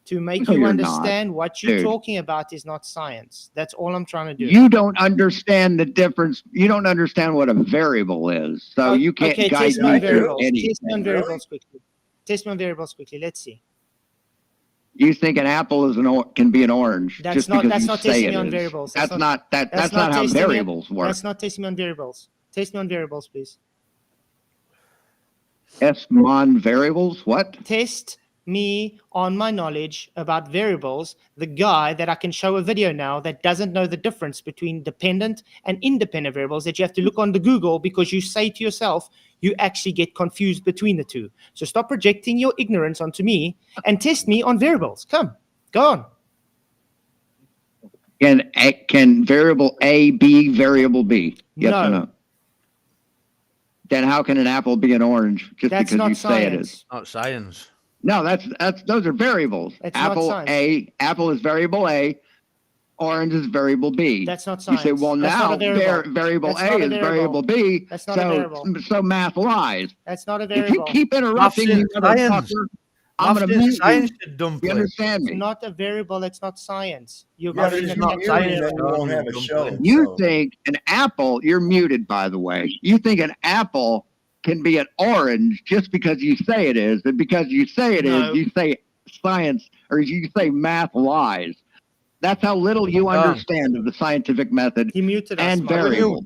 to make No, you you're understand not, what you're dude. talking about is not science. That's all I'm trying to do. You don't understand the difference. You don't understand what a variable is, so you can't okay, guide test me on me through variables. anything. Test me on variables quickly. Test me on variables quickly. Let's see. You think an apple is can be an orange That's just not. because That's you not say testing it me on is. variables. That's not how testing me on- variables work. That's not testing me on variables. Test me on variables, please. S-mon variables? What? Test me on my knowledge about variables, the guy that I can show a video now that doesn't know the difference between dependent and independent variables that you have to look on the Google because you say to yourself, you actually get confused between the two. So stop projecting your ignorance onto me and test me on variables. Come, go on. Can variable A be variable B? Yes or no? Then how can an apple be an orange just That's because not you say it science. is? Not science. No, those are variables. It's not Apple science. Apple is variable A, orange is variable B. That's not You say, science. well, That's now not a variable. variable That's A not a is variable. variable B. That's not a variable. So math lies. That's not a If you variable. keep interrupting me, motherfucker, I'm going to mute you. You understand It's me? not a variable. It's not science. You're Yeah, getting it's it not from science, your- then we won't have a show. You think an apple, you're muted, by the way. You think an apple can be an orange just because you say it is, and because you say it No. is, you say science or you say math lies. That's how little you understand of the scientific method He muted us, and Mike. variables.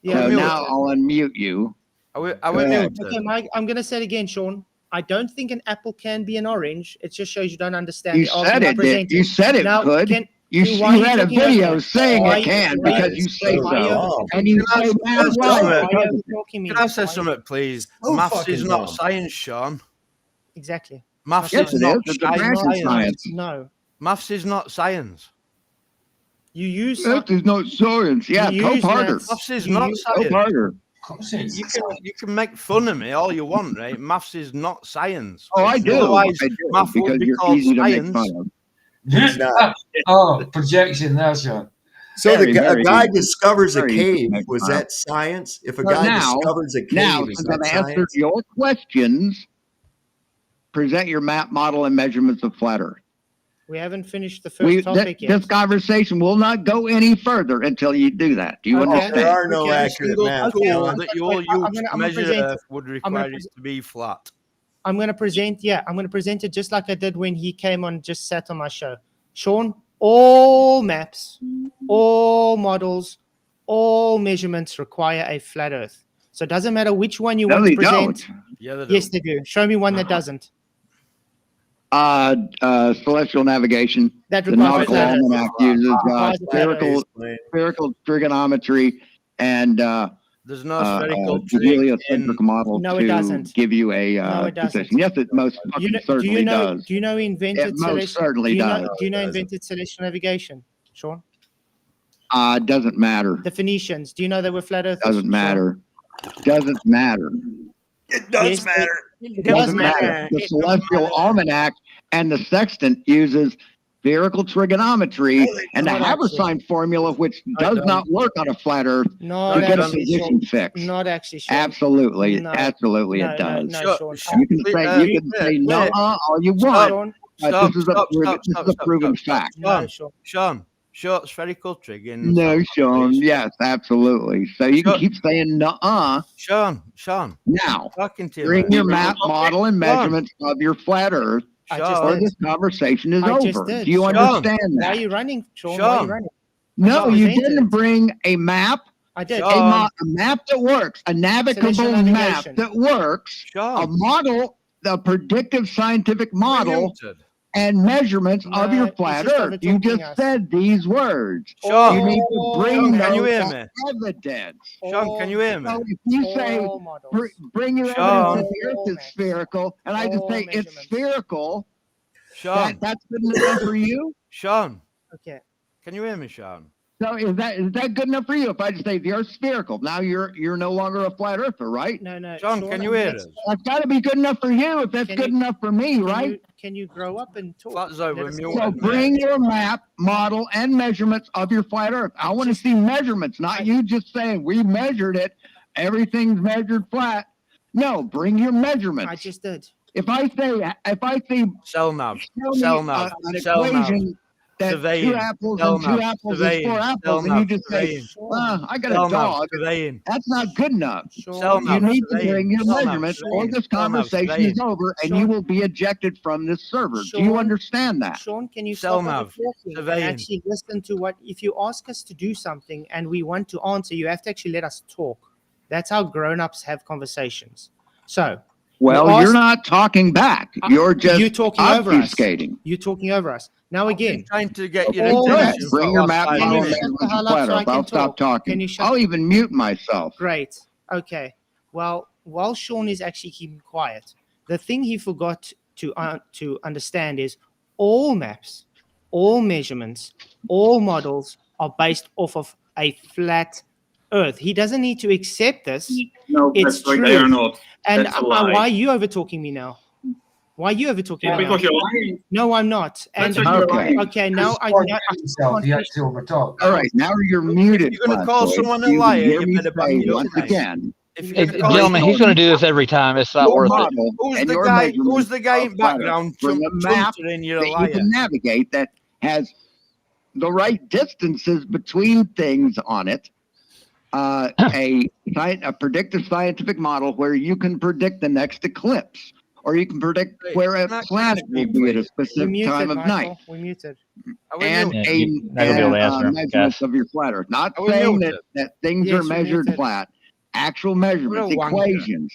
Yeah, So muted. now I'll unmute you. Are we Go ahead. Okay, Mike, I'm going to say it again, Shawn. I don't think an apple can be an orange. It just shows you don't understand You the said argument I it did. presented. You said it Now, could. You why are you had a talking over video me? saying Why it you- can why because you- you say why you- so. And you say math Can I lies say because Why are of you it. talking me? Can I say Why- something, please? So Maths fucking is not dumb. science, Sean. Exactly. Maths Yes, is it not is. It's a branch of science. No. Maths is not science. You use Math is not science. Yeah, you hope use harder. maths. Maths is You not use- science. Hope harder. You can make fun of me all you want, right? Maths is not science. Oh, I do. Otherwise, I do, math would because be you're called easy to make science. fun of. It's not. Oh, projection there, Sean. So Very, a very guy easy. discovers a Very easy to cave. make Was fun of. that science? If a But guy now, discovers a now, cave, is since that I've answered science? your questions, present your map model and measurements of flat Earth. We haven't finished the first topic yet. This conversation will not go any further until you do that. Do you Okay. understand? There are no Okay. accurate Single math. tool Sean. that you all Wait, I'm use gonna- to I'm gonna measure present- Earth would require it to be flat. I'm going to present it just like I did when he came on, just sat on my show. Shawn, all maps, all models, all measurements require a flat Earth. So it doesn't matter which one you No, want they to present. don't. Yeah, they do. Yes, they do. Show me one that doesn't. Celestial navigation. That The requires nautical flat Earth. almanac uses Requires flat Earth. spherical trigonometry and There's no spherical the trig heliocentric in. model No, it to doesn't. give you a No, it doesn't. position. Yes, it most You fucking know, do certainly you know? does. Do you know he invented It most celestial? certainly do you does. Know, do you know invented celestial navigation, Shawn? Doesn't matter. The Phoenicians. Do you know they were flat Earthers? Doesn't Shawn? matter. Doesn't matter. It does Yes, matter. It doesn't matter. The celestial almanac and the sextant uses spherical trigonometry and the Not actually. Habersign formula, which does not work on a flat Earth Not to get a actually, position Sean. fixed. Not actually, Sean. Absolutely, No. absolutely, No, it does. no, Sean. You can say no all you want, but this is a proven fact. Sean, short spherical trig in. No, Sean. Yes, absolutely. So you can keep saying no. Sean. Now, Talking to you, bring man. your map, model, and measurements of your flat Earth, or this conversation is over. Do you understand that? Why are you running, Sean? Why are you running? No, you didn't bring a map. I did. A map that works, a navigable map that works, a model, the predictive scientific model, and measurements of your flat Earth. You just said these words. Sean, you need to bring Sean, those can you hear me? evidence. Sean, can you hear me? So if you say, bring your Sean. evidence that the Earth is spherical, and I just say it's spherical, Sean, that's good enough for you? Sean. Okay. Can you hear me, Sean? So is that good enough for you? If I just say the Earth's spherical, now you're no longer a flat earther, right? No. Sean, can you hear us? That's got to be good enough for you. If that's good enough for me, right? Can you grow up and talk? Flat's over. So bring your map, model, and measurements of your flat Earth. I want to see measurements, not you just saying we measured it. Everything's measured flat. No, bring your measurements. I just did. If I say cell nav, an equation that two apples and two apples is four apples, and you just say, I got a dog. That's not good enough. You need to bring your measurements, or this conversation is over, and you will be ejected from this server. Do you understand that? Sean, can you stop talking and actually listen to what? If you ask us to do something and we want to answer, you have to actually let us talk. That's how grown-ups have conversations. So. Well, you're not talking back. You're just talking over us. obfuscating. You're talking over us. Now again, trying to get your attention. Bring your map. I'll stop talking. I'll even mute myself. Great. Okay. Well, while Sean is actually keeping quiet, the thing he forgot to understand is all maps, all measurements, all models are based off of a flat Earth. He doesn't need to accept this. No, it's true. They are not. And why are you over talking me now? Why are you over talking me now? Because you're lying. No, I'm not. And okay, now I All right, now you're muted. If you're going to call someone a liar, you better be once again. Gentlemen, he's going to do this every time. It's not worth it. Who's the guy in background? Bring a map that you can navigate that has the right distances between things on it. A predictive scientific model where you can predict the next eclipse, or you can predict where a planet will be at a specific time of night. We muted. And measurements of your flat Earth. Not saying that things are measured flat. Actual measurements, equations,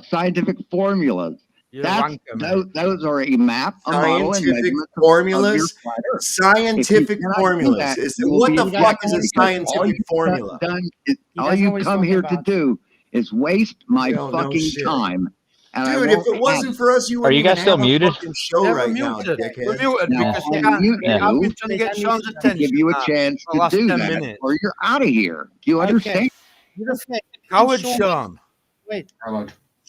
scientific formulas. Those are a map, a model, and measurements formulas. Scientific formulas. What the fuck is a scientific formula? All you come here to do is waste my fucking time. Dude, if it wasn't for us, you wouldn't you guys still muted? Show right now, dickhead. We're muted because I've been trying to get Sean's attention. Give you a chance to do that, or you're out of here. Do you understand? Howard Sean. Wait.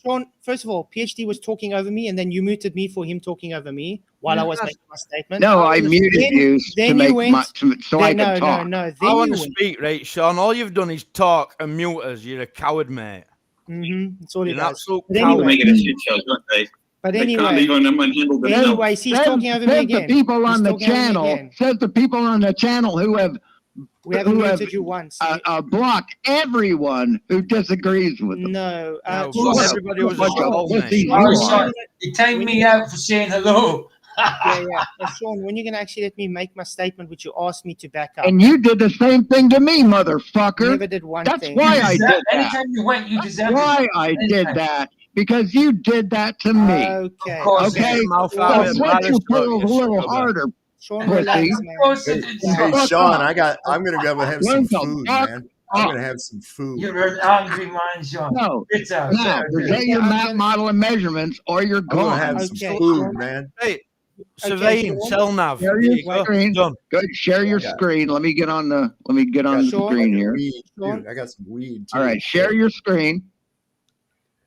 Sean, first of all, PhD was talking over me, and then you muted me for him talking over me while I was making my statement. No, I muted you to make so I could talk. I want to speak, right, Sean? All you've done is talk and mute us. You're a coward, mate. That's all he does. Making a shit show, don't they? But They anyway, can't even handle themselves. anyways, he's talking over me again. The people on the channel says the people on the channel who have muted you once. Blocked everyone who disagrees with them. No, everybody was You timed me out for saying hello. yeah. Sean, when you're gonna actually let me make my statement, which you asked me to back up? And you did the same thing to me, motherfucker. Never did one That's thing. why I did that. Anytime you went, you deserved Why I did that. Because you did that to me. Okay. Okay. So switch your pearls a little harder. Sean, relax, man. Hey, Sean, I'm gonna go have some food, man. I'm gonna have some food. You're an angry man, Sean. No, present your map, model, and measurements, or you're I'm gone. gonna have some food, man. Hey, surveying cell nav. Share your screen. Good. Share your screen. Let me get on the screen here. Dude, I got some weed too. All right, share your screen.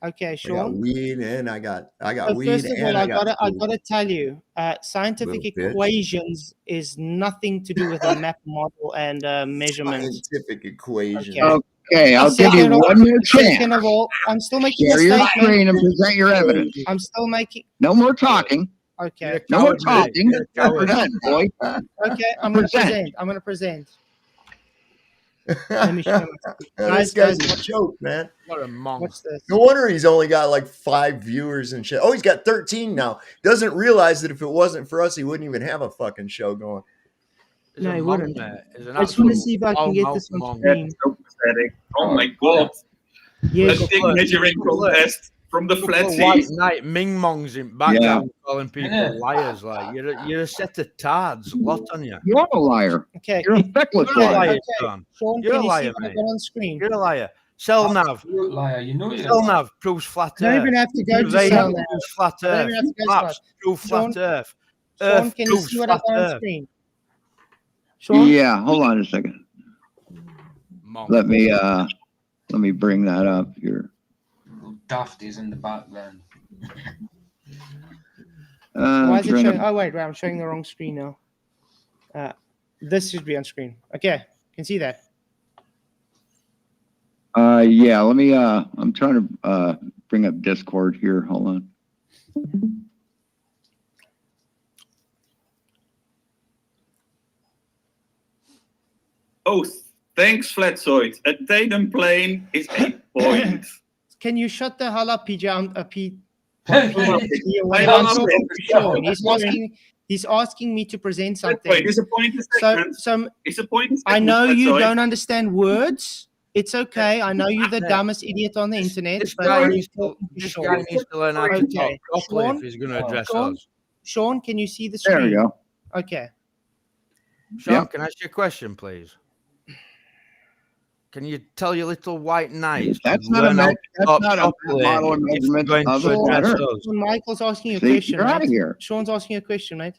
Okay, I got Shawn. weed and I got So weed first of and all, I got I food. gotta tell you, scientific Little bitch. equations is nothing to do with a map model and measurements. Scientific equation. Okay, I'll give you one more chance. Second of all, I'm still making a Share your statement. screen and present your evidence. I'm still making. No more talking. Okay. No more talking. Present, boy. Okay, I'm gonna present. I'm gonna present. Let me show my screen. This guy's a joke, man. What a monk. What's this? No wonder he's only got like 5 viewers and shit. Oh, he's got 13 now. Doesn't realize that if it wasn't for us, he wouldn't even have a fucking show going. No, he wouldn't. I just want to see if I can get this on screen. That's so pathetic. Oh my god. Yes. A dick measuring contest from the flat White seas. Knight Ming Mongs in background calling people liars. Like you're a set of tards. Lot on you. You're a liar. Okay. You're a feckless You're a liar. liar, Sean. Shawn, You're a can you see liar, what I mate. got on screen? You're a liar. Selnav. Absolute liar. You know you're a Selnav proves flat I don't Earth. even have to go to Survey Selnav. proves flat I don't Earth. even have to go to Maps Selnav. prove Shawn, flat Earth. Shawn, Earth can you proves see what I flat got on Earth. screen? Shawn? Yeah, hold on a second. Let me bring that up here. Little dafties in the background. Why is it trying showing? to- Oh wait, I'm showing the wrong screen now. This should be on screen. Okay, can see that. Yeah, let me I'm trying to bring up Discord here. Hold on. Oh, thanks, Flatzoid. A Tatum plane is 8 points. Can you shut the hell up, PJ? He's asking me to present something. Wait, disappointed segment. Disappointed I segment, know you Flatzoid. don't understand words. It's okay. I know you're the dumbest idiot on the internet. This but guy I'm needs to talking This Shawn. guy needs to learn how to talk Okay. properly Shawn? if he's going to address Shawn? us. Shawn, can you see the screen? There we go. Okay. Sean, Yeah. can I ask you a question, please? Can you tell your little white knights That's to not a learn how me- to that's talk not a properly model and if you're measurement going of to a address letter. us? Shawn, Michael's asking you a See, question, you're mate. outta here. Shawn's asking you a question, mate.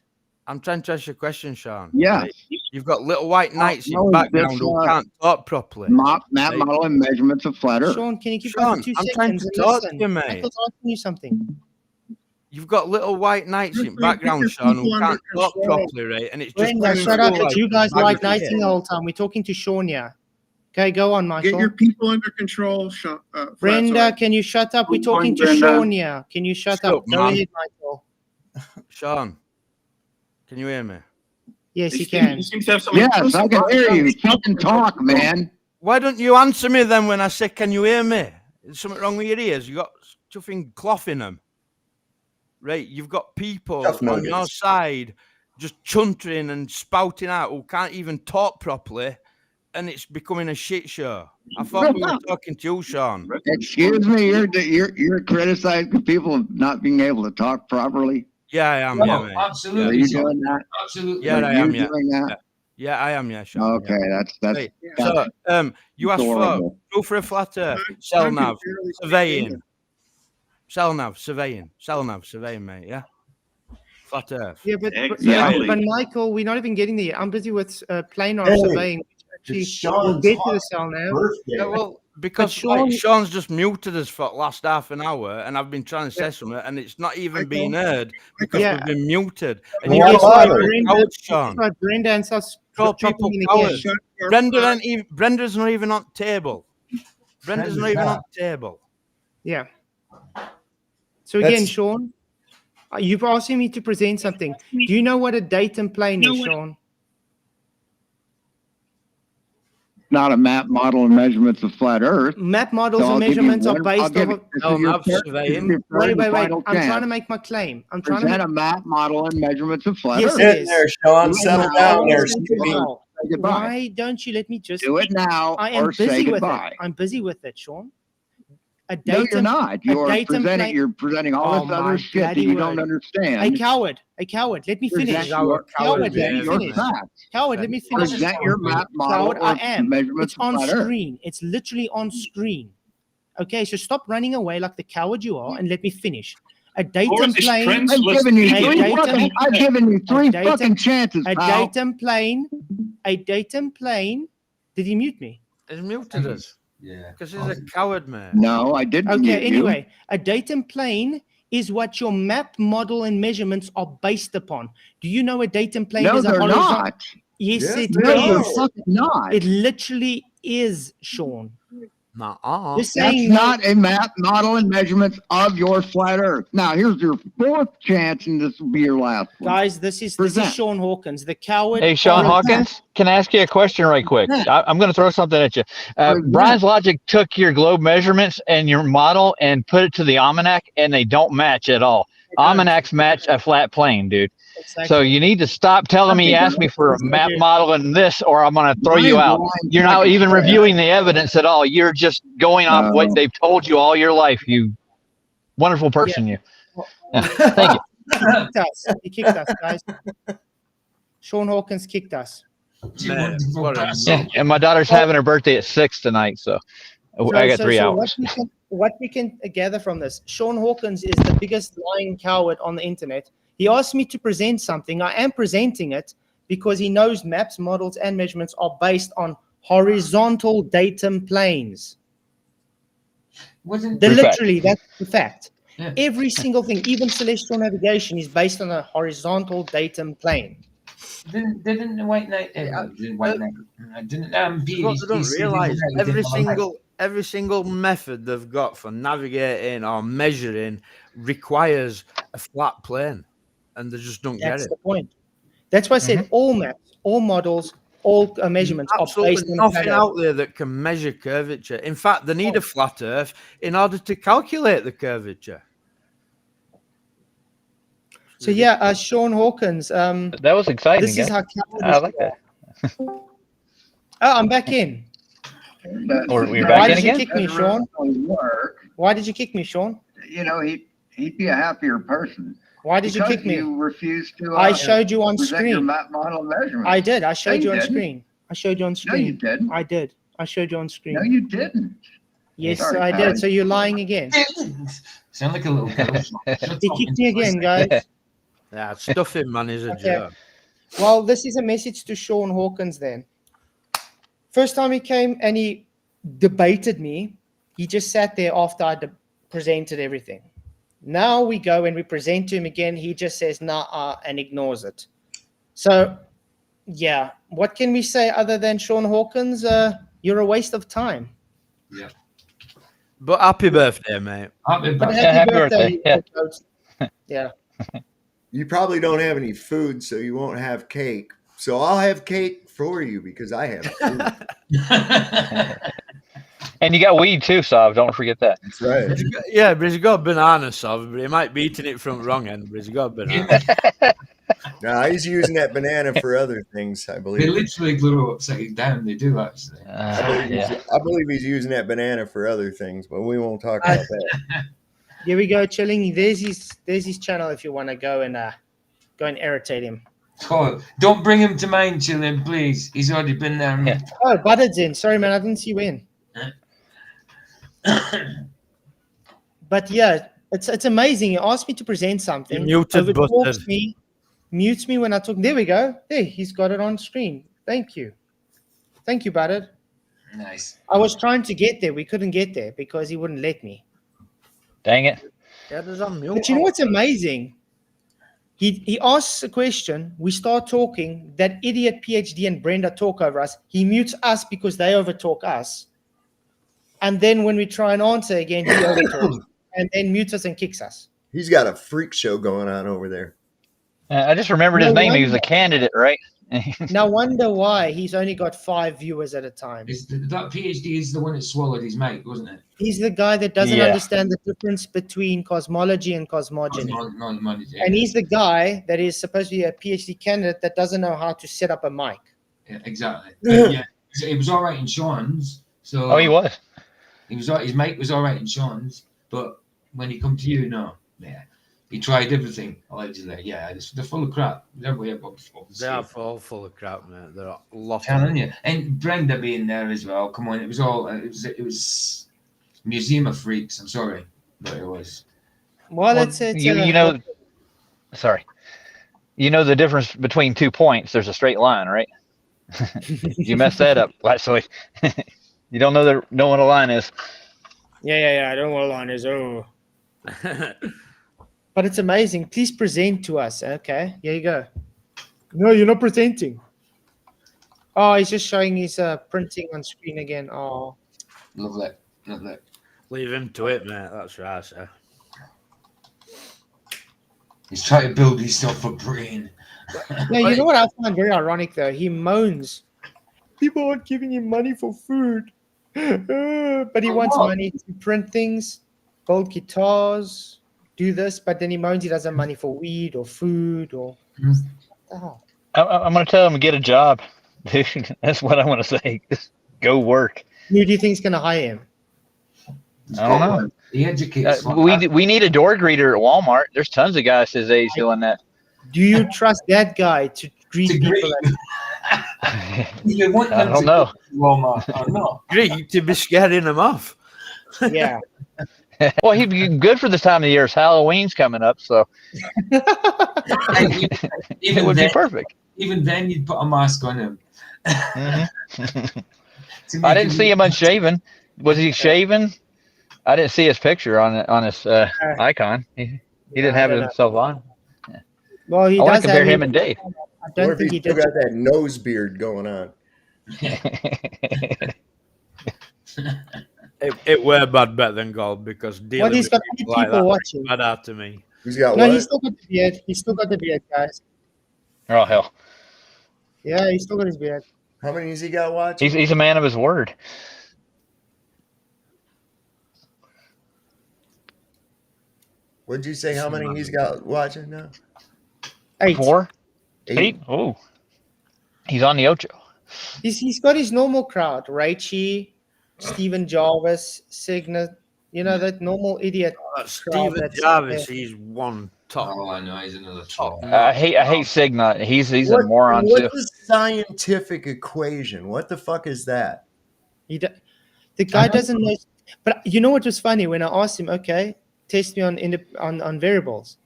I'm trying to ask you a question, Sean. Yeah. Right? You've got little white knights no, in it's background just, who can't talk properly. Map Right? model and measurements of flat Earth. Shawn, can you keep Sean, on for 2 I'm trying seconds to and talk to listen? you, mate. Michael's asking you something. You've got little white knights in Just background, get Sean, who people under can't talk control. properly, right? And it's just Brenda, putting shut up. school It's out you guys of bag white of knighting shit. the whole time. We're talking to Shawn, yeah. Okay, go on, Michael. Get your people under control, Sean. Brenda, Flatzoid. can you shut up? We're Good talking point, to Brenda. Shawn, yeah. Can you shut Shut up? up, Go man. ahead, Michael. Sean, can you hear me? Yes, you can. He seems to have some Yes, I can hear you. Fucking talk, man. Why don't you answer me then when I say, can you hear me? Is something wrong with your ears? You got stuffing cloth in them. Right, you've got people Tough on your nuggets. side just chuntering and spouting out who can't even talk properly, and it's becoming a shit show. I thought we were talking to you, Sean. Excuse me, you're criticizing people of not being able to talk properly. Yeah, I am. No, yeah, mate. absolutely. Are you Sean. doing that? Absolutely. Yeah, Are I am. you Yeah. doing that? Yeah, I am. Yeah, Sean. Okay, yeah. that's Right. So, you asked for adorable. proof for a flat Earth, I can Selnav, barely speak surveying, English. Selnav, surveying, mate. Yeah, flat Earth. Yeah, but Exactly. but Michael, we're not even getting there. I'm busy with planar Hey, surveying. Actually, it's Sean's we'll get to hot the cell now. birthday. Yeah, well, because Sean- like, Sean's just muted us for the last half an hour, and I've been trying to say something, and it's not even being heard because Yeah. we've been muted. And Why you guys bother? are cowards, Sean. Sorry, Brenda and us Call people dropping in cowards. again. Brenda's not even on table. Brenda's not even on table. Yeah. So again, That's- Shawn, you've asking me to present something. Do you know what a datum plane is, Shawn? Not a map model and measurements of flat Earth. Map models So and I'll give you measurements are one- I'll based give off you- of. this No, is your map third- surveying. this is your third Wait. and final I'm trying chance. to make my claim. I'm trying to Present make. a map model and measurements of flat Yes, Earth. it Get is. there, Sean. Do it Settle now down or there, say Stevie. goodbye. Say goodbye. Why don't you let me just Do it now I am or say busy with goodbye. it. I'm busy with it, Shawn. A No, you're datum, not. a You're datum presenting. plane- You're presenting all Oh this other my shit that bloody you don't word. understand. A coward. Let me Present finish. your- Coward, let present me your finish. facts. Coward, let me finish. Present your map model Coward, or I am. measurements It's of on flat Earth. screen. It's literally on screen. Okay, so stop running away like the coward you are and let me finish. A datum Boris is plane. French. I've given you A three datum- fucking. I've given you three datum- fucking chances, A pal. datum plane. A datum plane. Did he mute me? It's muted us. Yeah. Because he's a coward, man. No, I didn't. Okay, mute you. anyway, a datum plane is what your map, model, and measurements are based upon. Do you know a datum plane No, is a they're horizontal? not. Yes, Yes, it they are. is. Fucking not. It literally is, Sean. Nuh-uh. You're That's saying no. not a map, model, and measurements of your flat Earth. Now, here's your fourth chance, and this will be your last one. Guys, this is Present. Shawn Hawkins, the coward. Hey, Shawn Hawkins, can I ask you a question right quick? I'm going to throw something at you. Brian's Logic took your globe measurements and your model and put it to the almanac, and they don't match at all. Almanacs match a flat plane, dude. Exactly. So you need to stop telling me, ask me for a map model and this, or I'm going to throw you out. You're not even reviewing the evidence at all. You're just going off what they've told you all your life. You wonderful person, you. Yeah. Thank you. He kicked us, guys. Shawn Hawkins kicked us. Man, Yeah, and my daughter's having her birthday at 6 tonight, so I got 3 hours. What we can gather from this, Shawn Hawkins is the biggest lying coward on the internet. He asked me to present something. I am presenting it because he knows maps, models, and measurements are based on horizontal datum planes. Literally, that's the fact. Yeah. Every single thing, even celestial navigation, is based on a horizontal datum plane. Didn't the White Knight? Didn't White Knight? Didn't What they don't realize, every single method they've got for navigating or measuring requires a flat plane, and they just don't get That's it. the point. That's why I said all maps, all models, all measurements are based Absolutely on nothing out there that can measure curvature. In fact, they need a flat Earth in order to calculate the curvature. So yeah, Shawn Hawkins. That was exciting. This is how I like that. Oh, I'm back in. Or we're Why back in did you again? kick me, Sean? Work. Why did you kick me, Sean? You know, he'd be a happier person. Why did you Because kick me? You refused to. I showed you on present your screen. map model measurements. I did. I showed No, you on didn't. screen. I showed you on No, screen. you didn't. I did. I showed you on screen. No, you didn't. Yes, Sorry, I Patty. did. So you're lying again. Sound like a little girl. He kicked me again, guys. Yeah, stuffing man is a Okay. joke. Well, this is a message to Shawn Hawkins then. First time he came and he debated me, he just sat there after I presented everything. Now we go and we present to him again, he just says nah and ignores it. So, yeah, what can we say other than Shawn Hawkins? You're a waste of time. Yeah. But happy birthday, mate. Happy But birthday. happy birthday. Yeah. You probably don't have any food, so you won't have cake. So I'll have cake for you because I have food. And you got weed too, Sav. Don't forget that. That's right. Yeah, but he's got a banana, so but he might be eating it from the wrong end, but he's got a banana. No, he's using that banana for other things, I They believe. literally grow upside down. They do actually. I believe he's using that banana for other things, but we won't talk about that. Here we go, chilling. There's his channel if you want to go and irritate him. Oh, don't bring him to mine, chilling, please. He's already been there. Yeah. Oh, Buttered's in. Sorry, man, I didn't see you in. But yeah, it's amazing. He asked me to present something. You muted overtalks Buttered. me, mutes me when I talk. There we go. There, he's got it on screen. Thank you, Buttered. Nice. I was trying to get there. We couldn't get there because he wouldn't let me. Dang it. Yeah, there's a mute. But you know what's amazing? He asks a question. We start talking. That idiot PhD and Brenda talk over us. He mutes us because they overtalk us. And then when we try and answer again, he overtalks and then mutes us and kicks us. He's got a freak show going on over there. I just remembered his No name. He was a wonder. candidate, right? Now wonder why he's only got 5 viewers at a time. That PhD is the one that swallowed his mate, wasn't it? He's the guy that doesn't Yeah. understand the difference between cosmology and cosmogony. And he's the guy that is supposed to be a PhD candidate that doesn't know how to set up a mic. Yeah, exactly. But yeah, it was all right in Sean's. So Oh, he was. He was his mate was all right in Sean's, but when he come to you, no, yeah, he tried everything allegedly. Yeah, they're full of crap. They are all full of crap, mate. They're a lot. Telling you, and Brenda being there as well. Come on, it was museum of freaks. I'm sorry, but it was. Well, it's you know, sorry. You know the difference between 2 points. There's a straight line, right? You messed that up last week. You don't know what a line is. Yeah. I don't know what a line is. Oh. But it's amazing. Please present to us. Okay, here you go. No, you're not presenting. Oh, he's just showing his printing on screen again. Oh, Lovely. Leave him to it, mate. That's right, sir. He's trying to build himself a brain. no, you know what I find very ironic though? He moans. People aren't giving him money for food, but he wants money to print things, build guitars, do this. But then he moans he doesn't have money for weed or food or. Oh. I'm going to tell him to get a job. That's what I want to say. Just go work. Who do you think is going to hire him? I don't know. He educates. We need a door greeter at Walmart. There's tons of guys his age doing that. Do you trust that guy to greet people? You want them I don't know. Walmart or not? Great to be scaring them off. Yeah. Well, he'd be good for this time of year. Halloween's coming up, so it would be perfect. Even then, you'd put a mask on him. I didn't see him unshaven. Was he shaven? I didn't see his picture on his icon. He didn't have himself on. Yeah. Well, he I want does to compare have him and Dave. I don't think he still did. got that nose beard going on. It were bad better than gold because dealing he's with got people people like that watching. bad out to me. He's got No, what? he's still got the beard. He's still got the beard, guys. Oh hell! Yeah, he's still got his beard. How many has he got watching? He's a man of his word. What'd you say? How many he's got watching now? 8. 4? 8? Oh, he's on the Ocho. He's got his normal crowd: Raichi, Stephen Jarvis, Signet. You know that normal idiot. Stephen Jarvis, he's one top. Oh, I know he's another top. I hate Signot. He's a moron What's too. the scientific equation? What the fuck is that? The guy doesn't know. But you know what was funny when I asked him, okay, test me on variables,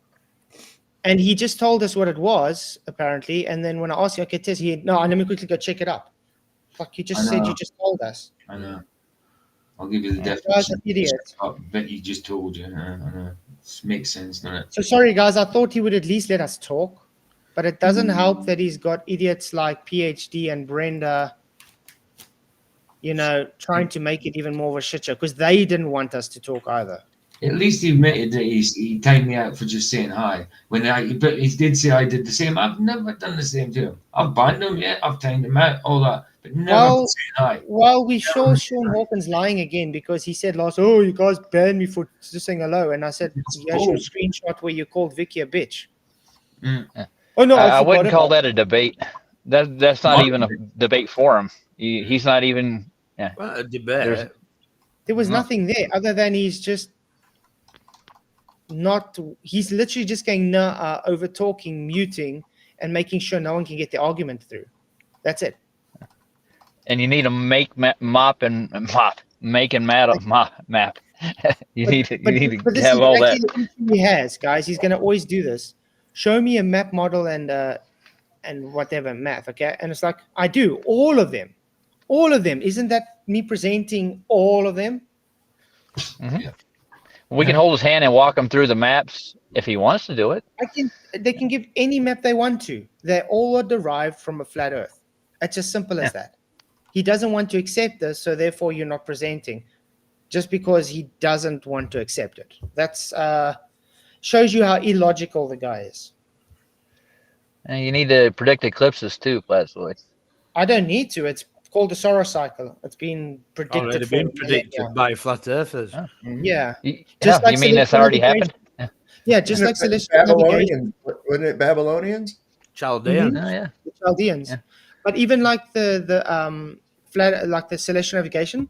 and he just told us what it was apparently. And then when I asked him, okay, test, let me quickly go check it up. Like you just said, you just told us. I know. I'll give you the Guy's definition. an idiot. I bet you just told you. I know. It makes sense, doesn't it? So sorry, guys. I thought he would at least let us talk, but it doesn't help that he's got idiots like PhD and Brenda, trying to make it even more of a shit show because they didn't want us to talk either. At least he admitted that he timed me out for just saying hi. But he did say I did the same. I've never done the same to him. I've banned him, yeah. I've timed him out, all that. But never saying hi. Well, we saw Shawn Hawkins lying again because he said last, oh, you guys banned me for just saying hello. And I said, here's your screenshot where you called Vicky a bitch. Oh, no, I wouldn't call that a debate. That's not even a debate for him. He's not even... Yeah. Well, a debate. There was nothing there other than he's just he's literally just going over talking, muting, and making sure no one can get the argument through. That's it. And you need to make and map. you need to have all that. He has, guys. He's going to always do this. Show me a map model and whatever math, okay? And it's like, I do all of them. All of them. Isn't that me presenting all of them? Mm-hmm. Yeah. We can hold his hand and walk him through the maps if he wants to do it. They can give any map they want to. They all are derived from a flat Earth. It's as simple as that. He doesn't want to accept this, so therefore you're not presenting, just because he doesn't want to accept it. That's shows you how illogical the guy is. And you need to predict eclipses too, Plazoid. I don't need to. It's called the Sorrow Cycle. It's been predicted. It's been predicted by flat earthers. Oh. Yeah. You mean that's already happened? Yeah, just like celestial navigation. Wasn't it Babylonians? Chaldeans. Mm-hmm. Oh, yeah. The Chaldeans. Yeah. But even like the flat, like the celestial navigation,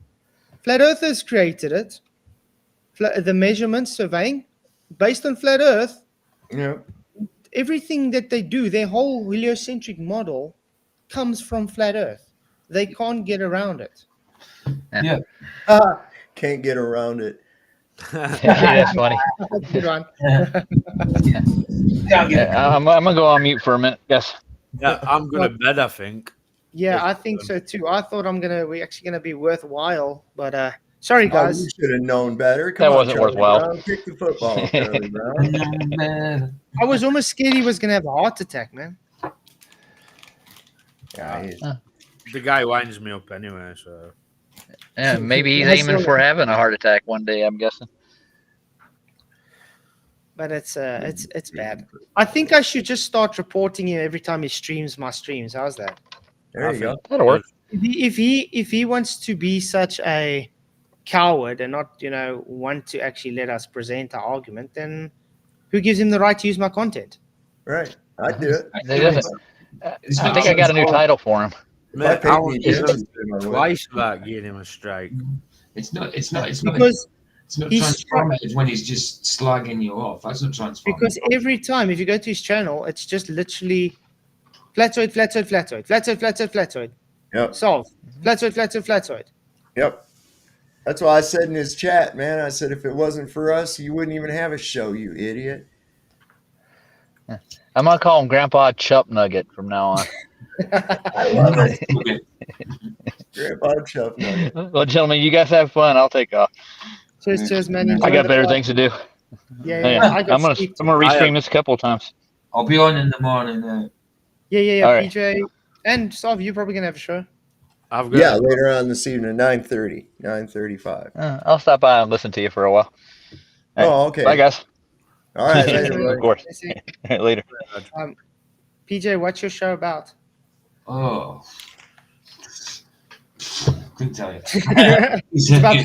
flat earthers created it. The measurements, surveying, based on flat Earth. Yeah. Everything that they do, their whole heliocentric model, comes from flat Earth. They can't get around it. Yeah. Can't get around it. That's funny. Good one. I'm gonna go on mute for a minute. Yes. Yeah, I'm gonna bed, I think. Yeah, I think so too. I thought we're actually gonna be worthwhile, but sorry Oh, guys. you should have known better. Come That on, wasn't Charlie worthwhile. Brown. Kick the football, Charlie Brown. I was almost scared he was gonna have a heart attack, man. Yeah, the guy winds me up anyway. So Yeah, maybe he's I aiming saw for that. having a heart attack one day. I'm guessing. But it's bad. I think I should just start reporting him every time he streams my streams. How's that? There you go. That'll work. If he wants to be such a coward and not want to actually let us present our argument, then who gives him the right to use my content? Right, I'd do it. I think I got a new title for him. Man, paid I me would attention give him to him, I would. twice about giving him a strike. It's not Because transformative when he's just slagging you off. That's not transformative. Because every time, if you go to his channel, it's just literally flatoid, flatoid, flatoid, flatoid, flatoid, flatoid. Yep. Solve. Flatoid, flatoid, flatoid. Yep. That's why I said in his chat, man, I said, if it wasn't for us, you wouldn't even have a show, you idiot. I'm gonna call him Grandpa Chup Nugget from now on. I love it. Grandpa Chup Nugget. Well, gentlemen, you guys have fun. I'll take off. Cheers, man. I Enjoy got the better flight. things to do. Yeah. I'm gonna restream this a couple of times. I'll be on in the morning. Yeah. All right. PJ and Sav, you're probably gonna have a show. Yeah, later on this evening, 9:30, 9:35. I'll stop by and listen to you for a while. All right. Oh, okay. Bye, guys. All right, later, Of course. Later. PJ, what's your show about? Oh, couldn't tell you. It's about-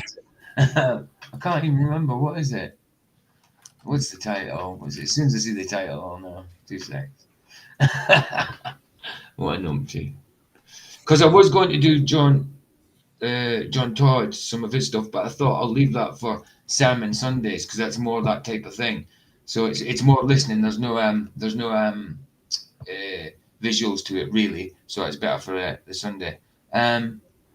I can't even remember. What is it? What's the title? Was it? As soon as I see the title, I'll know. 2 seconds. What a numpty. Because I was going to do John Todd, some of his stuff, but I thought I'll leave that for Salmon Sundays because that's more that type of thing. So it's more listening. There's no visuals to it really, so it's better for the Sunday.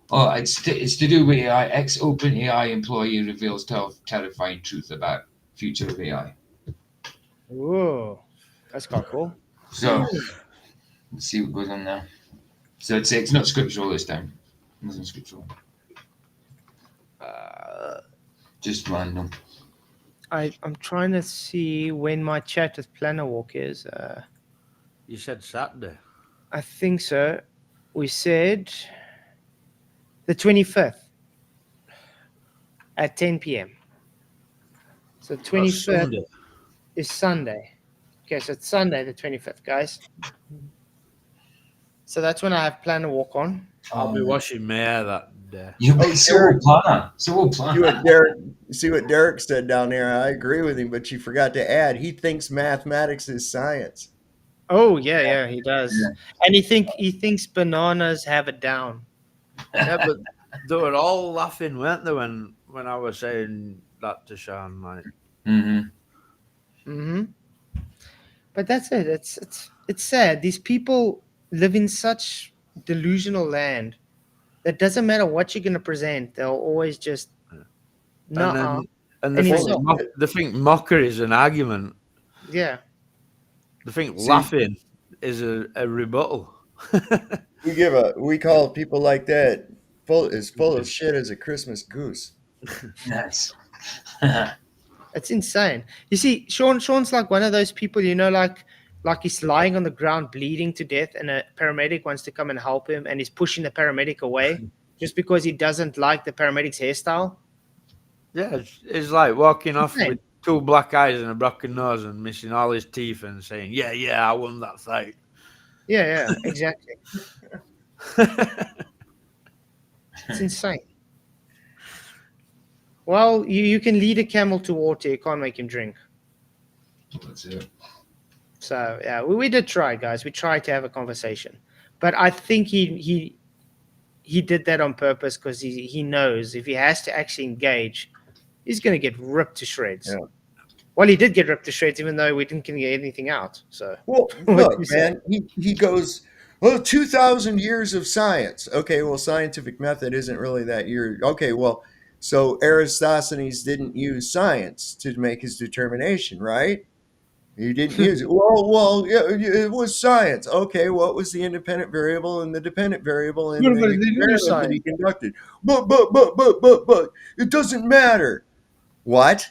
It's to do with AI. Ex-Open AI employee reveals terrifying truth about future of AI. Ooh, that's quite cool. So let's see what goes on now. So it's not scriptural this time. It wasn't scriptural. Just random. I'm trying to see when my chat with Planner Walk is. You said Saturday. I think so. We said the 25th at 10 p.m. So 25th Sunday. is Sunday. Okay, so it's Sunday the 25th, guys. So that's when I have Planner Walk on. I'll be washing my hair that day. See what Derek said down there. I agree with him, but you forgot to add. He thinks mathematics is science. Oh yeah, he does. Yeah. And he thinks bananas have it down. Yeah, but they were all laughing, weren't they, when I was saying that to Shawn? Like, But that's it. It's sad. These people live in such delusional land that doesn't matter what you're going to present, they'll always just and they think mockery is an argument. Yeah. They think laughing is a rebuttal. We call people like that full of shit as a Christmas goose. Nice. It's insane. You see, Shawn's like one of those people, like he's lying on the ground bleeding to death and a paramedic wants to come and help him and he's pushing the paramedic away just because he doesn't like the paramedic's hairstyle. Yeah, it's like walking off with 2 black eyes and a broken nose and missing all his teeth and saying, yeah, I won that fight. Yeah, exactly. It's insane. Well, you can lead a camel to water. You can't make him drink. That's it. So, yeah, we did try, guys. We tried to have a conversation. But I think he did that on purpose because he knows if he has to actually engage, he's going to get ripped to shreds. Yeah. Well, he did get ripped to shreds, even though we didn't get anything out. So, well, look, man, he goes, 2,000 years of science. Okay, well, scientific method isn't really that year. Okay, well, so Eratosthenes didn't use science to make his determination, right? You didn't use it. Well, yeah, it was science. Okay, what was the independent variable and the dependent variable in But the it didn't do experiment that he science. conducted? But, it doesn't matter. What?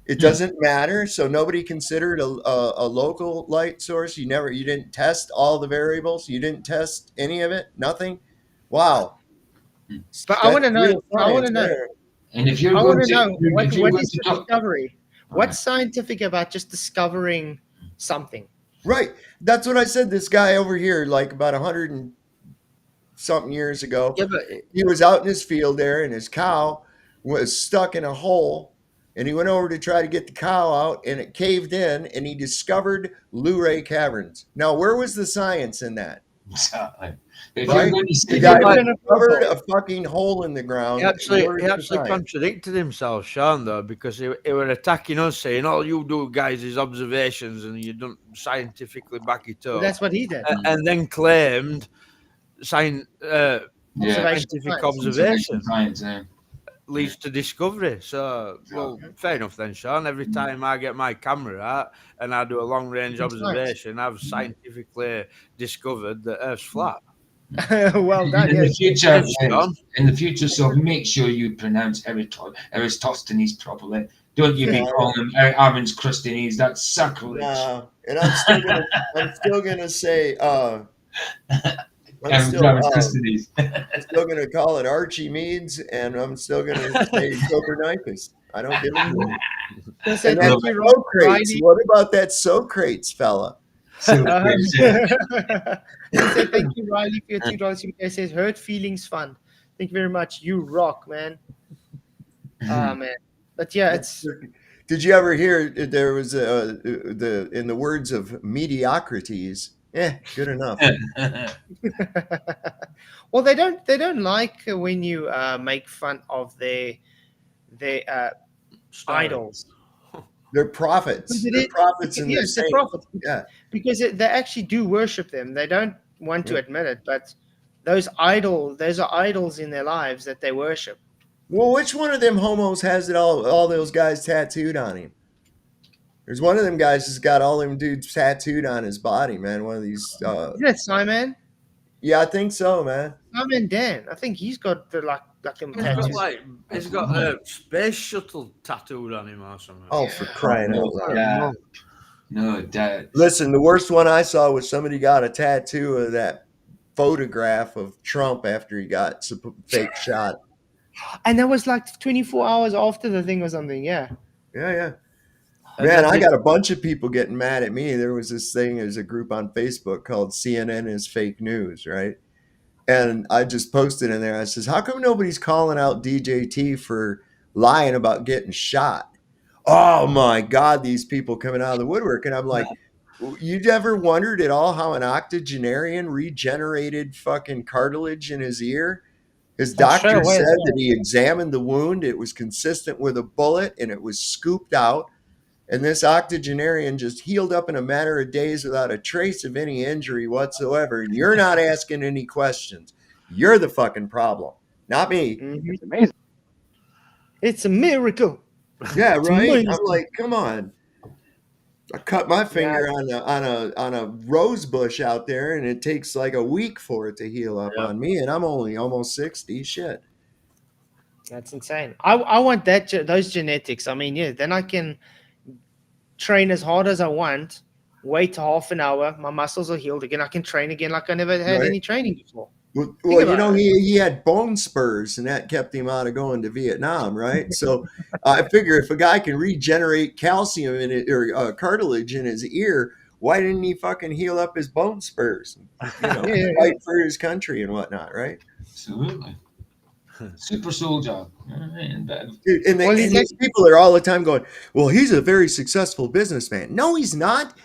It doesn't matter. So nobody considered a local light source. You didn't test all the variables. You didn't test any of it. Nothing. Wow. But I That's want to know. real I want science to know. there. And if you're I going want to to, know if you're what going is to the talk, discovery? What's scientific about just discovering something? Right. That's what I said. This guy over here, like about 100 and something years ago, Yeah, but he was out in his field there, and his cow was stuck in a hole. And he went over to try to get the cow out, and it caved in, and he discovered Luray Caverns. Now, where was the science in that? if Right? you're going to The say guy that, discovered a fucking hole in the He ground. actually, Where's he the actually science? contradicted himself, Sean, though, because he were attacking us, saying all you do, guys, is observations and you don't scientifically back it up. Well, that's what he did. And then claimed scientific observation science, yeah. leads to discovery. So, well, fair enough then, Sean. Every time I get my camera out and I do a long-range It's observation, I've scientifically discovered that Earth's flat. Well done. In the Yes. future, Yes, John. so make sure you pronounce Eratosthenes properly. Don't you be Yeah. calling him Aaron's Christianese. That's sacrilege. No, and I'm still gonna say, I'm still gonna call it Archimedes, and I'm still gonna say Copernicus. I don't give a shit. And Say that thank you, Socrates. Riley. What about that Socrates fella? Say thank you, Riley, for your $2. It says hurt feelings fun. Thank you very much. You rock, man. Ah, man. But yeah, it's. Did you ever hear there was in the words of mediocrities? Good enough. Well, they don't like when you make fun of their idols. They're prophets. They're prophets in their Yes, they're saints. prophets. Yeah. Because they actually do worship them. They don't want to admit it, but those are idols in their lives that they worship. Well, which one of them homos has it all those guys tattooed on him? There's one of them guys that's got all them dudes tattooed on his body, man. One of these. Is that Simon? Yeah, I think so, man. Simon Dan. I think he's got the like them He's got tattoos. he's got a space shuttle tattooed on him or something. Oh, for crying out loud. Yeah. No, Dad. Listen, the worst one I saw was somebody got a tattoo of that photograph of Trump after he got fake shot. And that was like 24 hours after the thing or something. Yeah. Yeah. Man, I got a bunch of people getting mad at me. There was this thing, there's a group on Facebook called CNN is Fake News, right? And I just posted in there, I says, how come nobody's calling out DJT for lying about getting shot? Oh my God, these people coming out of the woodwork. And I'm like, you ever wondered at all how an octogenarian regenerated fucking cartilage in his ear? His doctor said that he examined the wound. It was consistent with a bullet and it was scooped out. And this octogenarian just healed up in a matter of days without a trace of any injury whatsoever. And you're not asking any questions. You're the fucking problem, not me. It's amazing. It's a miracle. Yeah, It's right. amazing. I'm like, come on. I cut my finger on a rose bush out there, and it takes like a week for it to heal up on me, and I'm only almost 60. Shit. That's insane. I want those genetics. I mean, yeah, then I can train as hard as I want, wait half an hour, my muscles are healed again. I can train again like I never had any training before. Well, you know, he had bone spurs, and that kept him out of going to Vietnam, right? So I figure if a guy can regenerate calcium in it or cartilage in his ear, why didn't he fucking heal up his bone spurs? You know, fight for his country and whatnot, right? Absolutely. Super soldier. Dude, and these people are all the time going, well, he's a very successful businessman. No, he's not.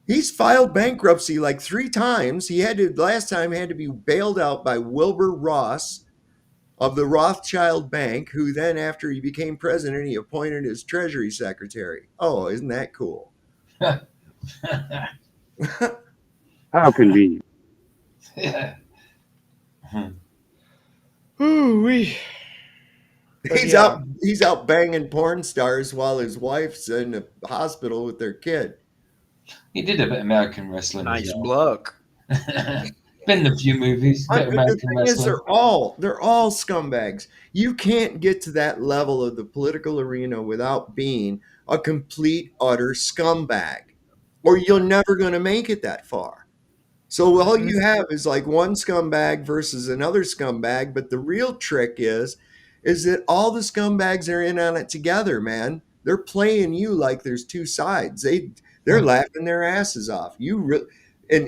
He's filed bankruptcy like 3 times. Last time had to be bailed out by Wilbur Ross of the Rothschild Bank, who then, after he became president, he appointed his treasury secretary. Oh, isn't that cool? How convenient. Yeah. Ooh-wee. He's out banging porn stars while his wife's in the hospital with their kid. He did a bit of American wrestling. Nice as well. bloke. Been in a few movies. Bit of But the American thing is, wrestling. they're all scumbags. You can't get to that level of the political arena without being a complete, utter scumbag, or you're never going to make it that far. So all you have is like one scumbag versus another scumbag. But the real trick is that all the scumbags are in on it together, man. They're playing you like there's two sides. They're laughing their asses off. And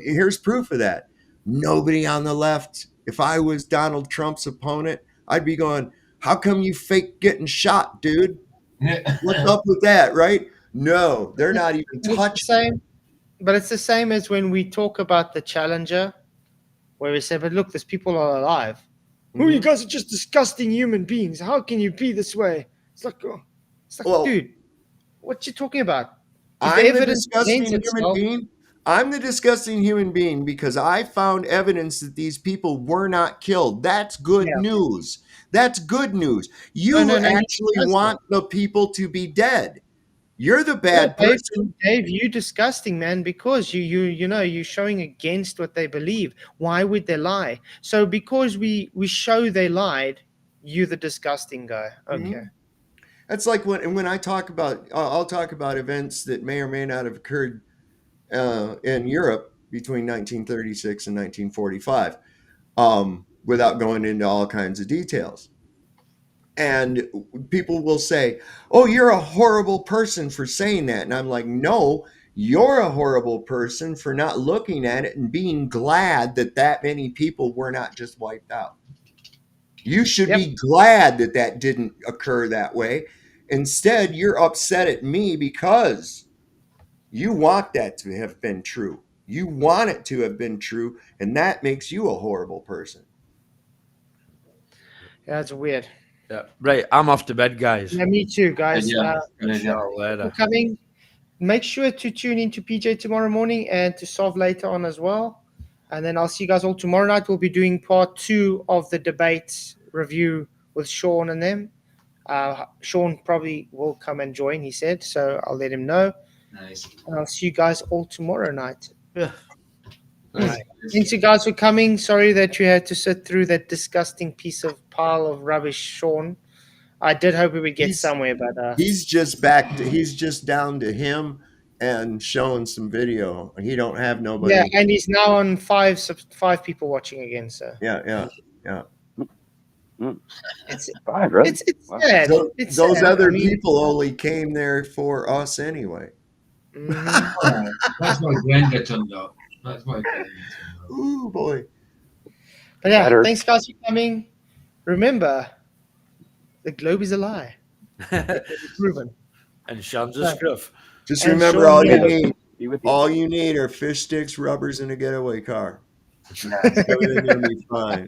here's proof of that. Nobody on the left. If I was Donald Trump's opponent, I'd be going, "How come you fake getting shot, dude? What's up with that?" Right? No, they're not even It's the touching. same, but it's the same as when we talk about the Challenger, where we say, "But look, these people are alive." Oh, you guys are just disgusting human beings. How can you be this way? It's like, dude, what you talking about? If I'm the evidence disgusting presents human itself- being. I'm the disgusting human being because I found evidence that these people were not killed. That's good news. That's good news. You No, actually that's want the people to be dead. You're the bad Dave, person. Dave, you disgusting, man, because you're showing against what they believe. Why would they lie? So because we show they lied, you're the disgusting guy. Okay. That's like when I talk about, I'll talk about events that may or may not have occurred in Europe between 1936 and 1945, without going into all kinds of details. And people will say, "Oh, you're a horrible person for saying that." And I'm like, "No, you're a horrible person for not looking at it and being glad that many people were not just wiped out. You should be glad that didn't occur that way. Instead, you're upset at me because you want that to have been true. You want it to have been true, and that makes you a horrible person." Yeah, that's weird. Yeah. Right. I'm off to bed, guys. Yeah, me too, guys. Catch y'all later. For coming. Make sure to tune into PJ tomorrow morning and to Sov later on as well. And then I'll see you guys all tomorrow night. We'll be doing part 2 of the debate review with Shawn and them. Shawn probably will come and join, he said, so I'll let him know. Nice. And I'll see you guys all tomorrow night. Yeah. Thanks, you guys, for coming. Sorry that you had to sit through that disgusting pile of rubbish, Shawn. I did hope we would get somewhere, but he's just down to him and showing some video. He don't have nobody. yeah, and he's now on 5 people watching again. So yeah. It's really? it's sad. So, It's those sad. other I mean, people only came there for us anyway. That's my Glenda turned up. That's my Glenda. Ooh boy. But yeah, Better. thanks guys for coming. Remember, the globe is a lie. Proven. And Sean's a scruff. Just And remember, Shawn, all you yeah. need, Be with you. all you need are fish sticks, rubbers, and a getaway car. Everything will be fine.